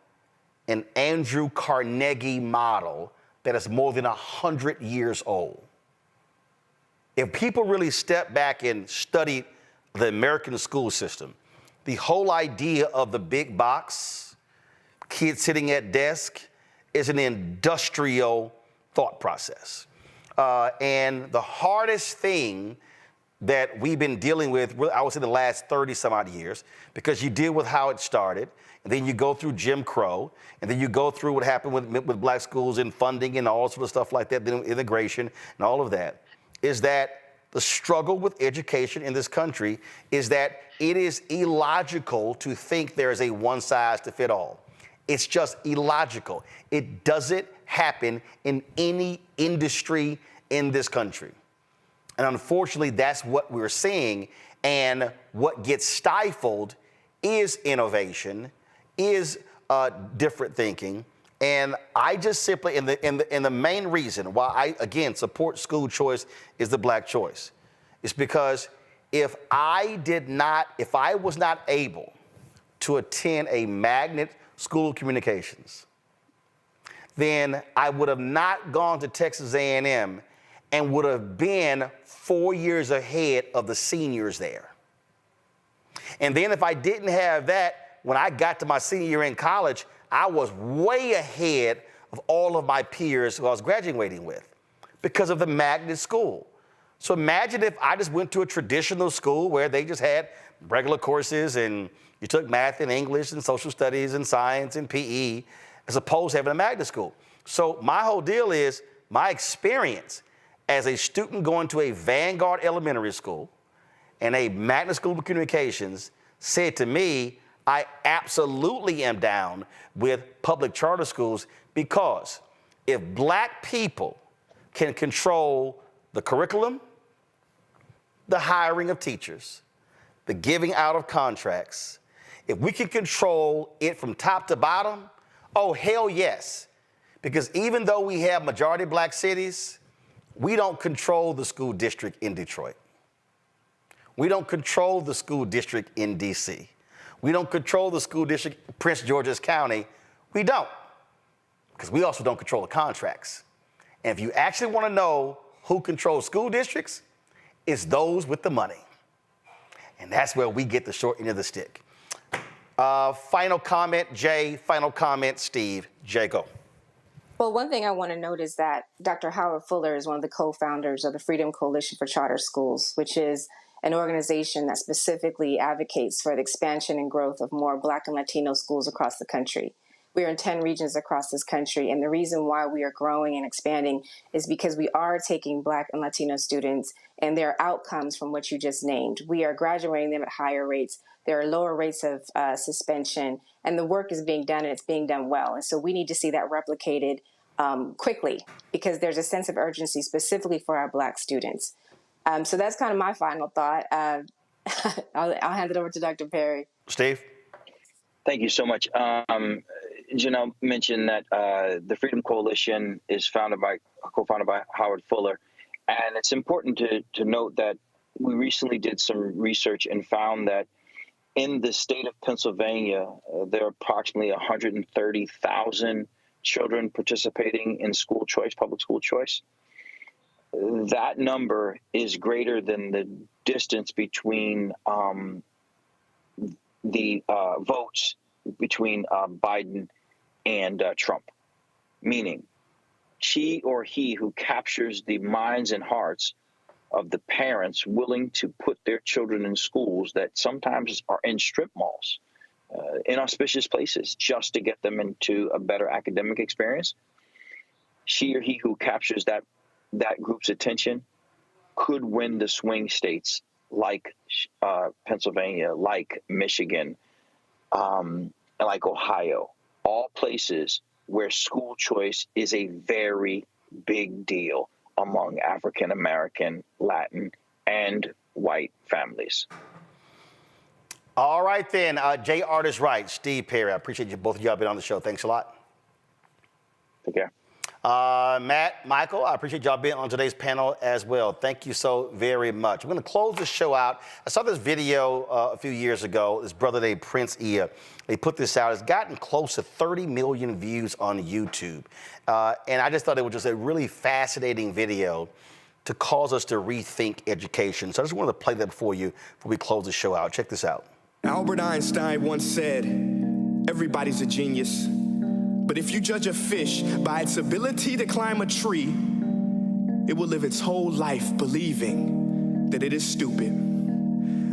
[SPEAKER 1] an Andrew Carnegie model that is more than 100 years old. If people really step back and study the American school system, the whole idea of the big box, kids sitting at desk, is an industrial thought process. And the hardest thing that we've been dealing with, I would say, the last 30 some odd years, because you deal with how it started, and then you go through Jim Crow, and then you go through what happened with black schools and funding and all sort of stuff like that, then immigration and all of that, is that the struggle with education in this country is that it is illogical to think there is a one size to fit all. It's just illogical. It doesn't happen in any industry in this country. And unfortunately, that's what we're seeing. And what gets stifled is innovation, is different thinking. And I just simply, and the main reason why I, again, support school choice is the black choice. It's because if I was not able to attend a magnet school of communications, then I would have not gone to Texas A&M and would have been 4 years ahead of the seniors there. And then if I didn't have that, when I got to my senior year in college, I was way ahead of all of my peers who I was graduating with because of the magnet school. So imagine if I just went to a traditional school where they just had regular courses and you took math and English and social studies and science and PE, as opposed to having a magnet school. So my whole deal is my experience as a student going to a Vanguard Elementary School and a magnet school of communications said to me, I absolutely am down with public charter schools, because if black people can control the curriculum, the hiring of teachers, the giving out of contracts, if we can control it from top to bottom, oh, hell yes. Because even though we have majority black cities, we don't control the school district in Detroit. We don't control the school district in DC. We don't control the school district in Prince George's County. We don't, because we also don't control the contracts. And if you actually want to know who controls school districts, it's those with the money. And that's where we get the short end of the stick. Final comment, Jay. Final comment, Steve. Jay, go.
[SPEAKER 6] Well, one thing I want to note is that Dr. Howard Fuller is one of the co-founders of the Freedom Coalition for Charter Schools, which is an organization that specifically advocates for the expansion and growth of more Black and Latino schools across the country. We are in 10 regions across this country, and the reason why we are growing and expanding is because we are taking Black and Latino students and their outcomes from what you just named. We are graduating them at higher rates. There are lower rates of suspension, and the work is being done, and it's being done well. And so we need to see that replicated quickly, because there's a sense of urgency specifically for our Black students. So that's kind of my final thought. I'll hand it over to Dr. Perry.
[SPEAKER 1] Steve?
[SPEAKER 2] Thank you so much. Janelle mentioned that the Freedom Coalition is co-founded by Howard Fuller. And it's important to note that we recently did some research and found that in the state of Pennsylvania, there are approximately 130,000 children participating in school choice, public school choice. That number is greater than the distance between the votes between Biden and Trump, meaning she or he who captures the minds and hearts of the parents willing to put their children in schools that sometimes are in strip malls, inauspicious places, just to get them into a better academic experience. She or he who captures that group's attention could win the swing states like Pennsylvania, like Michigan, and like Ohio, all places where school choice is a very big deal among African American, Latin, and white families.
[SPEAKER 1] All right, then. Jay Art is right. Steve Perry, I appreciate you both of y'all being on the show. Thanks a lot.
[SPEAKER 2] Take care.
[SPEAKER 1] Matt, Michael, I appreciate y'all being on today's panel as well. Thank you so very much. I'm going to close the show out. I saw this video a few years ago. This brother named Prince Ia, they put this out. It's gotten close to 30 million views on YouTube. And I just thought it was just a really fascinating video to cause us to rethink education. So I just wanted to play that for you before we close the show out. Check this out.
[SPEAKER 4] Albert Einstein once said, "Everybody's a genius. But if you judge a fish by its ability to climb a tree, it will live its whole life believing that it is stupid."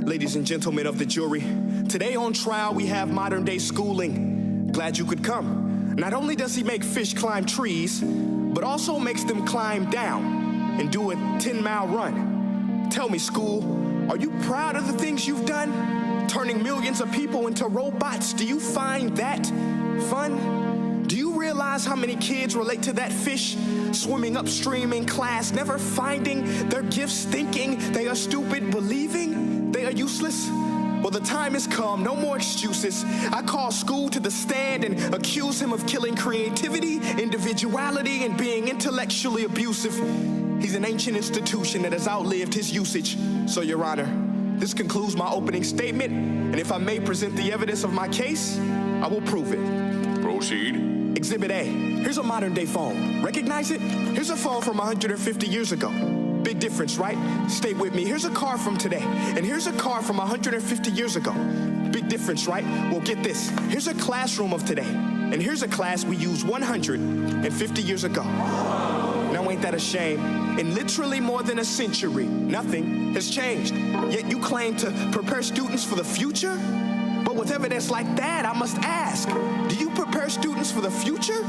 [SPEAKER 4] Ladies and gentlemen of the jury, today on trial we have modern day schooling. Glad you could come. Not only does he make fish climb trees, but also makes them climb down and do a 10-mile run. Tell me, school, are you proud of the things you've done? Turning millions of people into robots, do you find that Fun? Do you realize how many kids relate to that fish swimming upstream in class, never finding their gifts, thinking they are stupid, believing they are useless? Well, the time has come, no more excuses. I call school to the stand and accuse him of killing creativity, individuality, and being intellectually abusive. He's an ancient institution that has outlived his usage. So, Your Honor, this concludes my opening statement, and if I may present the evidence of my case, I will prove it.
[SPEAKER 7] Proceed.
[SPEAKER 4] Exhibit A. Here's a modern-day phone. Recognize it? Here's a phone from 150 years ago. Big difference, right? Stay with me. Here's a car from today, and here's a car from 150 years ago. Big difference, right? Well, get this. Here's a classroom of today, and here's a class we used 150 years ago. Now, ain't that a shame? In literally more than a century, nothing has changed. Yet you claim to prepare students for the future? But with evidence like that, I must ask, do you prepare students for the future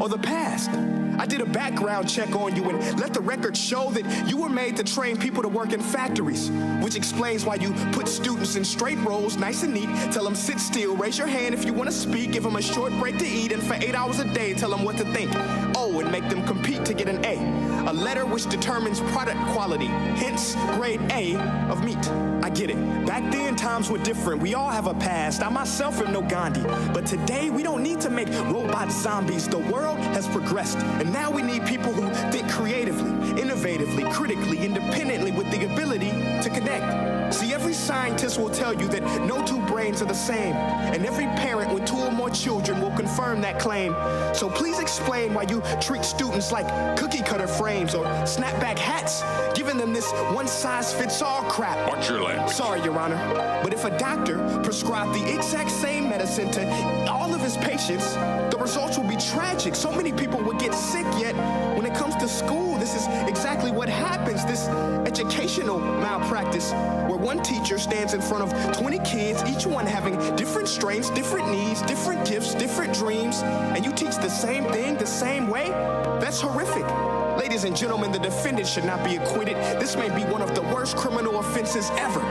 [SPEAKER 4] or the past? I did a background check on you and let the record show that you were made to train people to work in factories, which explains why you put students in straight rows, nice and neat, tell them sit still, raise your hand if you want to speak, give them a short break to eat, and for 8 hours a day, tell them what to think. Oh, and make them compete to get an A letter which determines product quality, hence grade A of meat. I get it. Back then, times were different. We all have a past. I myself am no Gandhi. But today, we don't need to make robot zombies. The world has progressed, and now we need people who think creatively, innovatively, critically, independently, with the ability to connect. See, every scientist will tell you that no two brains are the same, and every parent with 2 or more children will confirm that claim. So please explain why you treat students like cookie-cutter frames or snapback hats, giving them this one-size-fits-all crap.
[SPEAKER 7] Watch your language.
[SPEAKER 4] Sorry, Your Honor, but if a doctor prescribed the exact same medicine to all of his patients, the results will be tragic. So many people would get sick, yet when it comes to school, this is exactly what happens, this educational malpractice, where one teacher stands in front of 20 kids, each one having different strengths, different needs, different gifts, different dreams, and you teach the same thing the same way? That's horrific. Ladies and gentlemen, the defendant should not be acquitted. This may be one of the worst criminal offenses ever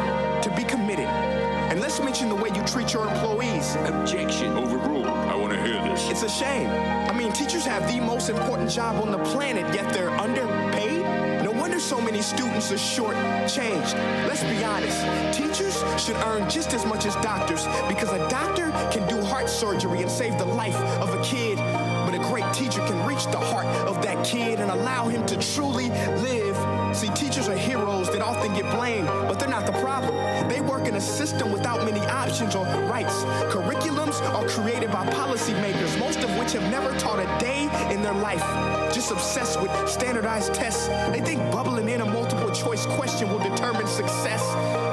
[SPEAKER 4] to be committed. And let's mention the way you treat your employees.
[SPEAKER 7] Objection. Overruled. I want to hear this.
[SPEAKER 4] It's a shame. I mean, teachers have the most important job on the planet, yet they're underpaid. No wonder so many students are short-changed. Let's be honest. Teachers should earn just as much as doctors, because a doctor can do heart surgery and save the life of a kid. But a great teacher can reach the heart of that kid and allow him to truly live. See, teachers are heroes that often get blamed, but they're not the problem. They work in a system without many options or rights. Curriculums are created by policymakers, most of which have never taught a day in their life. Just obsessed with standardized tests. They think bubbling in a multiple choice question will determine success.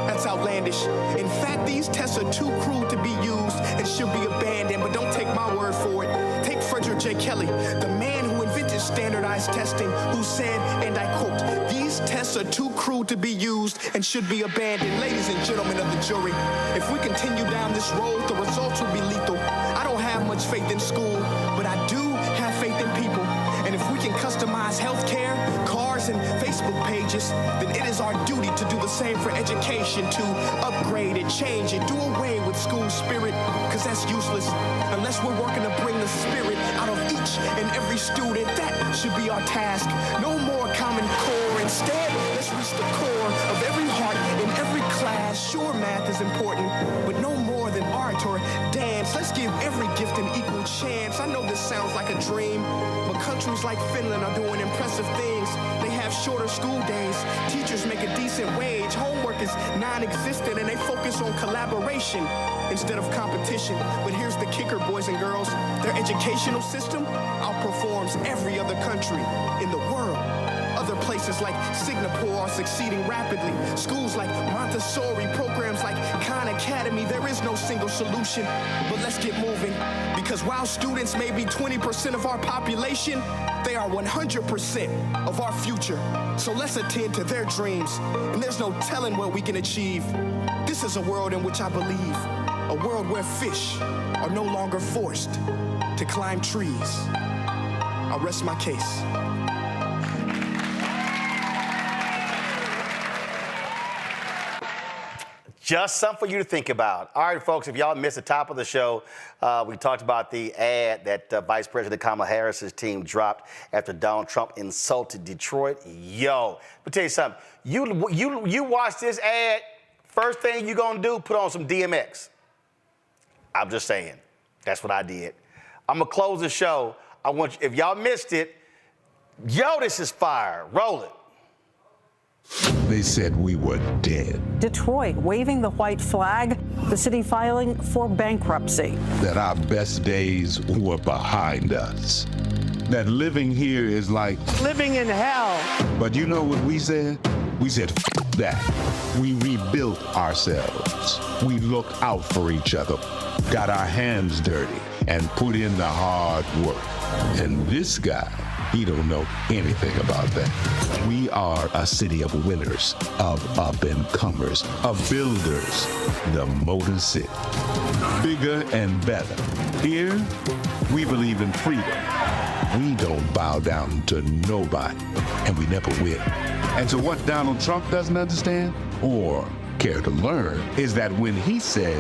[SPEAKER 4] That's outlandish. In fact, these tests are too cruel to be used and should be abandoned, but don't take my word for it. Take Frederick J. Kelly, the man who invented standardized testing, who said, and I quote, "These tests are too cruel to be used and should be abandoned." Ladies and gentlemen of the jury, if we continue down this road, the results will be lethal. I don't have much faith in school, but I do have faith in people. And if we can customize healthcare, cars, and Facebook pages, then it is our duty to do the same for education, to upgrade it, change it, do away with school spirit, because that's useless unless we're working to bring the spirit out of each and every student. That should be our task. No more Common Core. Instead, let's reach the core of every heart in every class. Sure, math is important, but no more than art or dance. Let's give every gift an equal chance. I know this sounds like a dream, but countries like Finland are doing impressive things. They have shorter school days. Teachers make a decent wage. Homework is non-existent, and they focus on collaboration instead of competition. But here's the kicker, boys and girls. Their educational system outperforms every other country in the world. Other places like Singapore are succeeding rapidly. Schools like Montessori, programs like Khan Academy, there is no single solution. But let's get moving, because while students may be 20% of our population, they are 100% of our future. So let's attend to their dreams, and there's no telling what we can achieve. This is a world in which I believe, a world where fish are no longer forced to climb trees. I'll rest my case.
[SPEAKER 1] Just something for you to think about. All right, folks, if y'all missed the top of the show, we talked about the ad that Vice President Kamala Harris's team dropped after Donald Trump insulted Detroit. Yo, let me tell you something. You watch this ad, first thing you're going to do, put on some DMX. I'm just saying. That's what I did. I'm going to close the show. If y'all missed it, yo, this is fire. Roll it.
[SPEAKER 9] They said we were dead.
[SPEAKER 10] Detroit waving the white flag, the city filing for bankruptcy.
[SPEAKER 9] That our best days were behind us. That living here is like
[SPEAKER 10] living in hell.
[SPEAKER 9] But you know what we said? We said, F that. We rebuilt ourselves. We looked out for each other, got our hands dirty, and put in the hard work. And this guy, he don't know anything about that. We are a city of winners, of up-and-comers, of builders, the Motor City. Bigger and better. Here, we believe in freedom. We don't bow down to nobody, and we never will. And so what Donald Trump doesn't understand, or care to learn, is that when he said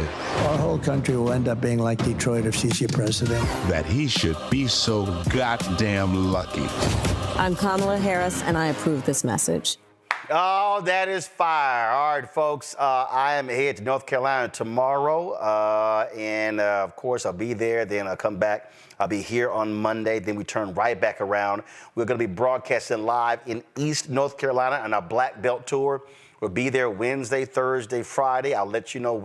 [SPEAKER 21] our whole country will end up being like Detroit if she's your president,
[SPEAKER 9] that he should be so goddamn lucky.
[SPEAKER 24] I'm Kamala Harris, and I approve this message.
[SPEAKER 1] Oh, that is fire. All right, folks, I am headed to North Carolina tomorrow, and of course, I'll be there. Then I'll come back. I'll be here on Monday. Then we turn right back around. We're going to be broadcasting live in East North Carolina on our Black Belt Tour. We'll be there Wednesday, Thursday, Friday. I'll let you know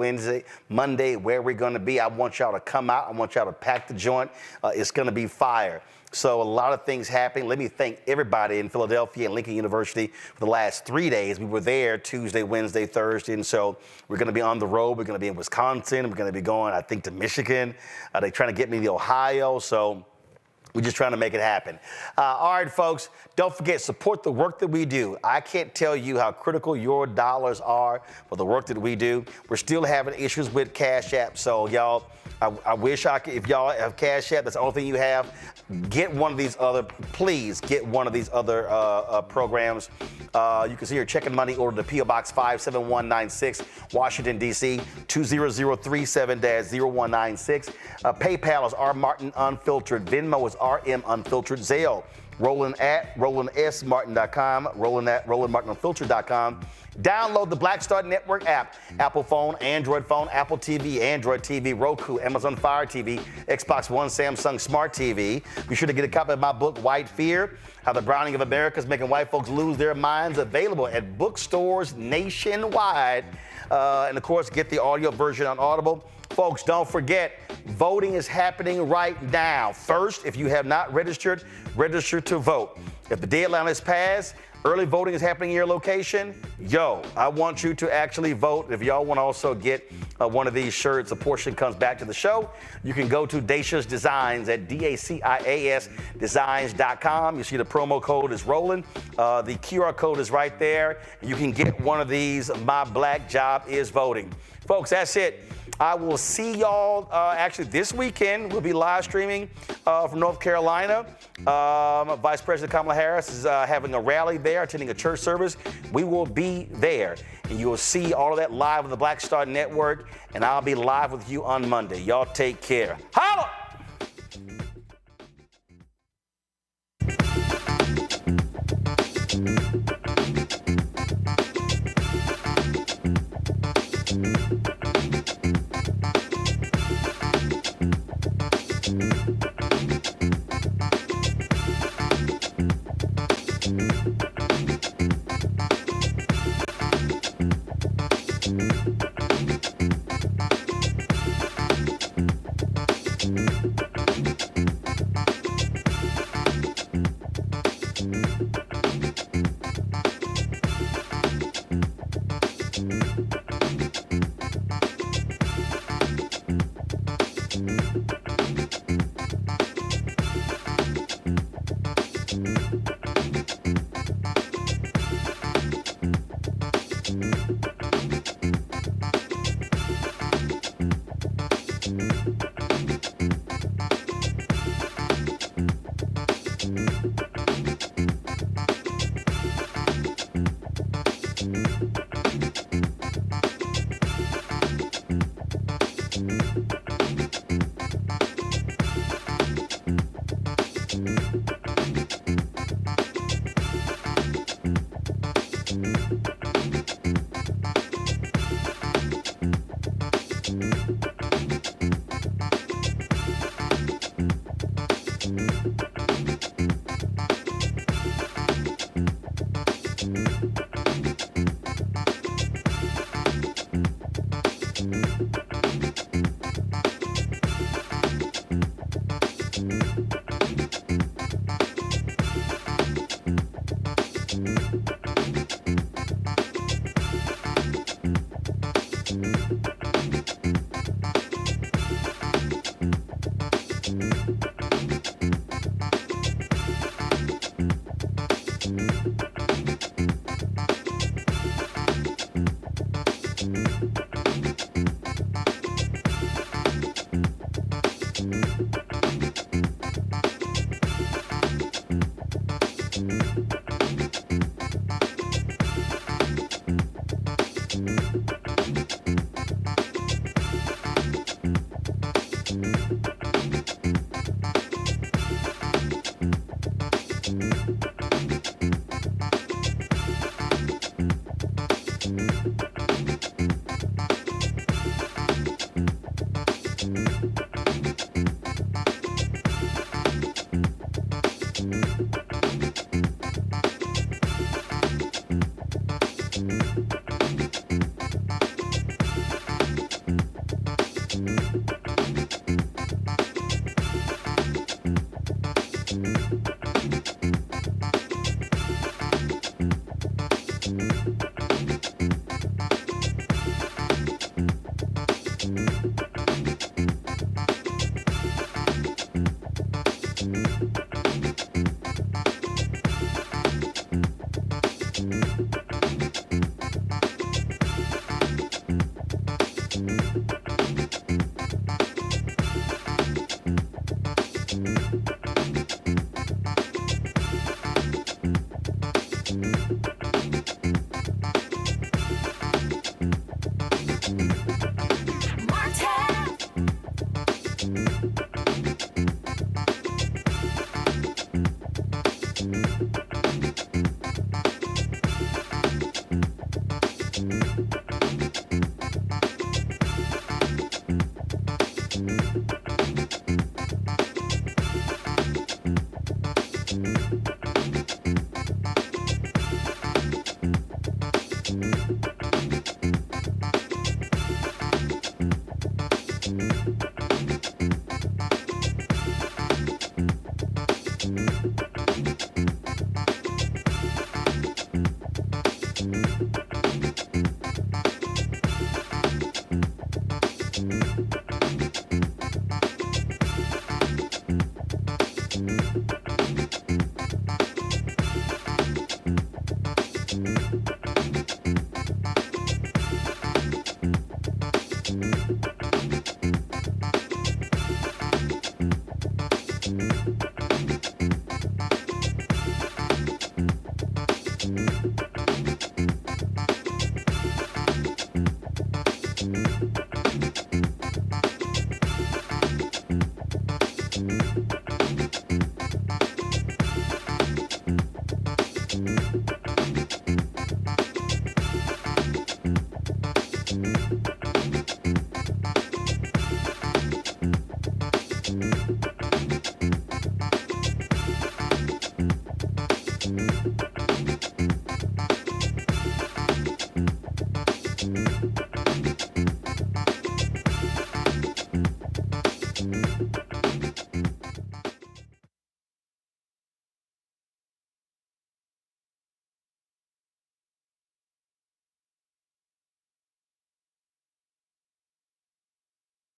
[SPEAKER 1] Monday, where we're going to be. I want y'all to come out. I want y'all to pack the joint. It's going to be fire. So a lot of things happening. Let me thank everybody in Philadelphia and Lincoln University for the last 3 days. We were there Tuesday, Wednesday, Thursday, and so we're going to be on the road. We're going to be in Wisconsin. We're going to be going, I think, to Michigan. They're trying to get me to Ohio, so we're just trying to make it happen. All right, folks, don't forget, support the work that we do. I can't tell you how critical your dollars are for the work that we do. We're still having issues with Cash App, so y'all, I wish I could, if y'all have Cash App, that's the only thing you have, get one of these other, please get one of these other programs. You can see your checking money order to P.O. Box 57196, Washington, D.C., 20037-0196. PayPal is R. Martin Unfiltered. Venmo is RM Unfiltered. Zelle, Roland at RolandSMartin.com, Roland at RolandMartinUnfiltered.com. Download the Black Star Network app. Apple phone, Android phone, Apple TV, Android TV, Roku, Amazon Fire TV, Xbox One, Samsung Smart TV. Be sure to get a copy of my book, White Fear, How the Browning of America is Making White Folks Lose Their Minds, available at bookstores nationwide. And of course, get the audio version on Audible. Folks, don't forget, voting is happening right now. First, if you have not registered, register to vote. If the deadline is passed, early voting is happening in your location. Yo, I want you to actually vote. If y'all want to also get one of these shirts, a portion comes back to the show. You can go to Dacia's Designs at DACIAS Designs.com. You see the promo code is rolling. The QR code is right there. You can get one of these. My Black Job is Voting. Folks, that's it. I will see y'all actually this weekend. We'll be live streaming from North Carolina. Vice President Kamala Harris is having a rally there, attending a church service. We will be there. And you will see all of that live on the Black Star Network. And I'll be live with you on Monday. Y'all take care. Holla!